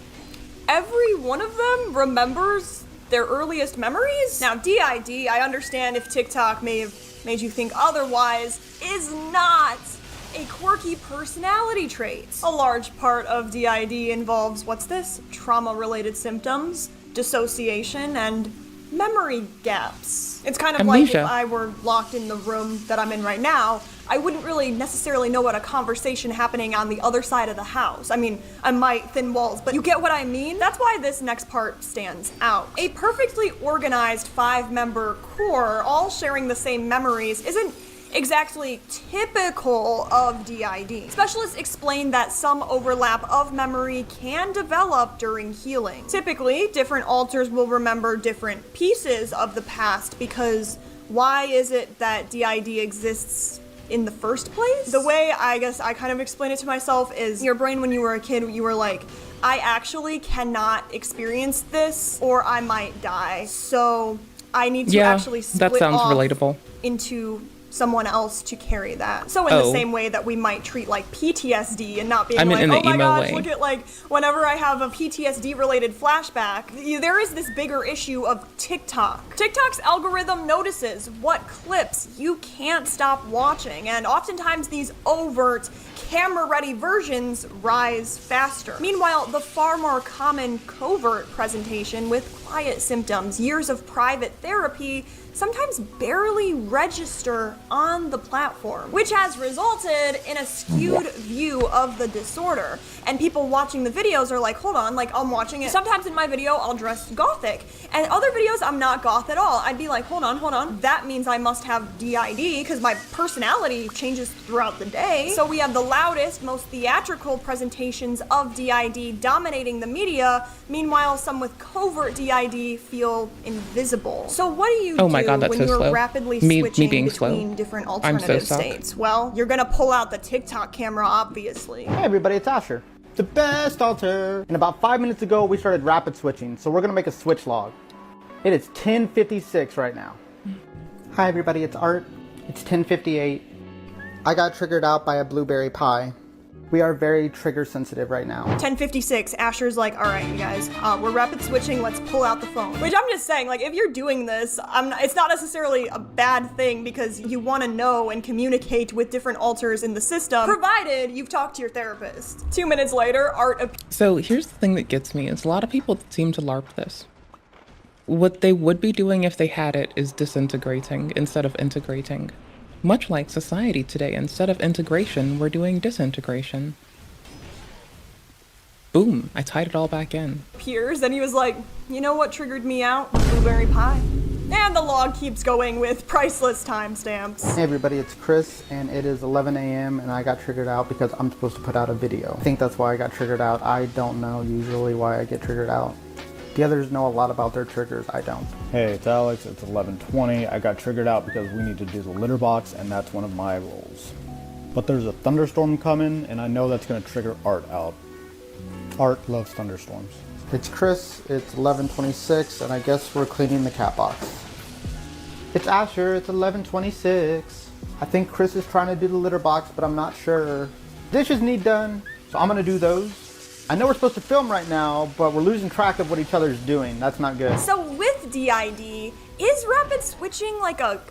Every one of them remembers their earliest memories? Now, DID, I understand if TikTok may have made you think otherwise, is not a quirky personality trait. A large part of DID involves, what's this? Trauma-related symptoms, dissociation, and memory gaps. It's kind of Amnesia. like if I were locked in the room that I'm in right now, I wouldn't really necessarily know what a conversation happening on the other side of the house. I mean, I might thin walls, but you get what I mean? That's why this next part stands out. A perfectly organized 5-member core, all sharing the same memories, isn't exactly typical of DID. Specialists explain that some overlap of memory can develop during healing. Typically, different alters will remember different pieces of the past because why is it that DID exists in the first place? The way I guess I kind of explain it to myself is your brain when you were a kid, you were like, I actually cannot experience this or I might die. So I need to actually split that sounds off relatable. into someone else to carry that. So in the same way that we might treat like PTSD and not being like, in the oh my emo gosh, way. look at like whenever I have a PTSD related flashback, there is this bigger issue of TikTok. TikTok's algorithm notices what clips you can't stop watching, and oftentimes these overt camera-ready versions rise faster. Meanwhile, the far more common covert presentation with quiet symptoms, years of private therapy, sometimes barely register on the platform, which has resulted in a skewed view of the disorder. And people watching the videos are like, hold on, like I'm watching it. Sometimes in my video, I'll dress gothic, and other videos, I'm not goth at all. I'd be like, hold on. That means I must have DID because my personality changes throughout the day. So we have the loudest, most theatrical presentations of DID dominating the media. Meanwhile, some with covert DID feel invisible. So what do you Oh my God, that's when so you're slow. rapidly Me switching being between slow. different I'm so alternative stuck. states? Well, you're gonna pull out the TikTok camera, obviously. Hey everybody, it's Asher. The best alter. And about 5 minutes ago, we started rapid switching, so we're gonna make a switch log. It is 10:56 right now. Hi everybody, it's Art. It's 10:58. I got triggered out by a blueberry pie. We are very trigger sensitive right now. 10:56, Asher's like, all right, you guys, we're rapid switching, let's pull out the phone. Which I'm just saying, like, if you're doing this, it's not necessarily a bad thing because you want to know and communicate with different alters in the system, provided you've talked to your therapist. 2 minutes later, Art So here's the thing that gets me is a lot of people seem to LARP this. What they would be doing if they had it is disintegrating instead of integrating. Much like society today, instead of integration, we're doing disintegration. Boom, I tied it all back in. appears, and he was like, you know what triggered me out? Blueberry pie. And the log keeps going with priceless timestamps. Hey everybody, it's Chris, and it is 11 a.m. and I got triggered out because I'm supposed to put out a video. I think that's why I got triggered out. I don't know usually why I get triggered out. The others know a lot about their triggers, I don't. Hey, it's Alex, it's 11:20. I got triggered out because we need to do the litter box, and that's one of my roles. But there's a thunderstorm coming, and I know that's gonna trigger Art out. Art loves thunderstorms. It's Chris, it's 11:26, and I guess we're cleaning the cat box. It's Asher, it's 11:26. I think Chris is trying to do the litter box, but I'm not sure. Dishes need done, so I'm gonna do those. I know we're supposed to film right now, but we're losing track of what each other's doing. That's not good. So with DID, is rapid switching like a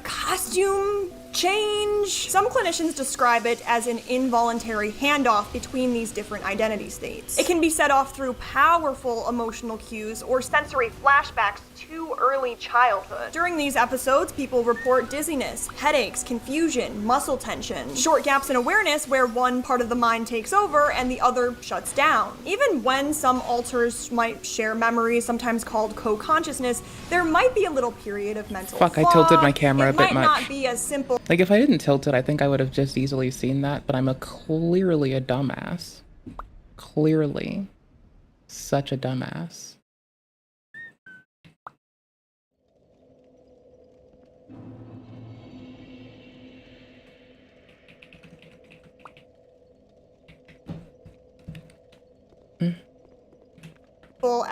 costume change. Some clinicians describe it as an involuntary handoff between these different identity states. It can be set off through powerful emotional cues or sensory flashbacks to early childhood. During these episodes, people report dizziness, headaches, confusion, muscle tension, short gaps in awareness where one part of the mind takes over and the other shuts down. Even when some alters might share memories, sometimes called co-consciousness, there might be a little period of mental Fuck, I fog. tilted my camera a bit It might much. not be as simple. Like, if I didn't tilt it, I think I would have just easily seen that, but I'm clearly a dumbass. Clearly. Such a dumbass.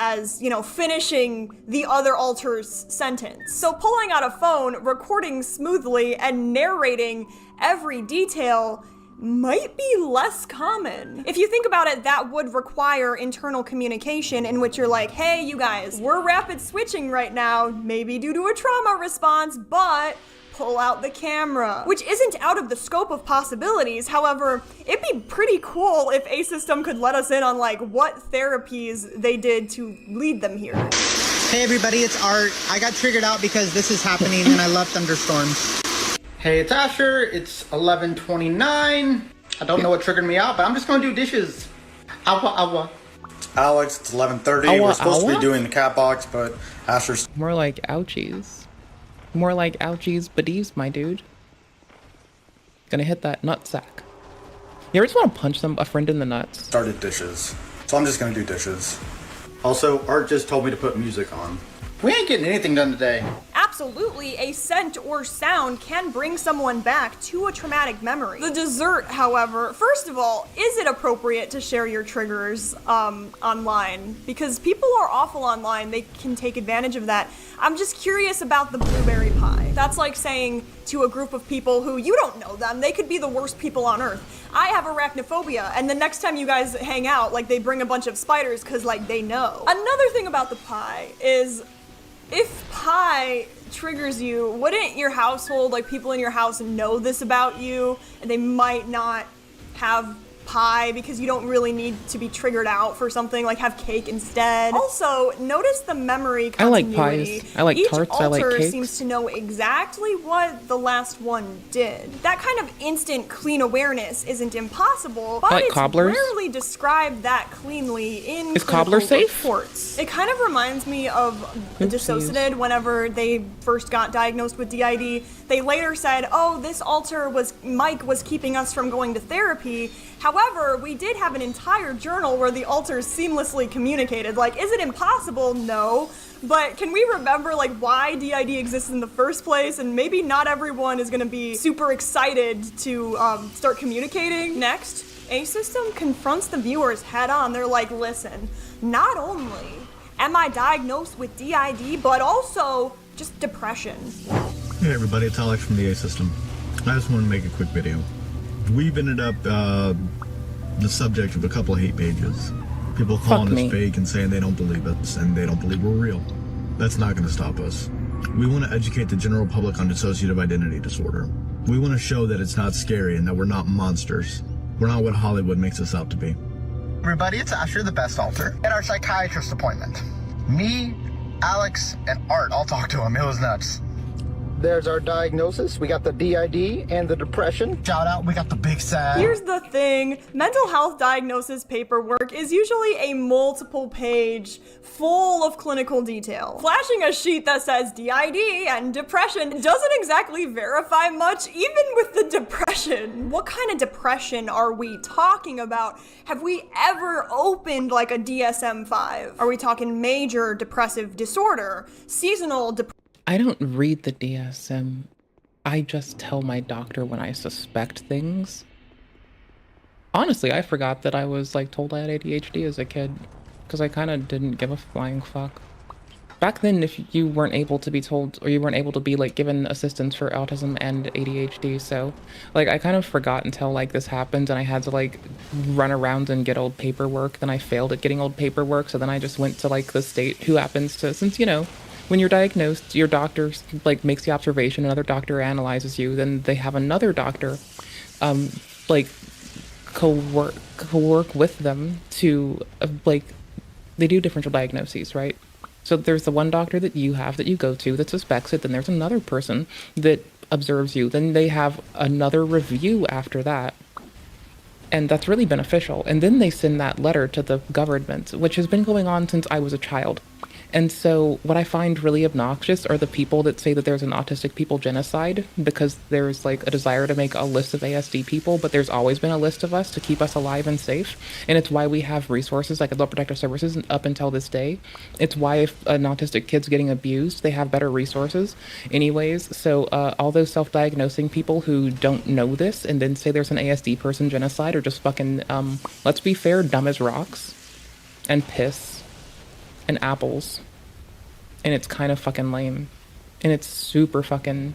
As, you know, finishing the other alter's sentence. So pulling out a phone, recording smoothly, and narrating every detail might be less common. If you think about it, that would require internal communication in which you're like, hey, you guys, we're rapid switching right now, maybe due to a trauma response, but pull out the camera, which isn't out of the scope of possibilities. However, it'd be pretty cool if a system could let us in on like what therapies they did to lead them here. Hey everybody, it's Art. I got triggered out because this is happening and I love thunderstorms. Hey, it's Asher. It's 11:29. I don't know what triggered me out, but I'm just gonna do dishes. Awa awa. Alex, it's 11:30. Awa, We're supposed to awa? be doing the cat box, but Asher's More like ouchies. More like ouchies baddies, my dude. Gonna hit that nut sack. You ever just want to punch a friend in the nuts? started dishes. So I'm just gonna do dishes. Also, Art just told me to put music on. We ain't getting anything done today. Absolutely, a scent or sound can bring someone back to a traumatic memory. The dessert, however, first of all, is it appropriate to share your triggers online? Because people are awful online, they can take advantage of that. I'm just curious about the blueberry pie. That's like saying to a group of people who you don't know them, they could be the worst people on earth. I have arachnophobia, and the next time you guys hang out, like they bring a bunch of spiders because like they know. Another thing about the pie is, if pie triggers you, wouldn't your household, like people in your house, know this about you, and they might not have pie because you don't really need to be triggered out for something, like have cake instead. Also, notice the memory I like continuity. pies. I like Each tarts. I like alter cakes. seems to know exactly what the last one did. That kind of instant clean awareness isn't impossible, but like it's cobblers? rarely described that cleanly in Is cobbler clinical safe? reports. It kind of reminds me of dissociated whenever they first got diagnosed with DID. They later said, oh, this Mike was keeping us from going to therapy. However, we did have an entire journal where the alters seamlessly communicated. Like, is it impossible? No. But can we remember like why DID exists in the first place? And maybe not everyone is gonna be super excited to start communicating. Next, a system confronts the viewers head on. They're like, listen, not only am I diagnosed with DID, but also just depression. Hey everybody, it's Alex from the A System. I just want to make a quick video. We've ended up the subject of a couple of hate pages. People calling us fake and saying they don't believe us and they don't believe we're real. That's not going to stop us. We want to educate the general public on dissociative identity disorder. We want to show that it's not scary and that we're not monsters. We're not what Hollywood makes us out to be. Everybody, it's Asher, the best alter. At our psychiatrist appointment. Me, Alex, and Art all talked to him. It was nuts. There's our diagnosis. We got the DID and the depression. Shout out, we got the big sad. Here's the thing, mental health diagnosis paperwork is usually a multiple page full of clinical detail. Flashing a sheet that says DID and depression doesn't exactly verify much, even with the depression. What kind of depression are we talking about? Have we ever opened like a DSM-5? Are we talking major depressive disorder, seasonal depression? I don't read the DSM. I just tell my doctor when I suspect things. Honestly, I forgot that I was like told I had ADHD as a kid because I kind of didn't give a flying fuck. Back then, if you weren't able to be told, or you weren't able to be like given assistance for autism and ADHD, so like I kind of forgot until like this happened and I had to like run around and get old paperwork. Then I failed at getting old paperwork, so then I just went to like the state who happens to, since you know, When you're diagnosed, your doctor like makes the observation, another doctor analyzes you, then they have another doctor like co-work with them to like, they do differential diagnoses, right? So there's the one doctor that you have that you go to that suspects it, then there's another person that observes you, then they have another review after that. And that's really beneficial. And then they send that letter to the government, which has been going on since I was a child. And so what I find really obnoxious are the people that say that there's an autistic people genocide because there's like a desire to make a list of ASD people, but there's always been a list of us to keep us alive and safe. And it's why we have resources like Adult Protective Services up until this day. It's why if an autistic kid's getting abused, they have better resources anyways. So all those self-diagnosing people who don't know this and then say there's an ASD person genocide are just fucking, let's be fair, dumb as rocks and piss. And apples, and it's kind of fucking lame, and it's super fucking.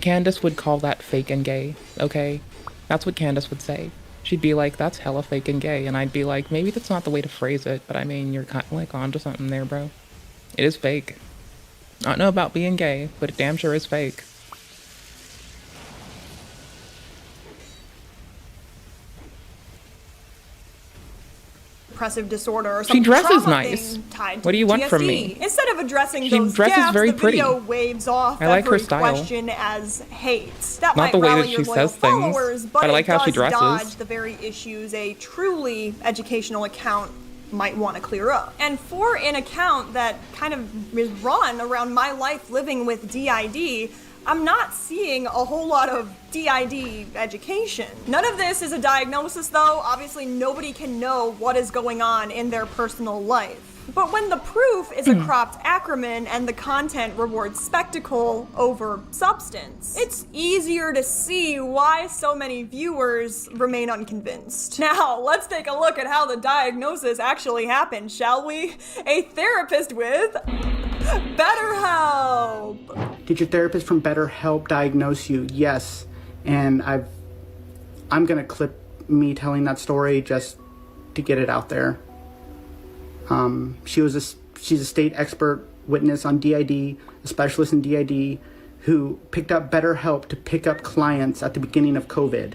Candace would call that fake and gay, okay? That's what Candace would say. She'd be like, that's hella fake and gay, and I'd be like, maybe that's not the way to phrase it, but I mean, you're kind of like onto something there, bro. It is fake. I don't know about being gay, but it damn sure is fake. Depressive disorder or she some dresses trauma nice. thing tied to What do you want PTSD. from me? Instead of addressing She those dresses gaps, very the video pretty. waves off I like her every style. question as hate. That Not might the way rally that your she loyal says things, followers, but I like it how she does dresses. dodge the very issues a truly educational account might want to clear up. And for an account that kind of is run around my life living with DID, I'm not seeing a whole lot of DID education. None of this is a diagnosis though. Obviously nobody can know what is going on in their personal life. But when the proof is a cropped acronym and the content rewards spectacle over substance, it's easier to see why so many viewers remain unconvinced. Now, let's take a look at how the diagnosis actually happened, shall we? A therapist with BetterHelp! Did your therapist from BetterHelp diagnose you? Yes. And I'm gonna clip me telling that story just to get it out there. She's a state expert witness on DID, a specialist in DID, who picked up BetterHelp to pick up clients at the beginning of COVID.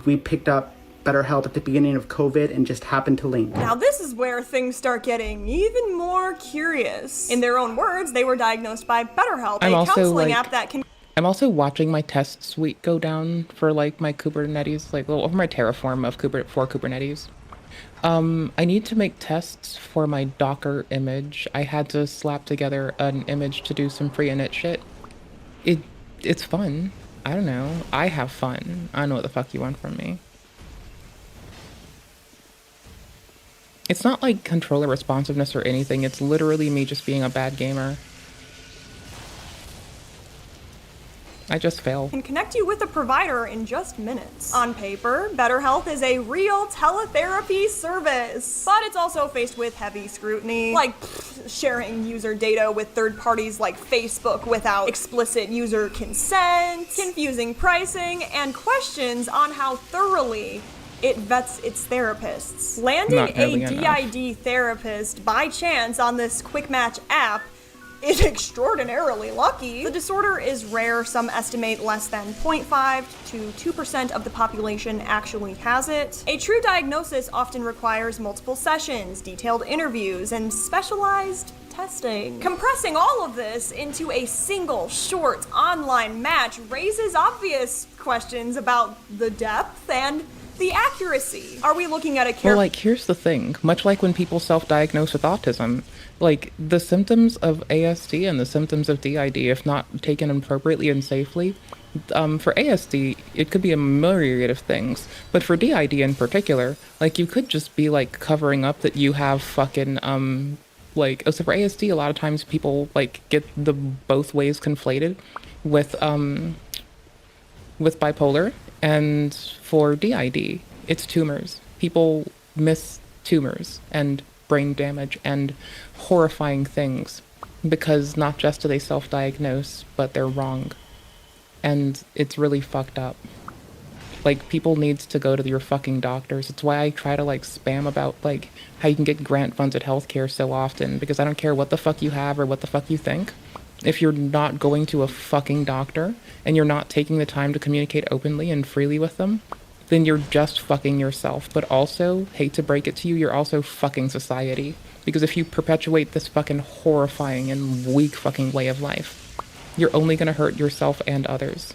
We picked up BetterHelp at the beginning of COVID and just happened to link. Now this is where things start getting even more curious. In their own words, they were diagnosed by BetterHelp, a counseling app that can... I'm also watching my test suite go down for like my Kubernetes, like over my Terraform of for Kubernetes. I need to make tests for my Docker image. I had to slap together an image to do some free init shit. It's fun. I don't know. I have fun. I don't know what the fuck you want from me. It's not like controller responsiveness or anything. It's literally me just being a bad gamer. I just fail. Can connect you with a provider in just minutes. On paper, BetterHelp is a real teletherapy service, but it's also faced with heavy scrutiny, like sharing user data with third parties like Facebook without explicit user consent, confusing pricing, and questions on how thoroughly it vets its therapists. Landing a DID therapist by chance on this quick match app is extraordinarily lucky. The disorder is rare. Some estimate less than 0.5 to 2% of the population actually has it. A true diagnosis often requires multiple sessions, detailed interviews, and specialized testing. Compressing all of this into a single short online match raises obvious questions about the depth and the accuracy. Are we looking at a Well, like, here's the thing. Much like when people self-diagnose with autism, like, the symptoms of ASD and the symptoms of DID, if not taken appropriately and safely, for ASD, it could be a myriad of things. But for DID in particular, like, you could just be, like, covering up that you have fucking, like, so for ASD, a lot of times people, like, get the both ways conflated with bipolar. And for DID, it's tumors. People miss tumors and brain damage and horrifying things because not just do they self-diagnose, but they're wrong. And it's really fucked up. Like, people needs to go to your fucking doctors. It's why I try to, like, spam about, like, how you can get grant-funded healthcare so often, because I don't care what the fuck you have or what the fuck you think. If you're not going to a fucking doctor, and you're not taking the time to communicate openly and freely with them, then you're just fucking yourself. But also, hate to break it to you, you're also fucking society. Because if you perpetuate this fucking horrifying and weak fucking way of life, you're only gonna hurt yourself and others.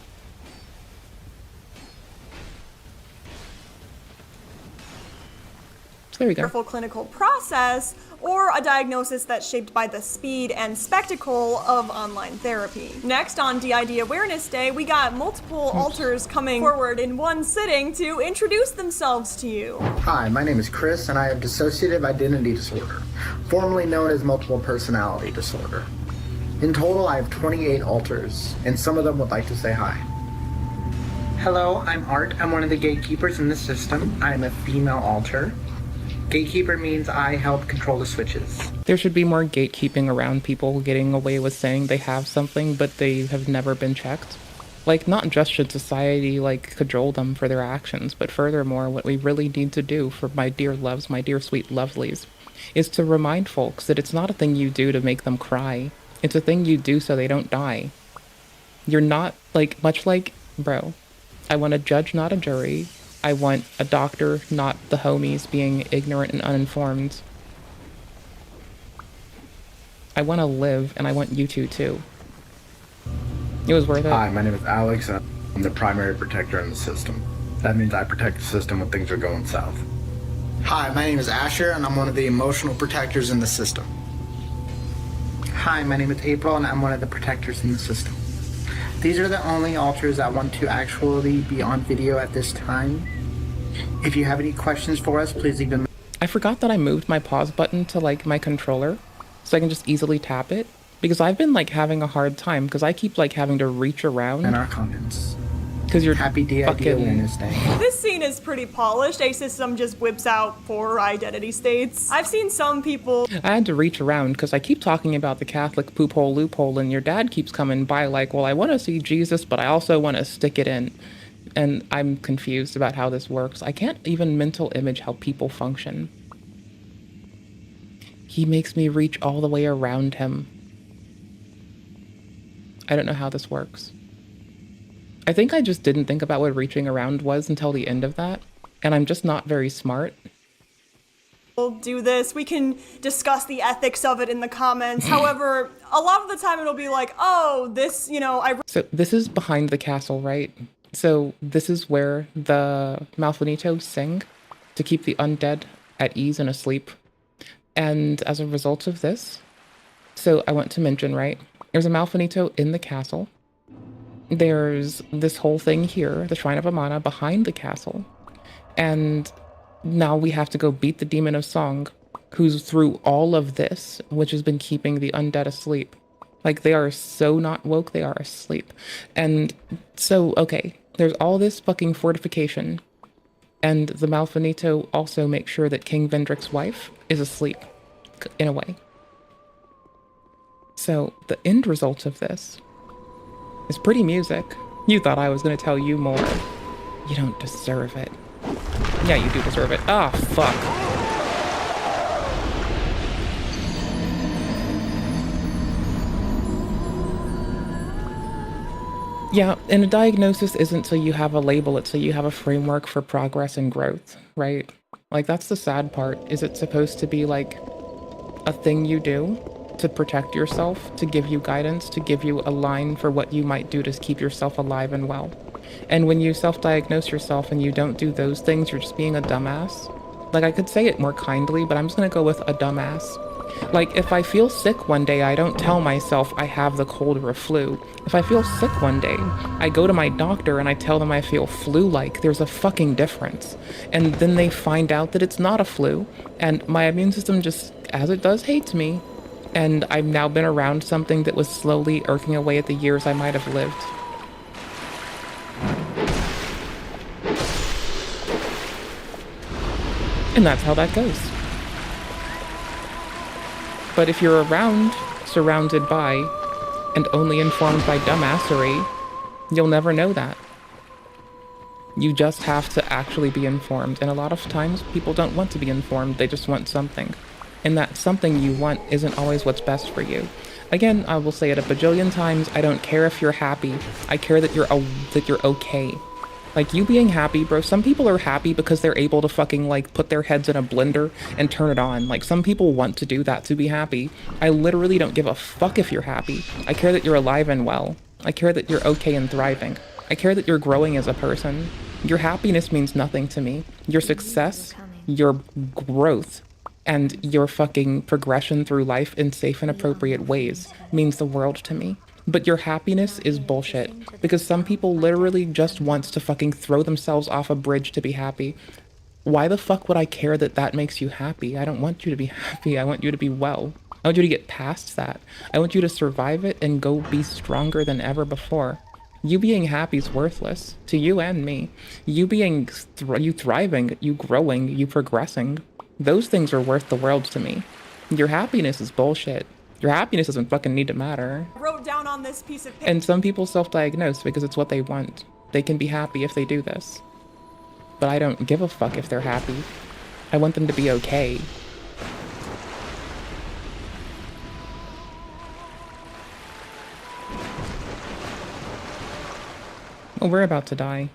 So there we go. Careful clinical process, or a diagnosis that's shaped by the speed and spectacle of online therapy. Next, on DID Awareness Day, we got multiple alters coming forward in one sitting to introduce themselves to you. Hi, my name is Chris, and I have dissociative identity disorder, formerly known as multiple personality disorder. In total, I have 28 alters, and some of them would like to say hi. Hello, I'm Art. I'm one of the gatekeepers in the system. I am a female alter. Gatekeeper means I help control the switches. There should be more gatekeeping around people getting away with saying they have something, but they have never been checked. Like, not just should society, like, cajole them for their actions, but furthermore, what we really need to do for my dear loves, my dear sweet lovelies, is to remind folks that it's not a thing you do to make them cry. It's a thing you do so they don't die. You're not, like, much like, bro, I want a judge, not a jury. I want a doctor, not the homies being ignorant and uninformed. I want to live, and I want you to, too. It was worth it. Hi, my name is Alex, and I'm the primary protector in the system. That means I protect the system when things are going south. Hi, my name is Asher, and I'm one of the emotional protectors in the system. Hi, my name is April, and I'm one of the protectors in the system. These are the only alters that want to actually be on video at this time. If you have any questions for us, please leave them. I forgot that I moved my pause button to, like, my controller, so I can just easily tap it, because I've been, like, having a hard time, because I keep, like, having to reach around. And our comments. Because you're Happy DID Awareness Day. This scene is pretty polished. A system just whips out 4 identity states. I've seen some people. I had to reach around because I keep talking about the Catholic poop hole loophole, and your dad keeps coming by like, well, I want to see Jesus, but I also want to stick it in. And I'm confused about how this works. I can't even mental image how people function. He makes me reach all the way around him. I don't know how this works. I think I just didn't think about what reaching around was until the end of that, and I'm just not very smart. We'll do this. We can discuss the ethics of it in the comments. However, a lot of the time it'll be like, oh, this, you know, So this is behind the castle, right? So this is where the Malfinitos sing to keep the undead at ease and asleep. And as a result of this, so I want to mention, right, there's a Malfinito in the castle. There's this whole thing here, the Shrine of Amana, behind the castle. And now we have to go beat the Demon of Song, who's through all of this, which has been keeping the undead asleep. Like, they are so not woke, they are asleep. And so, okay, there's all this fucking fortification. And the Malfinito also makes sure that King Vendrick's wife is asleep, in a way. So, the end result of this is pretty music. You thought I was going to tell you more. You don't deserve it. Yeah, you do deserve it. Ah, fuck. Yeah, and a diagnosis isn't so you have a label, it's so you have a framework for progress and growth, right? Like, that's the sad part. Is it supposed to be like a thing you do to protect yourself, to give you guidance, to give you a line for what you might do to keep yourself alive and well? And when you self-diagnose yourself and you don't do those things, you're just being a dumbass. Like, I could say it more kindly, but I'm just gonna go with a dumbass. Like, if I feel sick one day, I don't tell myself I have the cold or a flu. If I feel sick one day, I go to my doctor and I tell them I feel flu-like. There's a fucking difference. And then they find out that it's not a flu, and my immune system just, as it does, hates me. And I've now been around something that was slowly irking away at the years I might have lived. And that's how that goes. But if you're around, surrounded by, and only informed by dumbassery, you'll never know that. You just have to actually be informed, and a lot of times people don't want to be informed, they just want something. And that something you want isn't always what's best for you. Again, I will say it a bajillion times, I don't care if you're happy, I care that you're okay. Like, you being happy, bro, some people are happy because they're able to fucking, like, put their heads in a blender and turn it on. Like, some people want to do that to be happy. I literally don't give a fuck if you're happy. I care that you're alive and well. I care that you're okay and thriving. I care that you're growing as a person. Your happiness means nothing to me. Your success, your growth, and your fucking progression through life in safe and appropriate ways means the world to me. But your happiness is bullshit, because some people literally just want to fucking throw themselves off a bridge to be happy. Why the fuck would I care that that makes you happy? I don't want you to be happy, I want you to be well. I want you to get past that. I want you to survive it and go be stronger than ever before. You being happy is worthless, to you and me. You being, you thriving, you growing, you progressing, those things are worth the world to me. Your happiness is bullshit. Your happiness doesn't fucking need to matter. I wrote down on this piece of paper. And some people self-diagnose because it's what they want. They can be happy if they do this. But I don't give a fuck if they're happy. I want them to be okay. Well, we're about to die.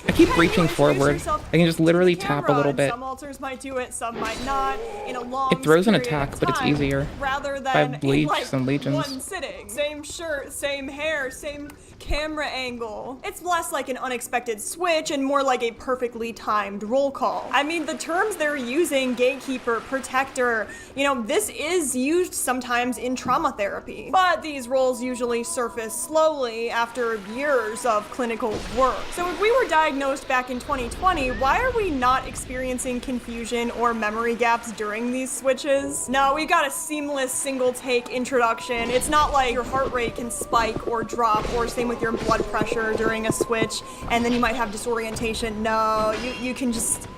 I keep reaching forward. I can just literally tap a little bit. Some altars might do it, some might not. In a long It throws an attack, but it's easier. Rather than I've bleached some legions. One sitting. Same shirt, same hair, same camera angle. It's less like an unexpected switch and more like a perfectly timed roll call. I mean, the terms they're using, gatekeeper, protector, you know, this is used sometimes in trauma therapy. But these roles usually surface slowly after years of clinical work. So if we were diagnosed back in 2020, why are we not experiencing confusion or memory gaps during these switches? No, we got a seamless single take introduction. It's not like your heart rate can spike or drop, or same with your blood pressure during a switch, and then you might have disorientation. No, you can just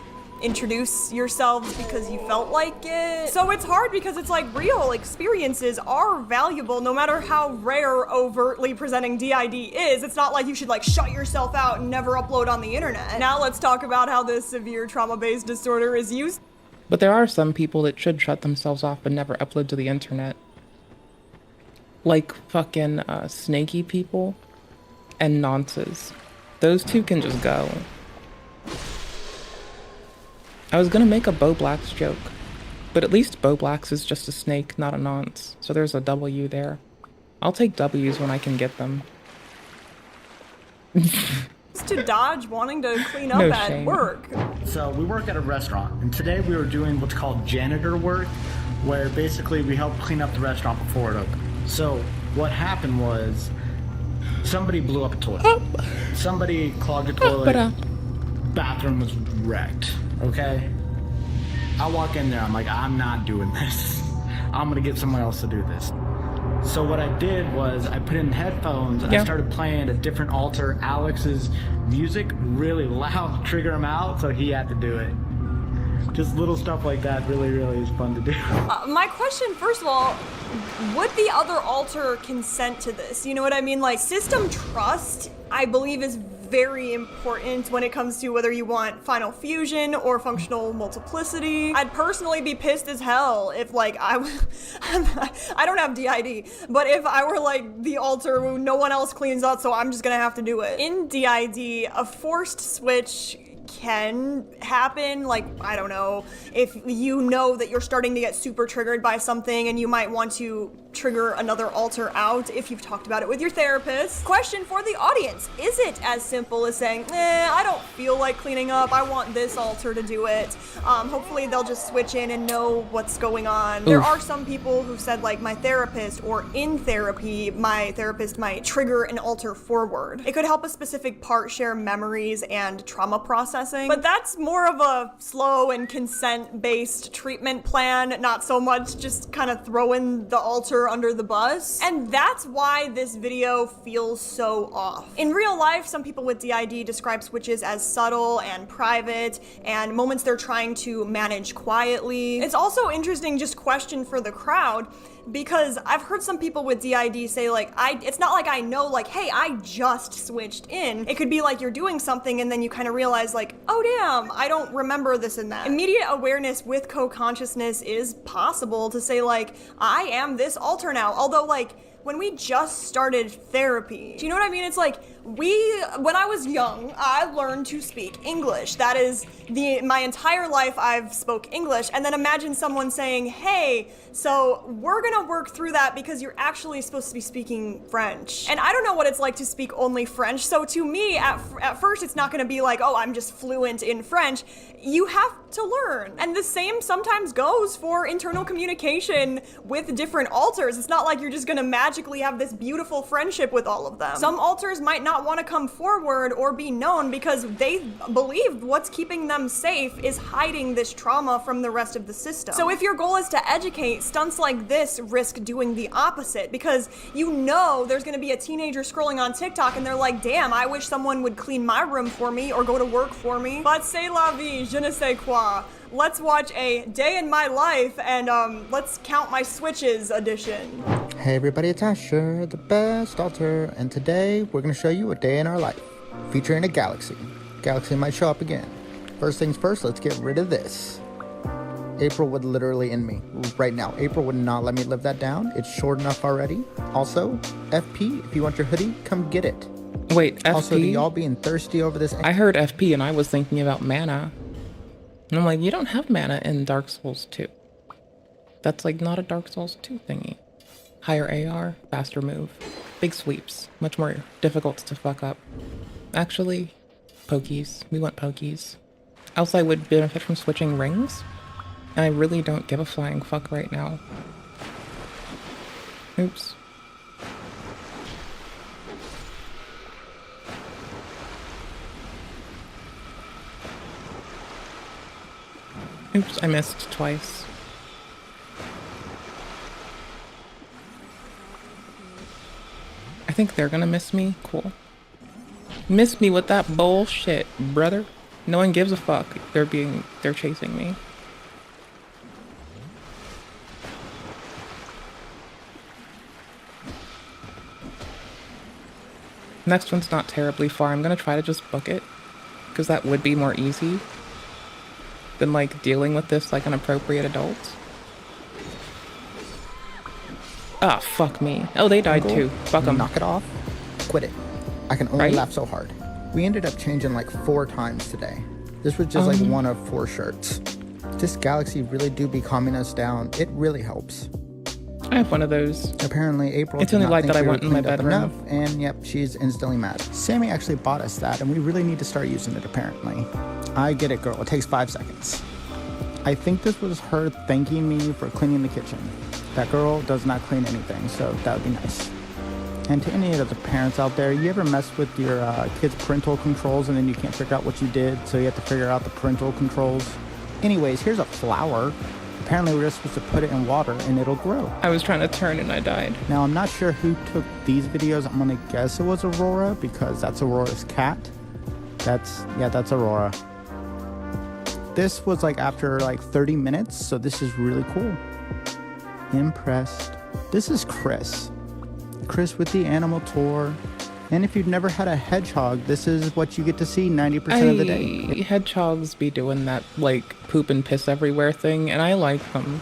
introduce yourselves because you felt like it. So it's hard because it's like real experiences are valuable no matter how rare overtly presenting DID is. It's not like you should like shut yourself out and never upload on the internet. Now let's talk about how this severe trauma-based disorder is used. But there are some people that should shut themselves off and never upload to the internet. Like fucking snaky people and nonces. Those two can just go. I was gonna make a Bo Blacks joke, but at least Bo Blacks is just a snake, not a nonce, so there's a W there. I'll take W's when I can get them. To dodge wanting to clean up at work. So we work at a restaurant, and today we were doing what's called janitor work, where basically we help clean up the restaurant before it opened. So what happened was somebody blew up a toilet. Somebody clogged a toilet. Bathroom was wrecked. Okay? I walk in there, I'm like, I'm not doing this. I'm gonna get someone else to do this. So what I did was I put in headphones and I started playing a different altar, Alex's music, really loud, trigger him out, so he had to do it. Just little stuff like that really is fun to do. My question, first of all, would the other altar consent to this? You know what I mean? Like, system trust, I believe, is very important when it comes to whether you want final fusion or functional multiplicity. I'd personally be pissed as hell if like I don't have DID, but if I were like the altar no one else cleans up, so I'm just gonna have to do it. In DID, a forced switch can happen, like, I don't know, if you know that you're starting to get super triggered by something and you might want to trigger another altar out if you've talked about it with your therapist. Question for the audience, is it as simple as saying, I don't feel like cleaning up, I want this altar to do it? Hopefully they'll just switch in and know what's going on. There are some people who said like my therapist or in therapy, my therapist might trigger an altar forward. It could help a specific part share memories and trauma processing processing. But that's more of a slow and consent-based treatment plan, not so much just kind of throwing the alter under the bus. And that's why this video feels so off. In real life, some people with DID describe switches as subtle and private, and moments they're trying to manage quietly. It's also interesting, just question for the crowd, because I've heard some people with DID say like, it's not like I know like, hey, I just switched in. It could be like you're doing something and then you kind of realize like, oh damn, I don't remember this and that. Immediate awareness with co-consciousness is possible to say like, I am this alter now, although like, when we just started therapy, do you know what I mean? It's like, when I was young, I learned to speak English. That is my entire life I've spoke English. And then imagine someone saying, hey, so we're gonna work through that because you're actually supposed to be speaking French. And I don't know what it's like to speak only French. So to me, at first, it's not gonna be like, oh, I'm just fluent in French. You have to learn. And the same sometimes goes for internal communication with different alters. It's not like you're just gonna magically have this beautiful friendship with all of them. Some alters might not want to come forward or be known because they believe what's keeping them safe is hiding this trauma from the rest of the system. So if your goal is to educate, stunts like this risk doing the opposite, because you know there's gonna be a teenager scrolling on TikTok and they're like, damn, I wish someone would clean my room for me or go to work for me. But c'est la vie, je ne sais quoi. Let's watch a day in my life and let's count my switches edition. Hey everybody, it's Asher, the best alter, and today we're going to show you a day in our life, featuring a galaxy. Galaxy might show up again. First things first, let's get rid of this. April would literally end me right now. April would not let me live that down. It's short enough already. Also, FP, if you want your hoodie, come get it. Wait, FP? Also, do y'all being thirsty over this? I heard FP and I was thinking about mana. And I'm like, you don't have mana in Dark Souls 2. That's like not a Dark Souls 2 thingy. Higher AR, faster move, big sweeps, much more difficult to fuck up. Actually, pokies. We want pokies. Else I would benefit from switching rings, and I really don't give a flying fuck right now. Oops. Oops, I missed twice. I think they're gonna miss me. Cool. Miss me with that bullshit, brother. No one gives a fuck. They're chasing me. Next one's not terribly far. I'm gonna try to just book it, because that would be more easy than like dealing with this like an appropriate adult. Ah, fuck me. Oh, they died too. Fuck them. Knock it off. Quit it. I can only laugh so hard. We ended up changing like 4 times today. This was just like one of 4 shirts. This galaxy really do be calming us down. It really helps. I have one of those. Apparently April it's only like that I want in my bedroom. Enough, and yep, she's instantly mad. Sammy actually bought us that and we really need to start using it apparently. I get it, girl. It takes 5 seconds. I think this was her thanking me for cleaning the kitchen. That girl does not clean anything, so that would be nice. And to any of the parents out there, you ever mess with your kids' parental controls and then you can't figure out what you did, so you have to figure out the parental controls? Anyways, here's a flower. Apparently we're just supposed to put it in water and it'll grow. I was trying to turn and I died. Now I'm not sure who took these videos. I'm gonna guess it was Aurora because that's Aurora's cat. That's Aurora. This was like after like 30 minutes, so this is really cool. Impressed. This is Chris. Chris with the animal tour. And if you've never had a hedgehog, this is what you get to see 90% of the day. Hedgehogs be doing that like poop and piss everywhere thing, and I like them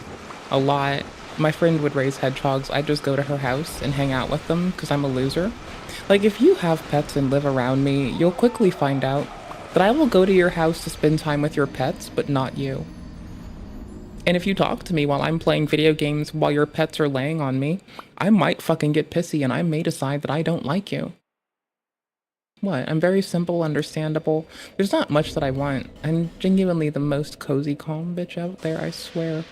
a lot. My friend would raise hedgehogs. I'd just go to her house and hang out with them because I'm a loser. Like if you have pets and live around me, you'll quickly find out that I will go to your house to spend time with your pets, but not you. And if you talk to me while I'm playing video games while your pets are laying on me, I might fucking get pissy and I may decide that I don't like you. What? I'm very simple, understandable. There's not much that I want. I'm genuinely the most cozy, calm bitch out there, I swear.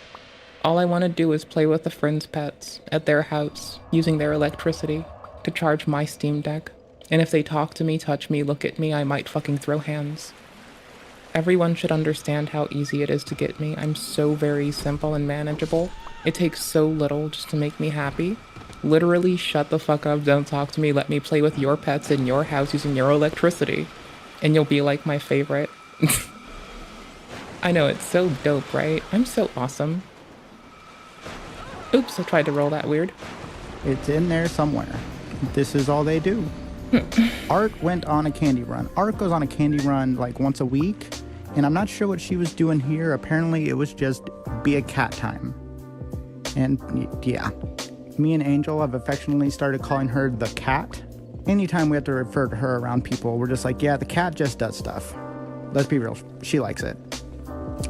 All I want to do is play with a friend's pets at their house, using their electricity to charge my Steam Deck. And if they talk to me, touch me, look at me, I might fucking throw hands. Everyone should understand how easy it is to get me. I'm so very simple and manageable. It takes so little just to make me happy. Literally, shut the fuck up, don't talk to me, let me play with your pets in your house using your electricity. And you'll be like my favorite. I know, it's so dope, right? I'm so awesome. Oops, I tried to roll that weird. It's in there somewhere. This is all they do. Art went on a candy run. Art goes on a candy run like once a week, and I'm not sure what she was doing here. Apparently, it was just be a cat time. And yeah, me and Angel have affectionately started calling her the cat. Anytime we have to refer to her around people, we're just like, yeah, the cat just does stuff. Let's be real, she likes it.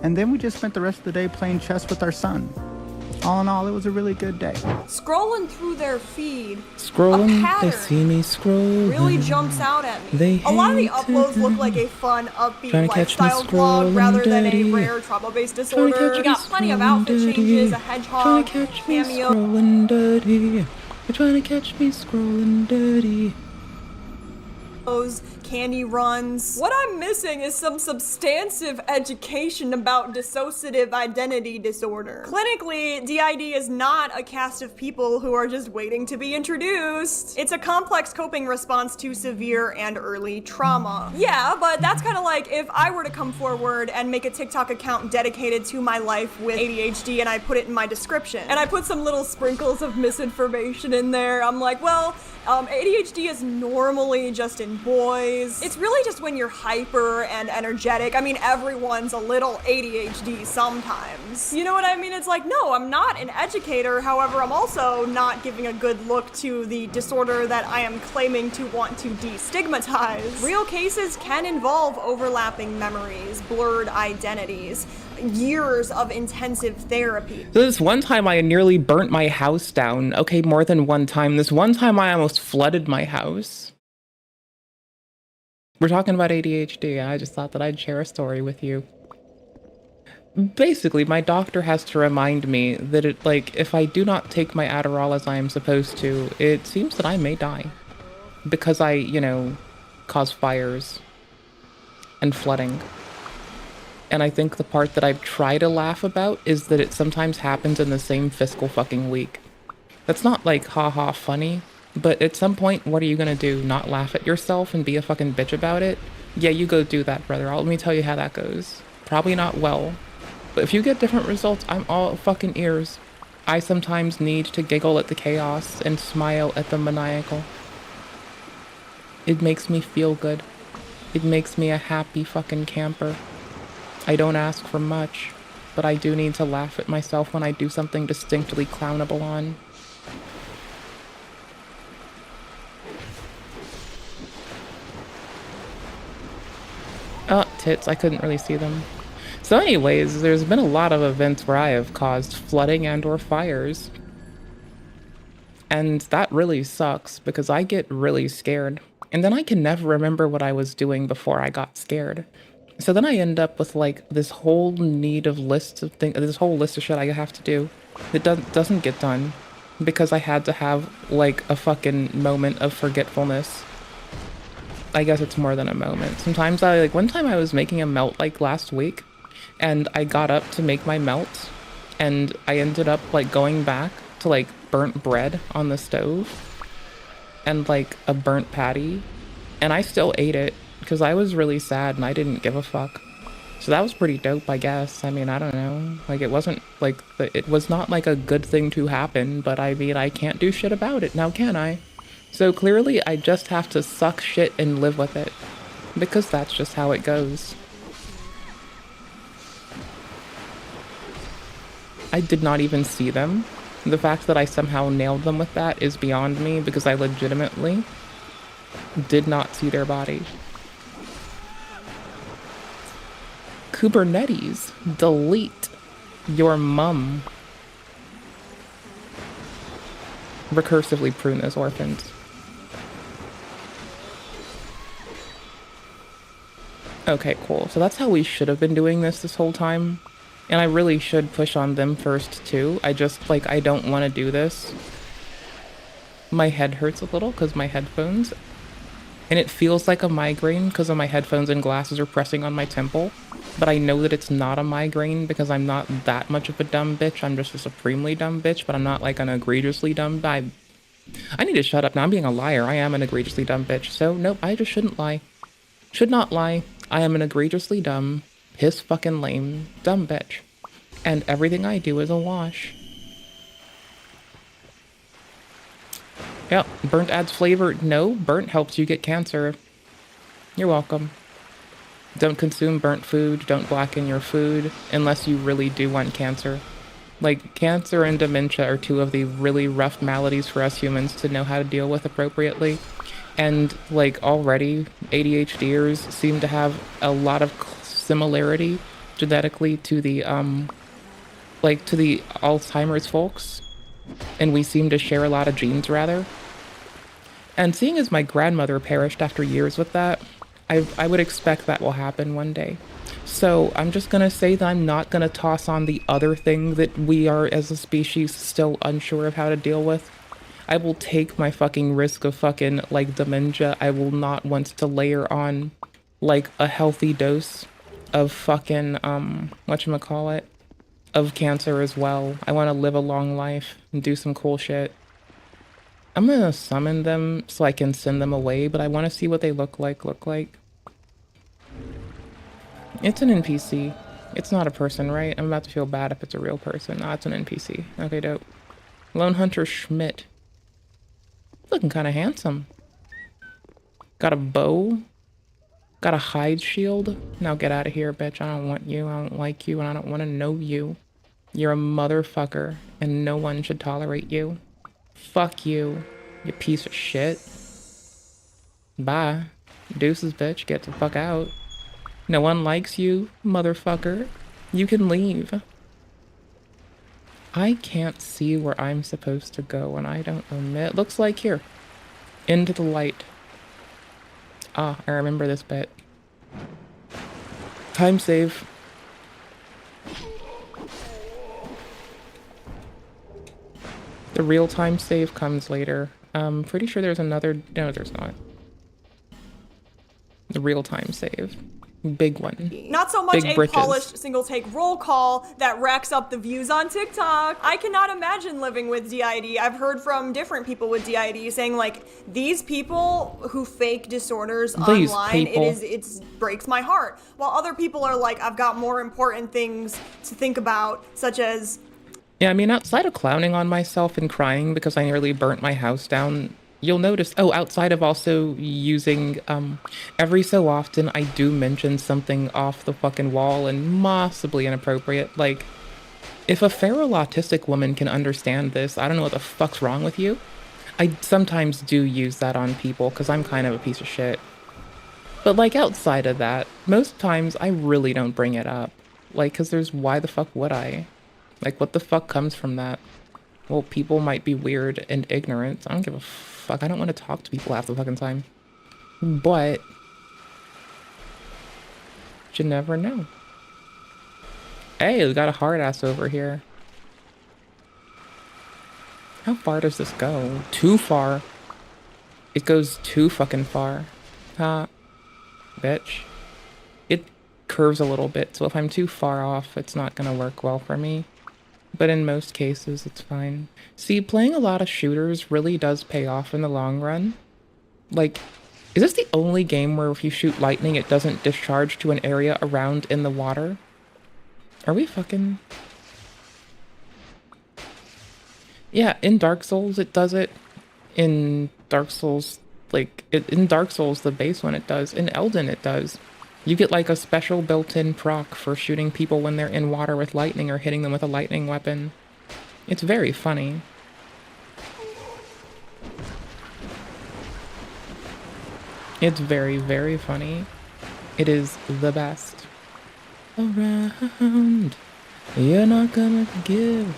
And then we just spent the rest of the day playing chess with our son. All in all, it was a really good day. Scrolling through their feed, Scrolling, a pattern they see me scrolling. really jumps out at me. They A lot of the hate uploads it. look like a fun, upbeat Trying to catch me lifestyle vlog rather than a scrolling rare dirty. trauma-based Trying to disorder. catch We me got plenty of scrolling outfit dirty. changes, a Trying hedgehog, to catch me cameo. scrolling dirty. You're trying to catch me scrolling dirty. Candy runs. What I'm missing is some substantive education about dissociative identity disorder. Clinically, DID is not a cast of people who are just waiting to be introduced. It's a complex coping response to severe and early trauma. Yeah, but that's kind of like if I were to come forward and make a TikTok account dedicated to my life with ADHD and I put it in my description and I put some little sprinkles of misinformation in there. I'm like, well, ADHD is normally just in boys. It's really just when you're hyper and energetic. I mean, everyone's a little ADHD sometimes. You know what I mean? It's like, no, I'm not an educator. However, I'm also not giving a good look to the disorder that I am claiming to want to destigmatize. Real cases can involve overlapping memories, blurred identities, years of intensive therapy. So this one time I nearly burnt my house down. Okay, more than one time. This one time I almost flooded my house. We're talking about ADHD. I just thought that I'd share a story with you. Basically, my doctor has to remind me that if I do not take my Adderall as I am supposed to, it seems that I may die. Because I, cause fires and flooding. And I think the part that I've tried to laugh about is that it sometimes happens in the same fiscal fucking week. That's not haha funny, but at some point, what are you gonna do? Not laugh at yourself and be a fucking bitch about it? Yeah, you go do that, brother. Let me tell you how that goes. Probably not well. But if you get different results, I'm all fucking ears. I sometimes need to giggle at the chaos and smile at the maniacal. It makes me feel good. It makes me a happy fucking camper. I don't ask for much, but I do need to laugh at myself when I do something distinctly clownable on. Oh, tits, I couldn't really see them. So anyways, there's been a lot of events where I have caused flooding and or fires. And that really sucks because I get really scared. And then I can never remember what I was doing before I got scared. So then I end up with this whole list of shit I have to do that doesn't get done because I had to have a fucking moment of forgetfulness. I guess it's more than a moment. Sometimes one time I was making a melt last week and I got up to make my melt and I ended up going back to burnt bread on the stove and a burnt patty, and I still ate it because I was really sad and I didn't give a fuck. So that was pretty dope, I guess. I mean, I don't know. It wasn't it was not a good thing to happen, but I mean, I can't do shit about it now, can I? So clearly I just have to suck shit and live with it, because that's just how it goes. I did not even see them. The fact that I somehow nailed them with that is beyond me, because I legitimately did not see their body. Kubernetes, delete your mum. Recursively prune those orphans. Okay, cool. So that's how we should have been doing this whole time. And I really should push on them first too. I just I don't want to do this. My head hurts a little because my headphones. And it feels like a migraine because of my headphones and glasses are pressing on my temple. But I know that it's not a migraine because I'm not that much of a dumb bitch. I'm just a supremely dumb bitch, but I'm not like an egregiously dumb. I need to shut up now. I'm being a liar. I am an egregiously dumb bitch. So nope, I just shouldn't lie. Should not lie. I am an egregiously dumb, piss fucking lame, dumb bitch. And everything I do is a wash. Yep, burnt adds flavor. No, burnt helps you get cancer. You're welcome. Don't consume burnt food. Don't blacken your food unless you really do want cancer. Like, cancer and dementia are two of the really rough maladies for us humans to know how to deal with appropriately. And, like, already, ADHDers seem to have a lot of similarity genetically to the, like, to the Alzheimer's folks. And we seem to share a lot of genes, rather. And seeing as my grandmother perished after years with that, I would expect that will happen one day. So I'm just gonna say that I'm not gonna toss on the other thing that we are as a species still unsure of how to deal with. I will take my fucking risk of fucking, like, dementia. I will not want to layer on, like, a healthy dose of fucking, whatchamacallit, of cancer as well. I want to live a long life and do some cool shit. I'm gonna summon them so I can send them away, but I want to see what they look like. It's an NPC. It's not a person, right? I'm about to feel bad if it's a real person. Ah, it's an NPC. Okay, dope. Lone Hunter Schmidt. Looking kind of handsome. Got a bow. Got a hide shield. Now get out of here, bitch. I don't want you. I don't like you, and I don't want to know you. You're a motherfucker, and no one should tolerate you. Fuck you, you piece of shit. Bye. Deuces, bitch. Get the fuck out. No one likes you, motherfucker. You can leave. I can't see where I'm supposed to go, and I don't omit. Looks like here. Into the light. Ah, I remember this bit. Time save. The real time save comes later. Pretty sure there's another... No, there's not. The real time save. Big one. Not so much Big a britches. polished single take roll call that racks up the views on TikTok. I cannot imagine living with DID. I've heard from different people with DID saying, like, these people who fake disorders online, it breaks my heart. While other people are like, I've got more important things to think about, such as... Yeah, I mean, outside of clowning on myself and crying because I nearly burnt my house down, you'll notice, outside of also using, every so often I do mention something off the fucking wall and possibly inappropriate. Like, if a feral autistic woman can understand this, I don't know what the fuck's wrong with you. I sometimes do use that on people because I'm kind of a piece of shit. But, like, outside of that, most times I really don't bring it up. Like, because there's, why the fuck would I? Like, what the fuck comes from that? Well, people might be weird and ignorant. I don't give a fuck. I don't want to talk to people half the fucking time. But you never know. Hey, we got a hard ass over here. How far does this go? Too far. It goes too fucking far. Huh? Bitch. It curves a little bit, so if I'm too far off, it's not gonna work well for me. But in most cases, it's fine. See, playing a lot of shooters really does pay off in the long run. Like, is this the only game where if you shoot lightning, it doesn't discharge to an area around in the water? Are we fucking... Yeah, in Dark Souls, it does it. In Dark Souls, like, in Dark Souls, the base one, it does. In Elden, it does. You get like a special built-in proc for shooting people when they're in water with lightning or hitting them with a lightning weapon. It's very funny. It's very, very funny. It is the best. Around. You're not gonna give.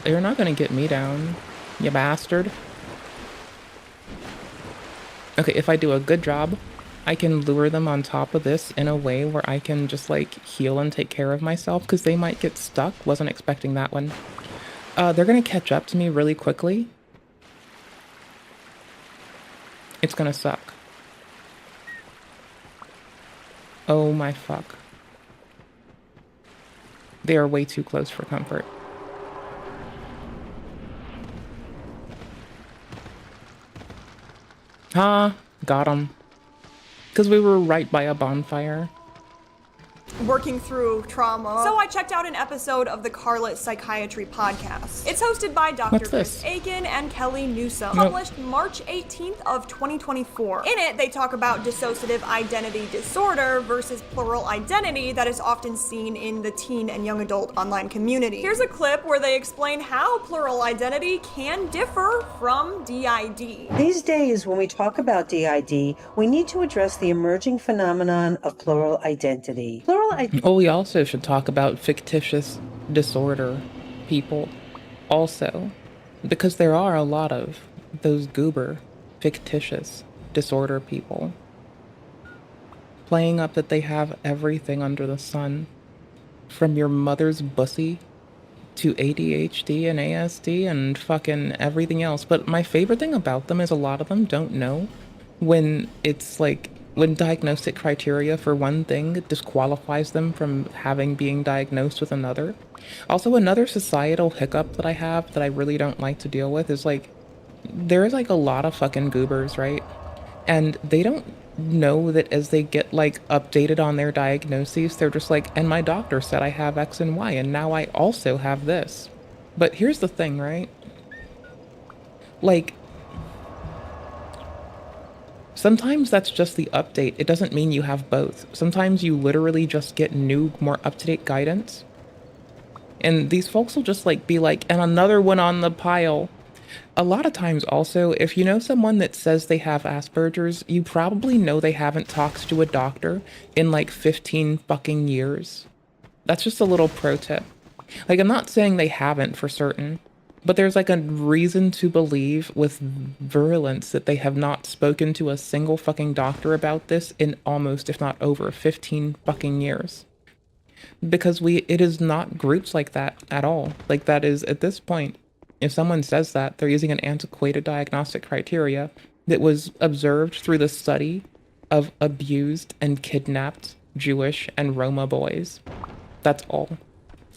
You're not gonna get me down, you bastard. Okay, if I do a good job, I can lure them on top of this in a way where I can just, like, heal and take care of myself, because they might get stuck. Wasn't expecting that one. They're gonna catch up to me really quickly. It's gonna suck. Oh my fuck. They are way too close for comfort. Got him. Because we were right by a bonfire. Working through trauma. So I checked out an episode of the Carlet Psychiatry podcast. It's hosted by Dr. Chris Aiken and Kelly Newsom. Published March 18th of 2024. In it, they talk about dissociative identity disorder versus plural identity that is often seen in the teen and young adult online community. Here's a clip where they explain how plural identity can differ from DID. These days, when we talk about DID, we need to address the emerging phenomenon of plural identity. We also should talk about fictitious disorder people also, because there are a lot of those goober fictitious disorder people playing up that they have everything under the sun, from your mother's bussy to ADHD and ASD and fucking everything else. But my favorite thing about them is a lot of them don't know when it's like, when diagnostic criteria for one thing disqualifies them from being diagnosed with another. Also, another societal hiccup that I have that I really don't like to deal with is like, there's like a lot of fucking goobers, right? And they don't know that as they get like updated on their diagnoses, they're just like, and my doctor said I have X and Y, and now I also have this. But here's the thing, right? Like, sometimes that's just the update. It doesn't mean you have both. Sometimes you literally just get new, more up-to-date guidance. And these folks will just like be like, and another one on the pile. A lot of times also, if you know someone that says they have Asperger's, you probably know they haven't talked to a doctor in like 15 fucking years. That's just a little pro tip. Like, I'm not saying they haven't for certain, but there's like a reason to believe with virulence that they have not spoken to a single fucking doctor about this in almost, if not over, 15 fucking years. Because it is not groups like that at all. Like, that is, at this point, if someone says that, they're using an antiquated diagnostic criteria that was observed through the study of abused and kidnapped Jewish and Roma boys. That's all.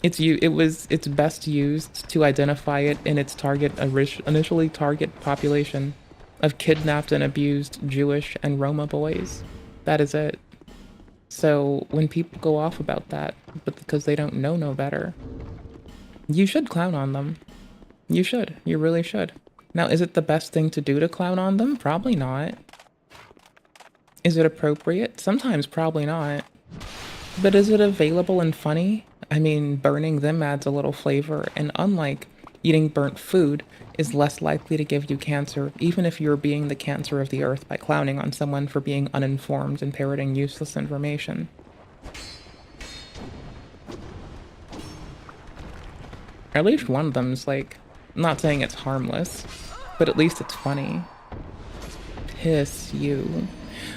It's best used to identify it in its initially target population of kidnapped and abused Jewish and Roma boys. That is it. So when people go off about that, but because they don't know no better, you should clown on them. You should. You really should. Now, is it the best thing to do to clown on them? Probably not. Is it appropriate? Sometimes probably not. But is it available and funny? I mean, burning them adds a little flavor, and unlike eating burnt food, is less likely to give you cancer, even if you're being the cancer of the earth by clowning on someone for being uninformed and parroting useless information. At least one of them's like, I'm not saying it's harmless, but at least it's funny. Piss you.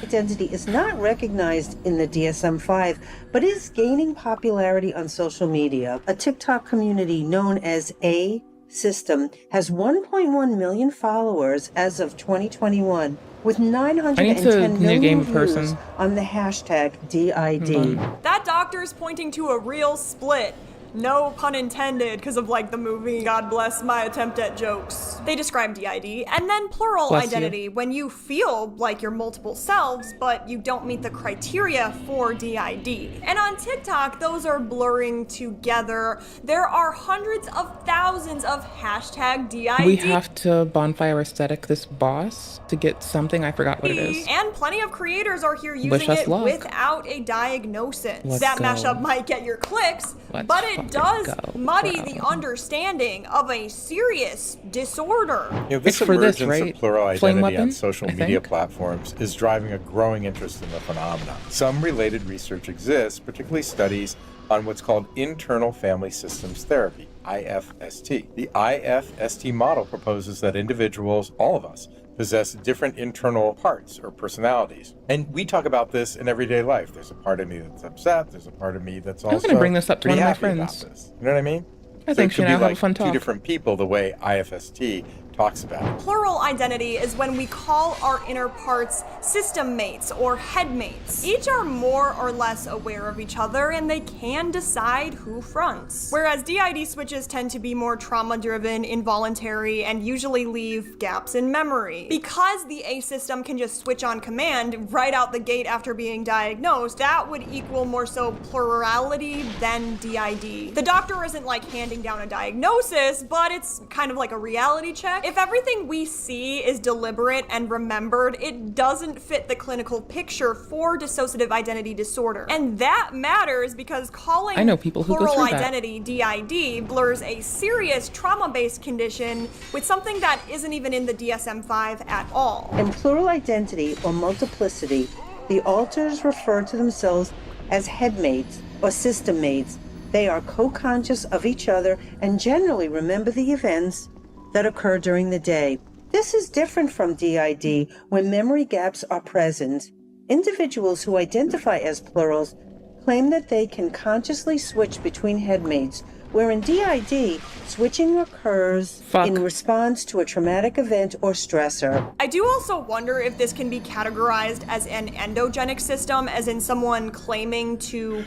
Identity is not recognized in the DSM-5, but is gaining popularity on social media. A TikTok community known as A System has 1.1 million followers as of 2021, with 910 million views on the hashtag DID. That doctor's pointing to a real split. No pun intended, because of like the movie God Bless My Attempt at Jokes. They describe DID, and then plural identity, when you feel like you're multiple selves, but you don't meet the criteria for DID. And on TikTok, those are blurring together. There are hundreds of thousands of hashtag DID. We have to bonfire aesthetic this boss to get something, I forgot what it is. And plenty of creators are here using it without a diagnosis. That mashup might get your clicks, but it does muddy the understanding of a serious disorder. You know, this emergence of plural identity on social media platforms is driving a growing interest in the phenomenon. Some related research exists, particularly studies on what's called internal family systems therapy, IFST. The IFST model proposes that individuals, all of us, possess different internal parts or personalities. And we talk about this in everyday life. There's a part of me that's upset. There's a part of me that's also I'm going to bring this up to one of my friends. You know what I mean? I think it could be have like a fun talk. two different people, the way IFST talks about it. Plural identity is when we call our inner parts system mates or head mates. Each are more or less aware of each other and they can decide who fronts. Whereas DID switches tend to be more trauma-driven, involuntary, and usually leave gaps in memory. Because the A system can just switch on command right out the gate after being diagnosed, that would equal more so plurality than DID. The doctor isn't like handing down a diagnosis, but it's kind of like a reality check. If everything we see is deliberate and remembered, it doesn't fit the clinical picture for dissociative identity disorder. And that matters because calling plural identity DID blurs a serious trauma-based condition with something that isn't even in the DSM-5 at all. In plural identity or multiplicity, the alters refer to themselves as headmates or system mates. They are co-conscious of each other and generally remember the events that occur during the day. This is different from DID, when memory gaps are present. Individuals who identify as plurals claim that they can consciously switch between headmates, where in DID, switching occurs in response to a traumatic event or stressor. I do also wonder if this can be categorized as an endogenic system, as in someone claiming to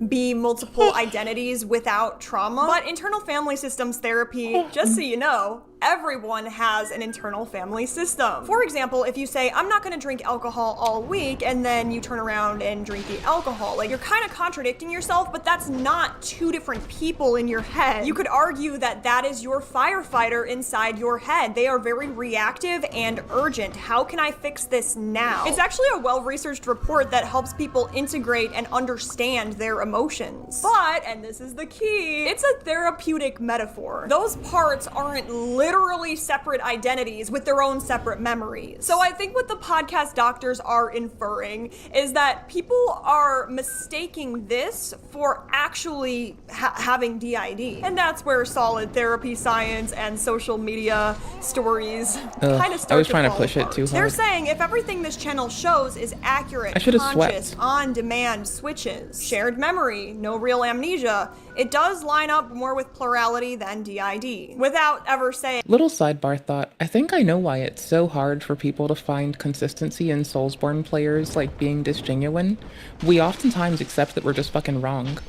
be multiple identities without trauma. But internal family systems therapy, just so you know, everyone has an internal family system. For example, if you say, I'm not gonna drink alcohol all week, and then you turn around and drink the alcohol, like you're kind of contradicting yourself, but that's not two different people in your head. You could argue that that is your firefighter inside your head. They are very reactive and urgent. How can I fix this now? It's actually a well-researched report that helps people integrate and understand their emotions. But, and this is the key, it's a therapeutic metaphor. Those parts aren't literally separate identities with their own separate memories. So I think what the podcast doctors are inferring is that people are mistaking this for actually having DID. And that's where solid therapy science and social media stories kind of start I was trying to fall push apart. it too hard. They're saying if everything this channel shows is accurate, I should've conscious, swept. on-demand switches, shared memory, no real amnesia, it does line up more with plurality than DID, without ever saying. Little sidebar thought, I think I know why it's so hard for people to find consistency in Soulsborne players, like being disgenuine. We oftentimes accept that we're just fucking wrong.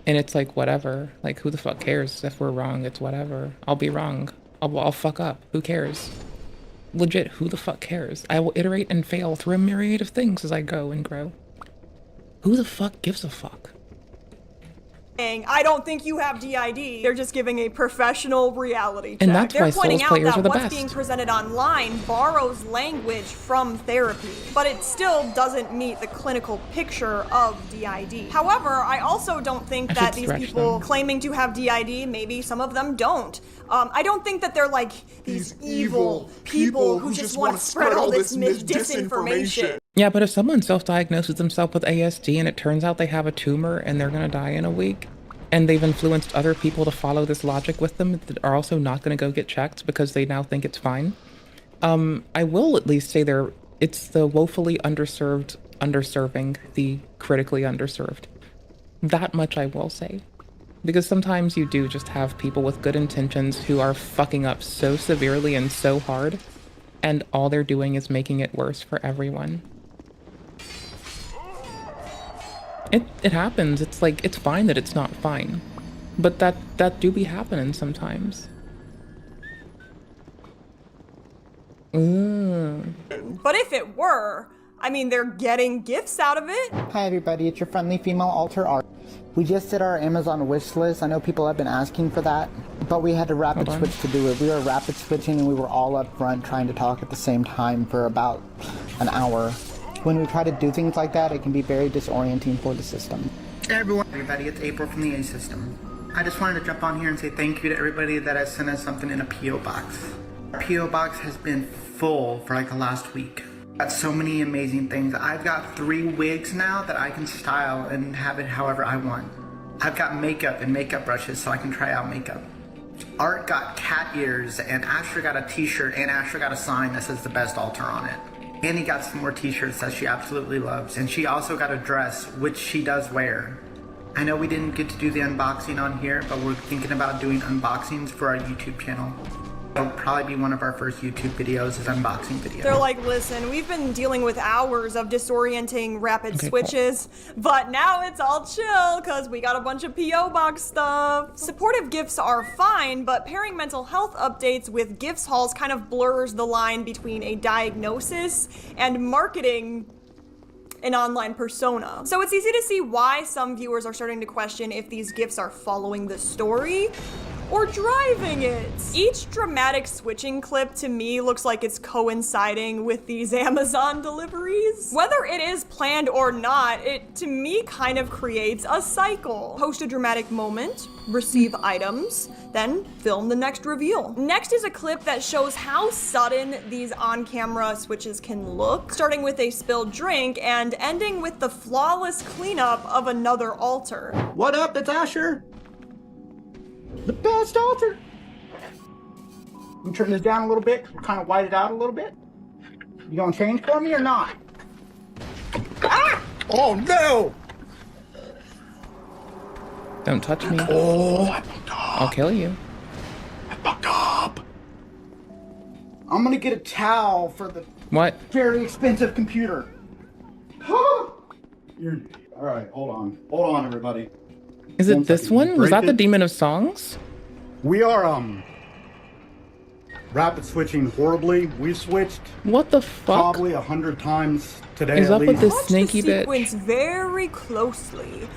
And it's like, whatever. Like, who the fuck cares if we're wrong? It's whatever. I'll be wrong. I'll fuck up. Who cares? Legit, who the fuck cares? I will iterate and fail through a myriad of things as I go and grow. Who the fuck gives a fuck? I don't think you have DID. They're just giving a professional reality check. And that's They're why pointing Souls out players that are the what's best. being presented online borrows language from therapy, but it still doesn't meet the clinical picture of DID. However, I also don't think that these people claiming to have DID, maybe some of them don't. I don't think that they're like these evil people who just want to spread all this disinformation. Yeah, but if someone self-diagnoses themselves with ASD and it turns out they have a tumor and they're gonna die in a week, and they've influenced other people to follow this logic with them that are also not gonna go get checked because they now think it's fine, I will at least say it's the woefully underserved underserving the critically underserved. That much I will say. Because sometimes you do just have people with good intentions who are fucking up so severely and so hard, and all they're doing is making it worse for everyone. It happens. It's like, it's fine that it's not fine. But that do be happening sometimes. But if it were, I mean, they're getting gifts out of it. Hi everybody, it's your friendly female alter art. We just did our Amazon wish list. I know people have been asking for that, but we had to rapid switch to do it. We were rapid switching and we were all up front trying to talk at the same time for about an hour. When we try to do things like that, it can be very disorienting for the system. Hey everybody, it's April from the A system. I just wanted to jump on here and say thank you to everybody that has sent us something in a P.O. box. Our P.O. box has been full for like the last week. Got so many amazing things. I've got 3 wigs now that I can style and have it however I want. I've got makeup and makeup brushes so I can try out makeup. Art got cat ears, and Asher got a t-shirt, and Asher got a sign that says the best altar on it. Annie got some more t-shirts that she absolutely loves, and she also got a dress, which she does wear. I know we didn't get to do the unboxing on here, but we're thinking about doing unboxings for our YouTube channel. It'll probably be one of our first YouTube videos, is unboxing video. They're like, listen, we've been dealing with hours of disorienting rapid switches, but now it's all chill because we got a bunch of P.O. box stuff. Supportive GIFs are fine, but pairing mental health updates with GIFs hauls kind of blurs the line between a diagnosis and marketing an online persona. So it's easy to see why some viewers are starting to question if these GIFs are following the story or driving it. Each dramatic switching clip to me looks like it's coinciding with these Amazon deliveries. Whether it is planned or not, it to me kind of creates a cycle. Post a dramatic moment, receive items, then film the next reveal. Next is a clip that shows how sudden these on-camera switches can look, starting with a spilled drink and ending with the flawless cleanup of another altar. What up, it's Asher. The best altar. Let me turn this down a little bit, kind of white it out a little bit. You gonna change for me or not? Ah! Oh no! Don't touch me. Oh, I fucked up. I'll kill you. I fucked up. I'm gonna get a towel for the very expensive computer. You're an idiot. All right, hold on, everybody. Is it this one? Was that the Demon of Songs? We are rapid switching horribly. We switched. What the fuck? Probably 100 times today. Is at up with least. this snaky Watch the bitch? sequence very closely.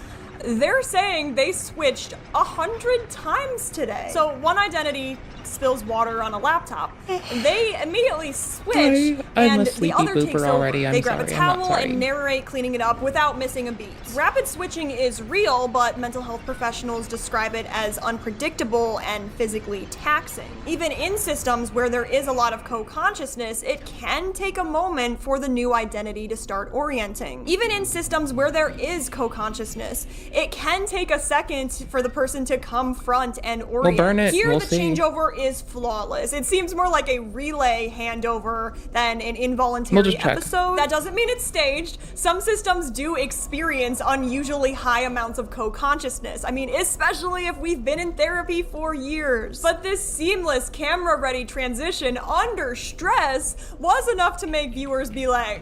They're saying they switched 100 times today. So one identity spills water on a laptop. They immediately switch, I'm and a sleepy the other booper takes already. over. They I'm grab sorry. a I'm not towel sorry. and narrate cleaning it up without missing a beat. Rapid switching is real, but mental health professionals describe it as unpredictable and physically taxing. Even in systems where there is a lot of co-consciousness, it can take a moment for the new identity to start orienting. Even in systems where there is co-consciousness, it can take a second for the person to come front and orient. We'll burn it. Here, We'll the see. changeover is flawless. It seems more like a relay handover than an involuntary We'll just check. episode. That doesn't mean it's staged. Some systems do experience unusually high amounts of co-consciousness. I mean, especially if we've been in therapy for years. But this seamless camera-ready transition under stress was enough to make viewers be like,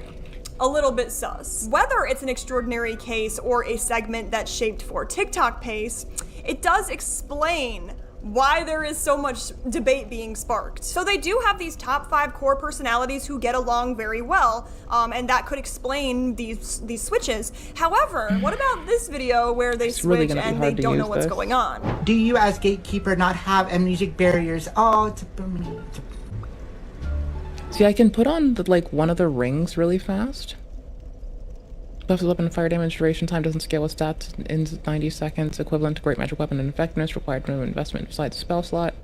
a little bit sus. Whether it's an extraordinary case or a segment that's shaped for TikTok pace, it does explain why there is so much debate being sparked. So they do have these top 5 core personalities who get along very well, and that could explain these switches. However, what about this video where they switch and they don't know what's going on? Do you, as gatekeeper, not have amnesic barriers? Oh, it's a See, I can put on one of the rings really fast. Buffs weapon and fire damage duration time doesn't scale with stats in 90 seconds, equivalent to great magic weapon and effectiveness, required no investment besides spell slot,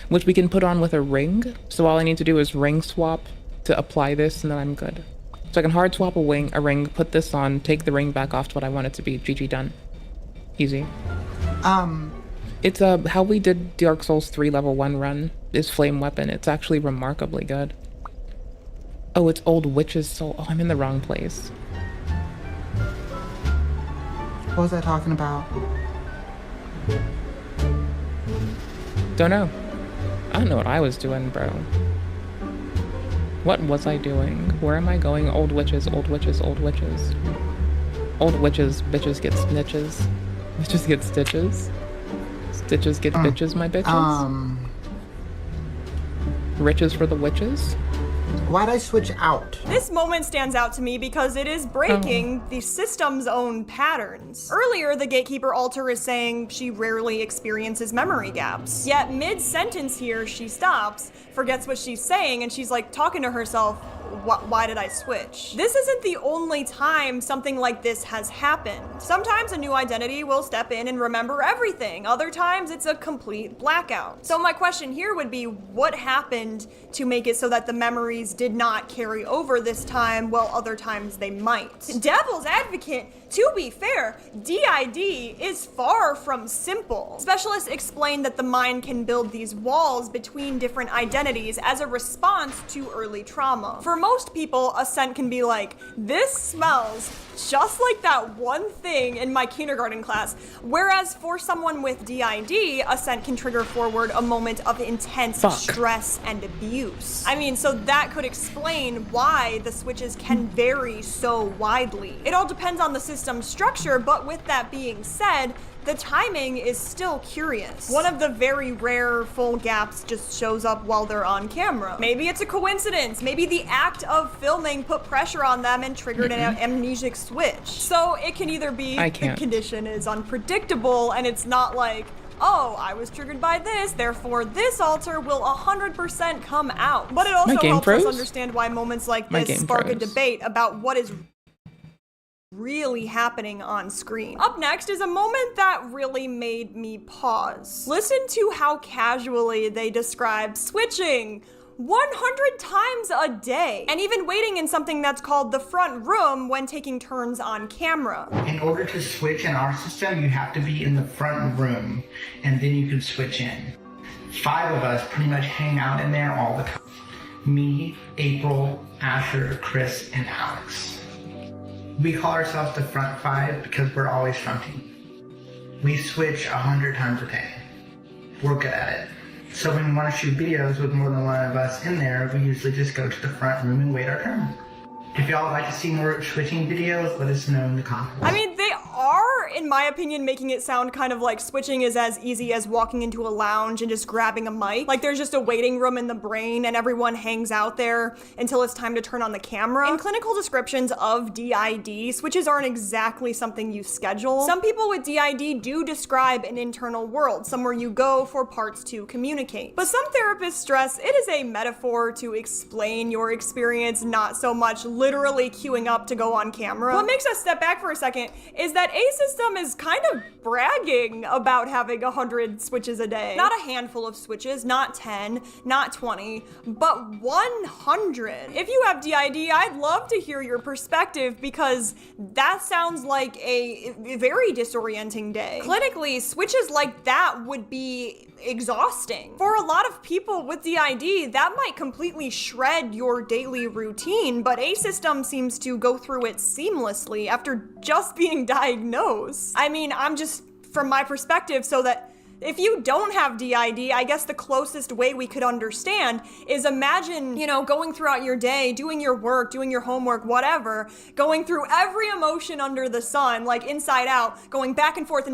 which we can put on with a ring. So all I need to do is ring swap to apply this, and then I'm good. So I can hard swap a ring, put this on, take the ring back off to what I want it to be. GG, done. Easy. It's how we did Dark Souls 3 level 1 run is flame weapon. It's actually remarkably good. Oh, it's Old Witch's Soul. Oh, I'm in the wrong place. What was I talking about? Don't know. I don't know what I was doing, bro. What was I doing? Where am I going? Old witches, old witches, old witches. Old witches, bitches get snitches. Bitches get stitches. Stitches get bitches, my bitches. Riches for the witches? Why'd I switch out? This moment stands out to me because it is breaking the system's own patterns. Earlier, the gatekeeper alter is saying she rarely experiences memory gaps. Yet mid-sentence here, she stops, forgets what she's saying, and she's like talking to herself, why did I switch? This isn't the only time something like this has happened. Sometimes a new identity will step in and remember everything. Other times it's a complete blackout. So my question here would be, what happened to make it so that the memories did not carry over this time while other times they might? Devil's advocate, to be fair, DID is far from simple. Specialists explain that the mind can build these walls between different identities as a response to early trauma. For most people, a scent can be like, this smells just like that one thing in my kindergarten class. Whereas for someone with DID, a scent can trigger forward a moment of intense stress and abuse. I mean, so that could explain why the switches can vary so widely. It all depends on the system structure, but with that being said, the timing is still curious. One of the very rare full gaps just shows up while they're on camera. Maybe it's a coincidence. Maybe the act of filming put pressure on them and triggered an amnesic switch. So it can either be the condition is unpredictable and it's not like, oh, I was triggered by this, therefore this alter will 100% come out. But it also helps us understand why moments like this spark a debate about what is really happening on screen. Up next is a moment that really made me pause. Listen to how casually they describe switching 100 times a day, and even waiting in something that's called the front room when taking turns on camera. In order to switch in our system, you have to be in the front room, and then you can switch in. 5 of us pretty much hang out in there all the time. Me, April, Asher, Chris, and Alex. We call ourselves the front 5 because we're always fronting. We switch 100 times a day. We're good at it. So when we want to shoot videos with more than one of us in there, we usually just go to the front room and wait our turn. If y'all would like to see more switching videos, let us know in the comments. I mean, they are, in my opinion, making it sound kind of like switching is as easy as walking into a lounge and just grabbing a mic. Like there's just a waiting room in the brain and everyone hangs out there until it's time to turn on the camera. In clinical descriptions of DID, switches aren't exactly something you schedule. Some people with DID do describe an internal world, somewhere you go for parts to communicate. But some therapists stress it is a metaphor to explain your experience, not so much literally queuing up to go on camera. What makes us step back for a second is that A system is kind of bragging about having 100 switches a day. Not a handful of switches, not 10, not 20, but 100. If you have DID, I'd love to hear your perspective because that sounds like a very disorienting day. Clinically, switches like that would be exhausting. For a lot of people with DID, that might completely shred your daily routine, but A system seems to go through it seamlessly after just being diagnosed. I mean, I'm just, from my perspective, so that if you don't have DID, I guess the closest way we could understand is imagine, you know, going throughout your day, doing your work, doing your homework, whatever, going through every emotion under the sun, like inside out, going back and forth,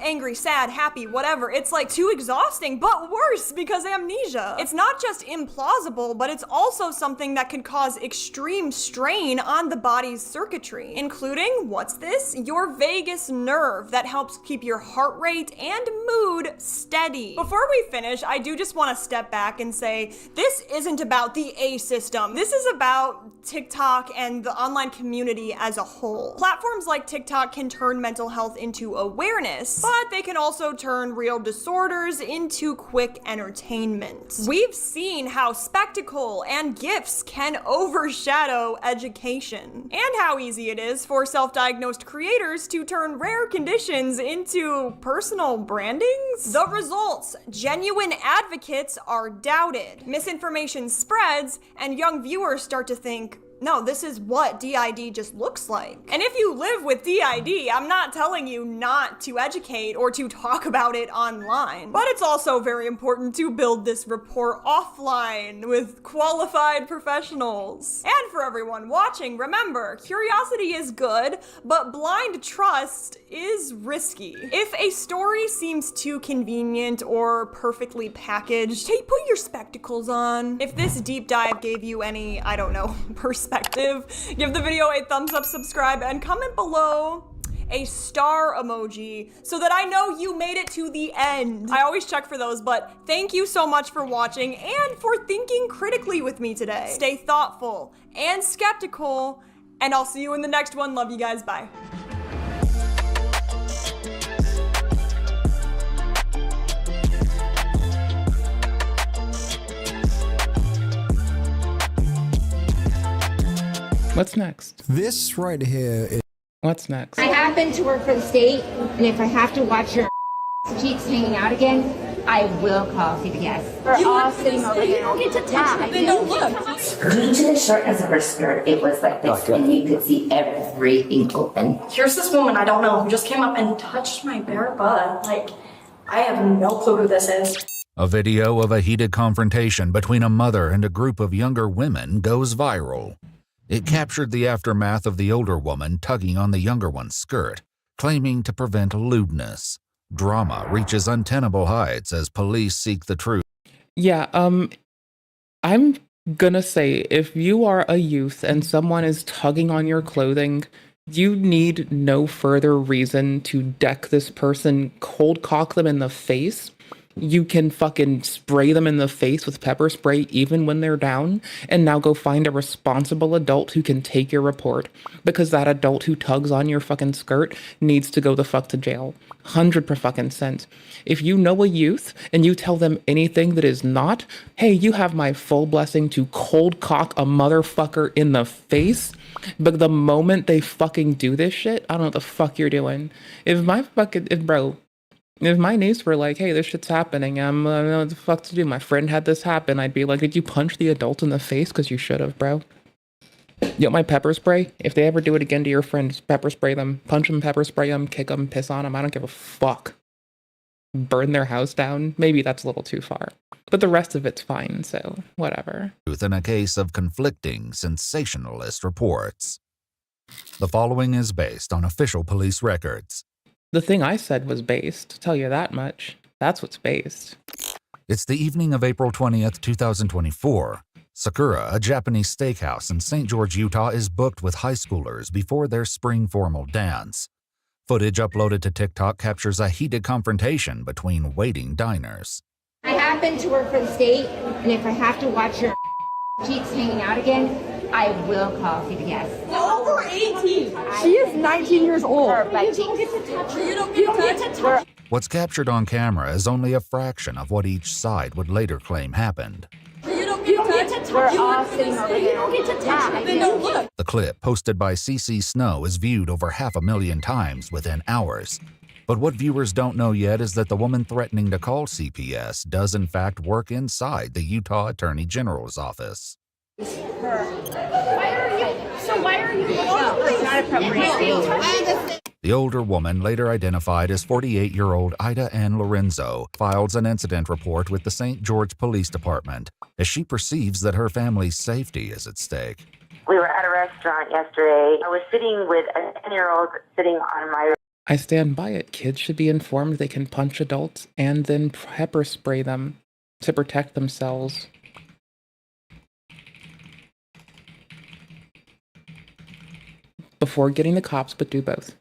angry, sad, happy, whatever. It's like too exhausting, but worse because amnesia. It's not just implausible, but it's also something that could cause extreme strain on the body's circuitry, including, what's this? Your vagus nerve that helps keep your heart rate and mood steady. Before we finish, I do just want to step back and say this isn't about the A system. This is about TikTok and the online community as a whole. Platforms like TikTok can turn mental health into awareness, but they can also turn real disorders into quick entertainment. We've seen how spectacle and gifts can overshadow education, and how easy it is for self-diagnosed creators to turn rare conditions into personal branding. The results: genuine advocates are doubted, misinformation spreads, and young viewers start to think, no, this is what DID just looks like. And if you live with DID, I'm not telling you not to educate or to talk about it online. But it's also very important to build this rapport offline with qualified professionals. And for everyone watching, remember, curiosity is good, but blind trust is risky. If a story seems too convenient or perfectly packaged, hey, put your spectacles on. If this deep dive gave you any, I don't know, perspective, give the video a thumbs up, subscribe, and comment below a star emoji so that I know you made it to the end. I always check for those, but thank you so much for watching and for thinking critically with me today. Stay thoughtful and skeptical, and I'll see you in the next one. Love you guys, bye. What's next? This right here is... What's next? I happen to work for the state, and if I have to watch your cheeks hanging out again, I will call CPS. We're all sitting over there. You don't get to touch them. No, look. Due to the shortness of her skirt, it was like this, and you could see everything open. Here's this woman I don't know who just came up and touched my bare butt. Like, I have no clue who this is. A video of a heated confrontation between a mother and a group of younger women goes viral. It captured the aftermath of the older woman tugging on the younger one's skirt, claiming to prevent lewdness. Drama reaches untenable heights as police seek the truth. Yeah, I'm gonna say, if you are a youth and someone is tugging on your clothing, you need no further reason to deck this person, cold cock them in the face. You can fucking spray them in the face with pepper spray even when they're down, and now go find a responsible adult who can take your report, because that adult who tugs on your fucking skirt needs to go the fuck to jail. 100%. If you know a youth and you tell them anything that is not, hey, you have my full blessing to cold cock a motherfucker in the face, but the moment they fucking do this shit, I don't know what the fuck you're doing. If my niece were like, hey, this shit's happening, I don't know what the fuck to do, my friend had this happen, I'd be like, did you punch the adult in the face? Because you should have, bro. You want my pepper spray? If they ever do it again to your friends, pepper spray them. Punch them, pepper spray them, kick them, piss on them. I don't give a fuck. Burn their house down? Maybe that's a little too far. But the rest of it's fine, so whatever. In a case of conflicting sensationalist reports. The following is based on official police records. The thing I said was based, tell you that much. That's what's based. It's the evening of April 20th, 2024. Sakura, a Japanese steakhouse in St. George, Utah, is booked with high schoolers before their spring formal dance. Footage uploaded to TikTok captures a heated confrontation between waiting diners. I happen to work for the state, and if I have to watch your cheeks hanging out again, I will call CPS. Over 18. She is 19 years old. Her butt cheeks. You don't get to touch her. You don't get to touch her. What's captured on camera is only a fraction of what each side would later claim happened. You don't get to touch. We're all sitting over there. You don't get to touch her. Then don't look. The clip, posted by CC Snow, is viewed over 500,000 times within hours. But what viewers don't know yet is that the woman threatening to call CPS does in fact work inside the Utah Attorney General's office. Why are you? It's not appropriate. The older woman, later identified as 48-year-old Ida Ann Lorenzo, files an incident report with the St. George Police Department as she perceives that her family's safety is at stake. We were at a restaurant yesterday. I was sitting with a 10-year-old sitting on my... I stand by it. Kids should be informed they can punch adults and then pepper spray them to protect themselves. Before getting the cops, but do both.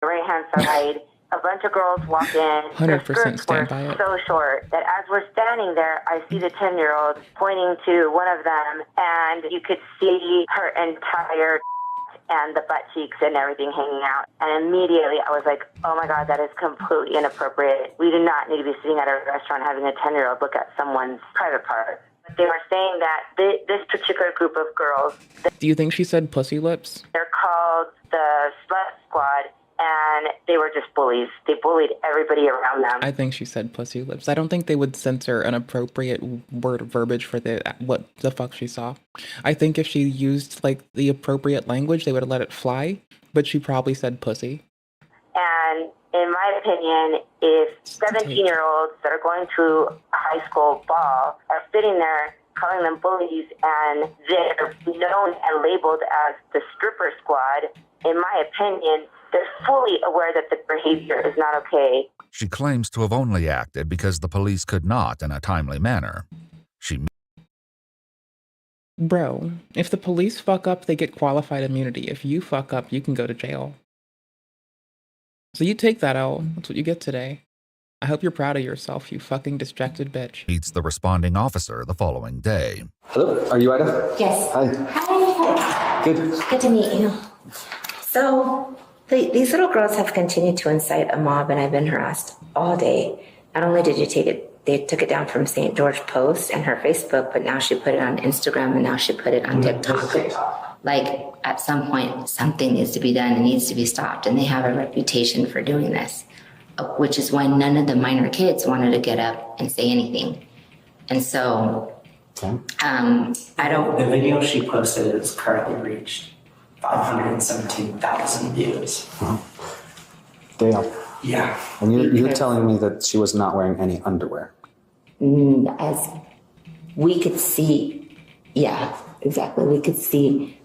Right-hand side, a bunch of girls walk in. 100% stand by it. So short that as we're standing there, I see the 10-year-old pointing to one of them, and you could see her entire and the butt cheeks and everything hanging out. And immediately I was like, oh my God, that is completely inappropriate. We do not need to be sitting at a restaurant having a 10-year-old look at someone's private part. They were saying that this particular group of girls... Do you think she said pussy lips? They're called the Slut Squad, and they were just bullies. They bullied everybody around them. I think she said pussy lips. I don't think they would censor an appropriate word verbiage for what the fuck she saw. I think if she used like the appropriate language, they would have let it fly, but she probably said pussy. And in my opinion, if 17-year-olds that are going to a high school ball are sitting there calling them bullies and they're known and labeled as the stripper squad, in my opinion, they're fully aware that the behavior is not okay. She claims to have only acted because the police could not in a timely manner. Bro, if the police fuck up, they get qualified immunity. If you fuck up, you can go to jail. So you take that L. That's what you get today. I hope you're proud of yourself, you fucking distracted bitch. Meets the responding officer the following day. Hello, are you Ida? Yes. Hi. Hi. Good. Good to meet you. So, these little girls have continued to incite a mob, and I've been harassed all day. Not only did you take it, they took it down from St. George Post and her Facebook, but now she put it on Instagram, and now she put it on TikTok. Like, at some point, something needs to be done. It needs to be stopped, and they have a reputation for doing this, which is why none of the minor kids wanted to get up and say anything. And so, I don't. The video she posted has currently reached 517,000 views. Damn. Yeah. And you're telling me that she was not wearing any underwear? As we could see, yeah, exactly. We could see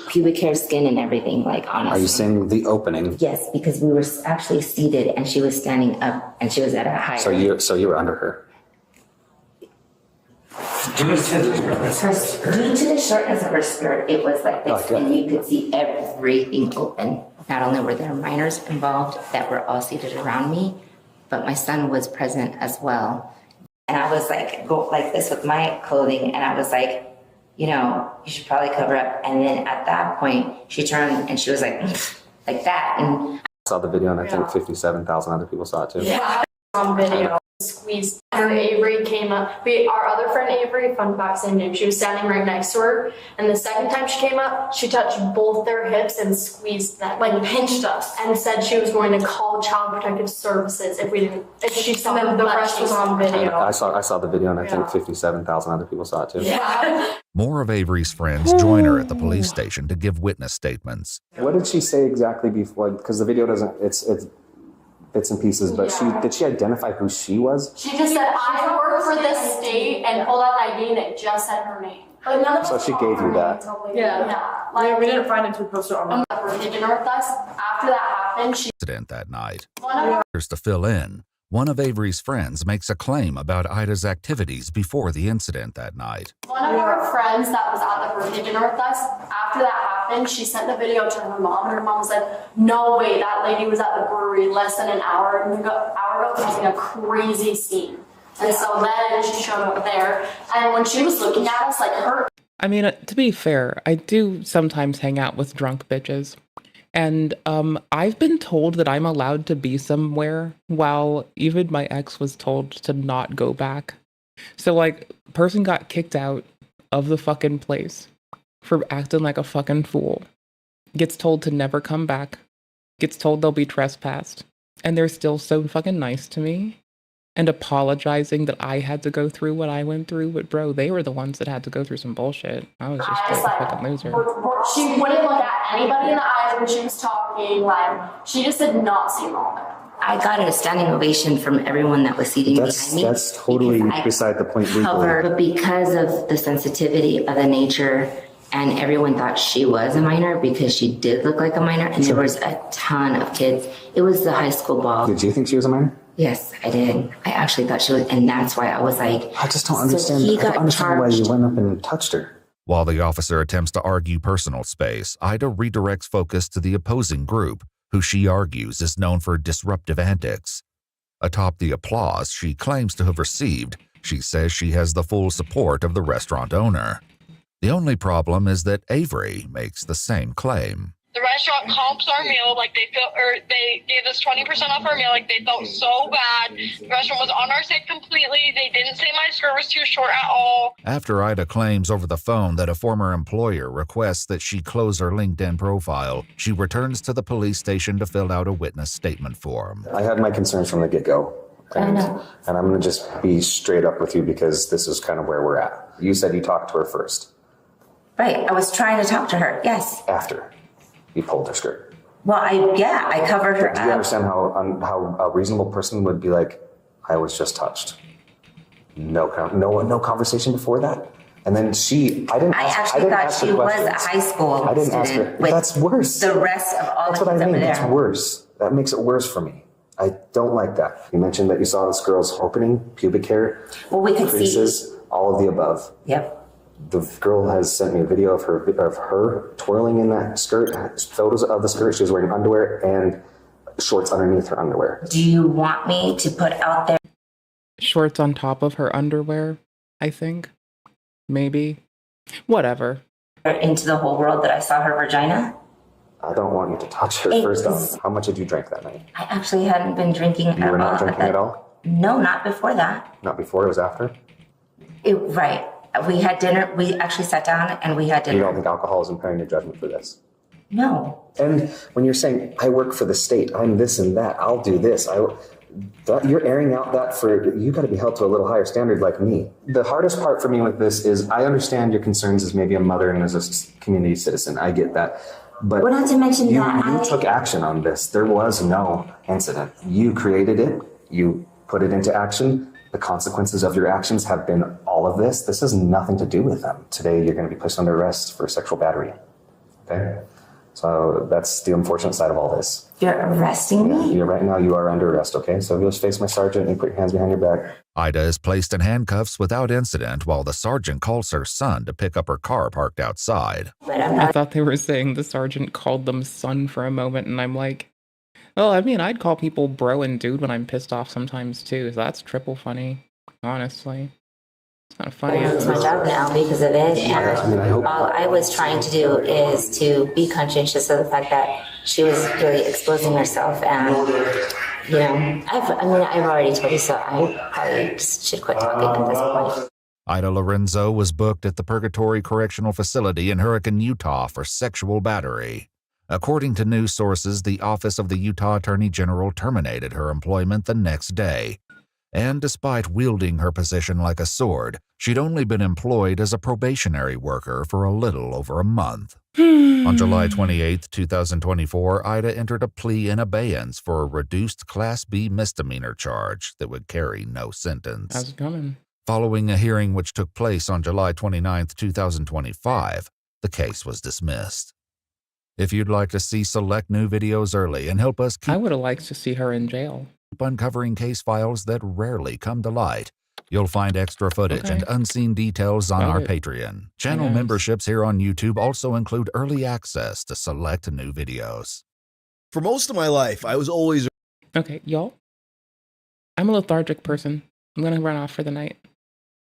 pubic hair, skin, and everything, like, honestly. Are you saying the opening? Yes, because we were actually seated and she was standing up and she was at a higher. So you were under her? Due to the shortness of her skirt, it was like this, and you could see everything open. Not only were there minors involved that were all seated around me, but my son was present as well. And I was like, go like this with my clothing, and I was like, you know, you should probably cover up. And then at that point, she turned and she was like that. And I saw the video, and I think 57,000 other people saw it too. Yeah, on video. Squeezed her. Avery came up. Our other friend Avery, fun fact, same name. She was standing right next to her, and the second time she came up, she touched both their hips and squeezed them, like pinched us, and said she was going to call Child Protective Services if she saw them. The rest was on video. I saw the video, and I think 57,000 other people saw it too. Yeah. More of Avery's friends join her at the police station to give witness statements. What did she say exactly before? Because the video doesn't. It's bits and pieces, but did she identify who she was? She just said, I work for this state, and pulled out an ID and it just said her name. But none of So she gave you that. Yeah. Like, we didn't find it until we posted on the pigeon with us. After that happened, she Incident that night. To fill in, one of Avery's friends makes a claim about Ida's activities before the incident that night. One of our friends that was at the pigeon with us, after that happened, she sent the video to her mom. Her mom was like, no way, that lady was at the brewery less than an hour ago causing a crazy scene. And so then she showed up there. And when she was looking at us, like her. I mean, to be fair, I do sometimes hang out with drunk bitches. And I've been told that I'm allowed to be somewhere while even my ex was told to not go back. So, like, person got kicked out of the fucking place for acting like a fucking fool. Gets told to never come back. Gets told they'll be trespassed. And they're still so fucking nice to me. And apologizing that I had to go through what I went through. But bro, they were the ones that had to go through some bullshit. I was just a fucking loser. She wouldn't look at anybody in the eyes when she was talking. Like, she just did not seem all that. I got a standing ovation from everyone that was seating behind me. That's totally beside the point legally. But because of the sensitivity of the nature, and everyone thought she was a minor because she did look like a minor, and there was a ton of kids. It was the high school ball. Did you think she was a minor? Yes, I did. I actually thought she was, and that's why I was like, I just don't understand. I don't understand why you went up and touched her. While the officer attempts to argue personal space, Ida redirects focus to the opposing group, who she argues is known for disruptive antics. Atop the applause she claims to have received, she says she has the full support of the restaurant owner. The only problem is that Avery makes the same claim. The restaurant comps our meal, like they gave us 20% off our meal, like they felt so bad. The restaurant was on our side completely. They didn't say my skirt was too short at all. After Ida claims over the phone that a former employer requests that she close her LinkedIn profile, she returns to the police station to fill out a witness statement form. I had my concerns from the get-go. And I'm going to just be straight up with you because this is kind of where we're at. You said you talked to her first. Right, I was trying to talk to her, yes. After you pulled her skirt. Well, I covered her up. Do you understand how a reasonable person would be like, I was just touched? No conversation before that? And then I actually thought she was a high school student. I didn't ask her. That's worse. The rest of all That's the what kids I mean. over there. That's worse. That makes it worse for me. I don't like that. You mentioned that you saw this girl's opening, pubic hair, well, we could creases, all of the above. Yep. The girl has sent me a video of her twirling in that skirt, photos of the skirt. She was wearing underwear and shorts underneath her underwear. Do you want me to put out there? Shorts on top of her underwear, I think. Maybe. Whatever. Into the whole world that I saw her vagina? I don't want you to touch her first off. How much did you drink that night? I actually hadn't been drinking at all. You were not drinking at all? No, not before that. Not before, it was after? Right. We had dinner. We actually sat down and we had dinner. You don't think alcohol is impairing your judgment for this? No. And when you're saying, I work for the state, I'm this and that, I'll do this, you're airing out that for, you got to be held to a little higher standard like me. The hardest part for me with this is I understand your concerns as maybe a mother and as a community citizen. I get that. But well, not to mention you took action on this. There was no incident. You created it. You put it into action. The consequences of your actions have been all of this. This has nothing to do with them. Today, you're going to be pushed under arrest for sexual battery. Okay? So that's the unfortunate side of all this. You're arresting me? Right now, you are under arrest, okay? So you'll just face my sergeant and put your hands behind your back. Ida is placed in handcuffs without incident while the sergeant calls her son to pick up her car parked outside. I thought they were saying the sergeant called them son for a moment, and I'm like, well, I mean, I'd call people bro and dude when I'm pissed off sometimes too, so that's triple funny, honestly. It's not funny. I lose my job now because of it, and all I was trying to do is to be conscientious of the fact that she was really exposing herself, and you know, I've already told you, so I probably just should quit talking at this point. Ida Lorenzo was booked at the Purgatory Correctional Facility in Hurricane, Utah for sexual battery. According to news sources, the Office of the Utah Attorney General terminated her employment the next day. And despite wielding her position like a sword, she'd only been employed as a probationary worker for a little over a month. On July 28, 2024, Ida entered a plea in abeyance for a reduced Class B misdemeanor charge that would carry no sentence. How's it coming? Following a hearing which took place on July 29, 2025, the case was dismissed. If you'd like to see select new videos early and help us keep... I would have liked to see her in jail. Uncovering case files that rarely come to light, you'll find extra footage and unseen details on our Patreon. Channel memberships here on YouTube also include early access to select new videos. For most of my life, I was always... Okay, y'all. I'm a lethargic person. I'm going to run off for the night.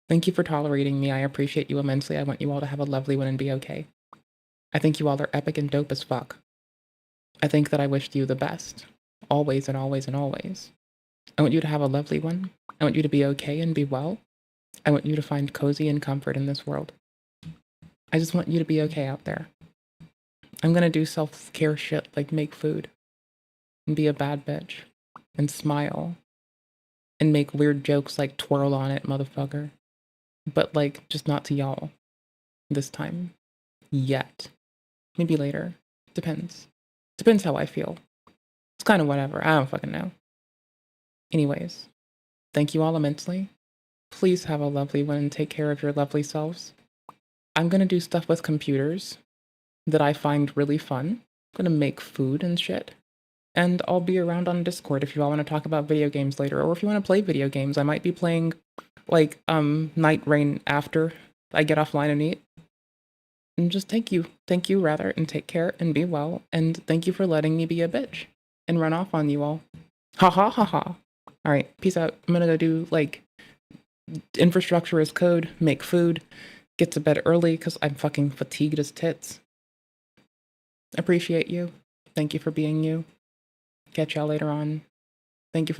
Thank you for tolerating me. I appreciate you immensely. I want you all to have a lovely one and be okay. I think you all are epic and dope as fuck. I think that I wished you the best. Always and always and always. I want you to have a lovely one. I want you to be okay and be well. I want you to find cozy and comfort in this world. I just want you to be okay out there. I'm gonna do self-care shit like make food and be a bad bitch and smile and make weird jokes like twirl on it, motherfucker. But like, just not to y'all this time. Yet. Maybe later. Depends. Depends how I feel. It's kind of whatever. I don't fucking know. Anyways, thank you all immensely. Please have a lovely one and take care of your lovely selves. I'm going to do stuff with computers that I find really fun. I'm going to make food and shit. And I'll be around on Discord if you all want to talk about video games later. Or if you want to play video games, I might be playing like Night Rain after I get offline and eat. And just thank you rather, and take care and be well. And thank you for letting me be a bitch and run off on you all. Ha ha ha ha. All right, peace out. I'm gonna go do like infrastructure as code, make food, get to bed early because I'm fucking fatigued as tits. Appreciate you. Thank you for being you. Catch y'all later on. Thank you for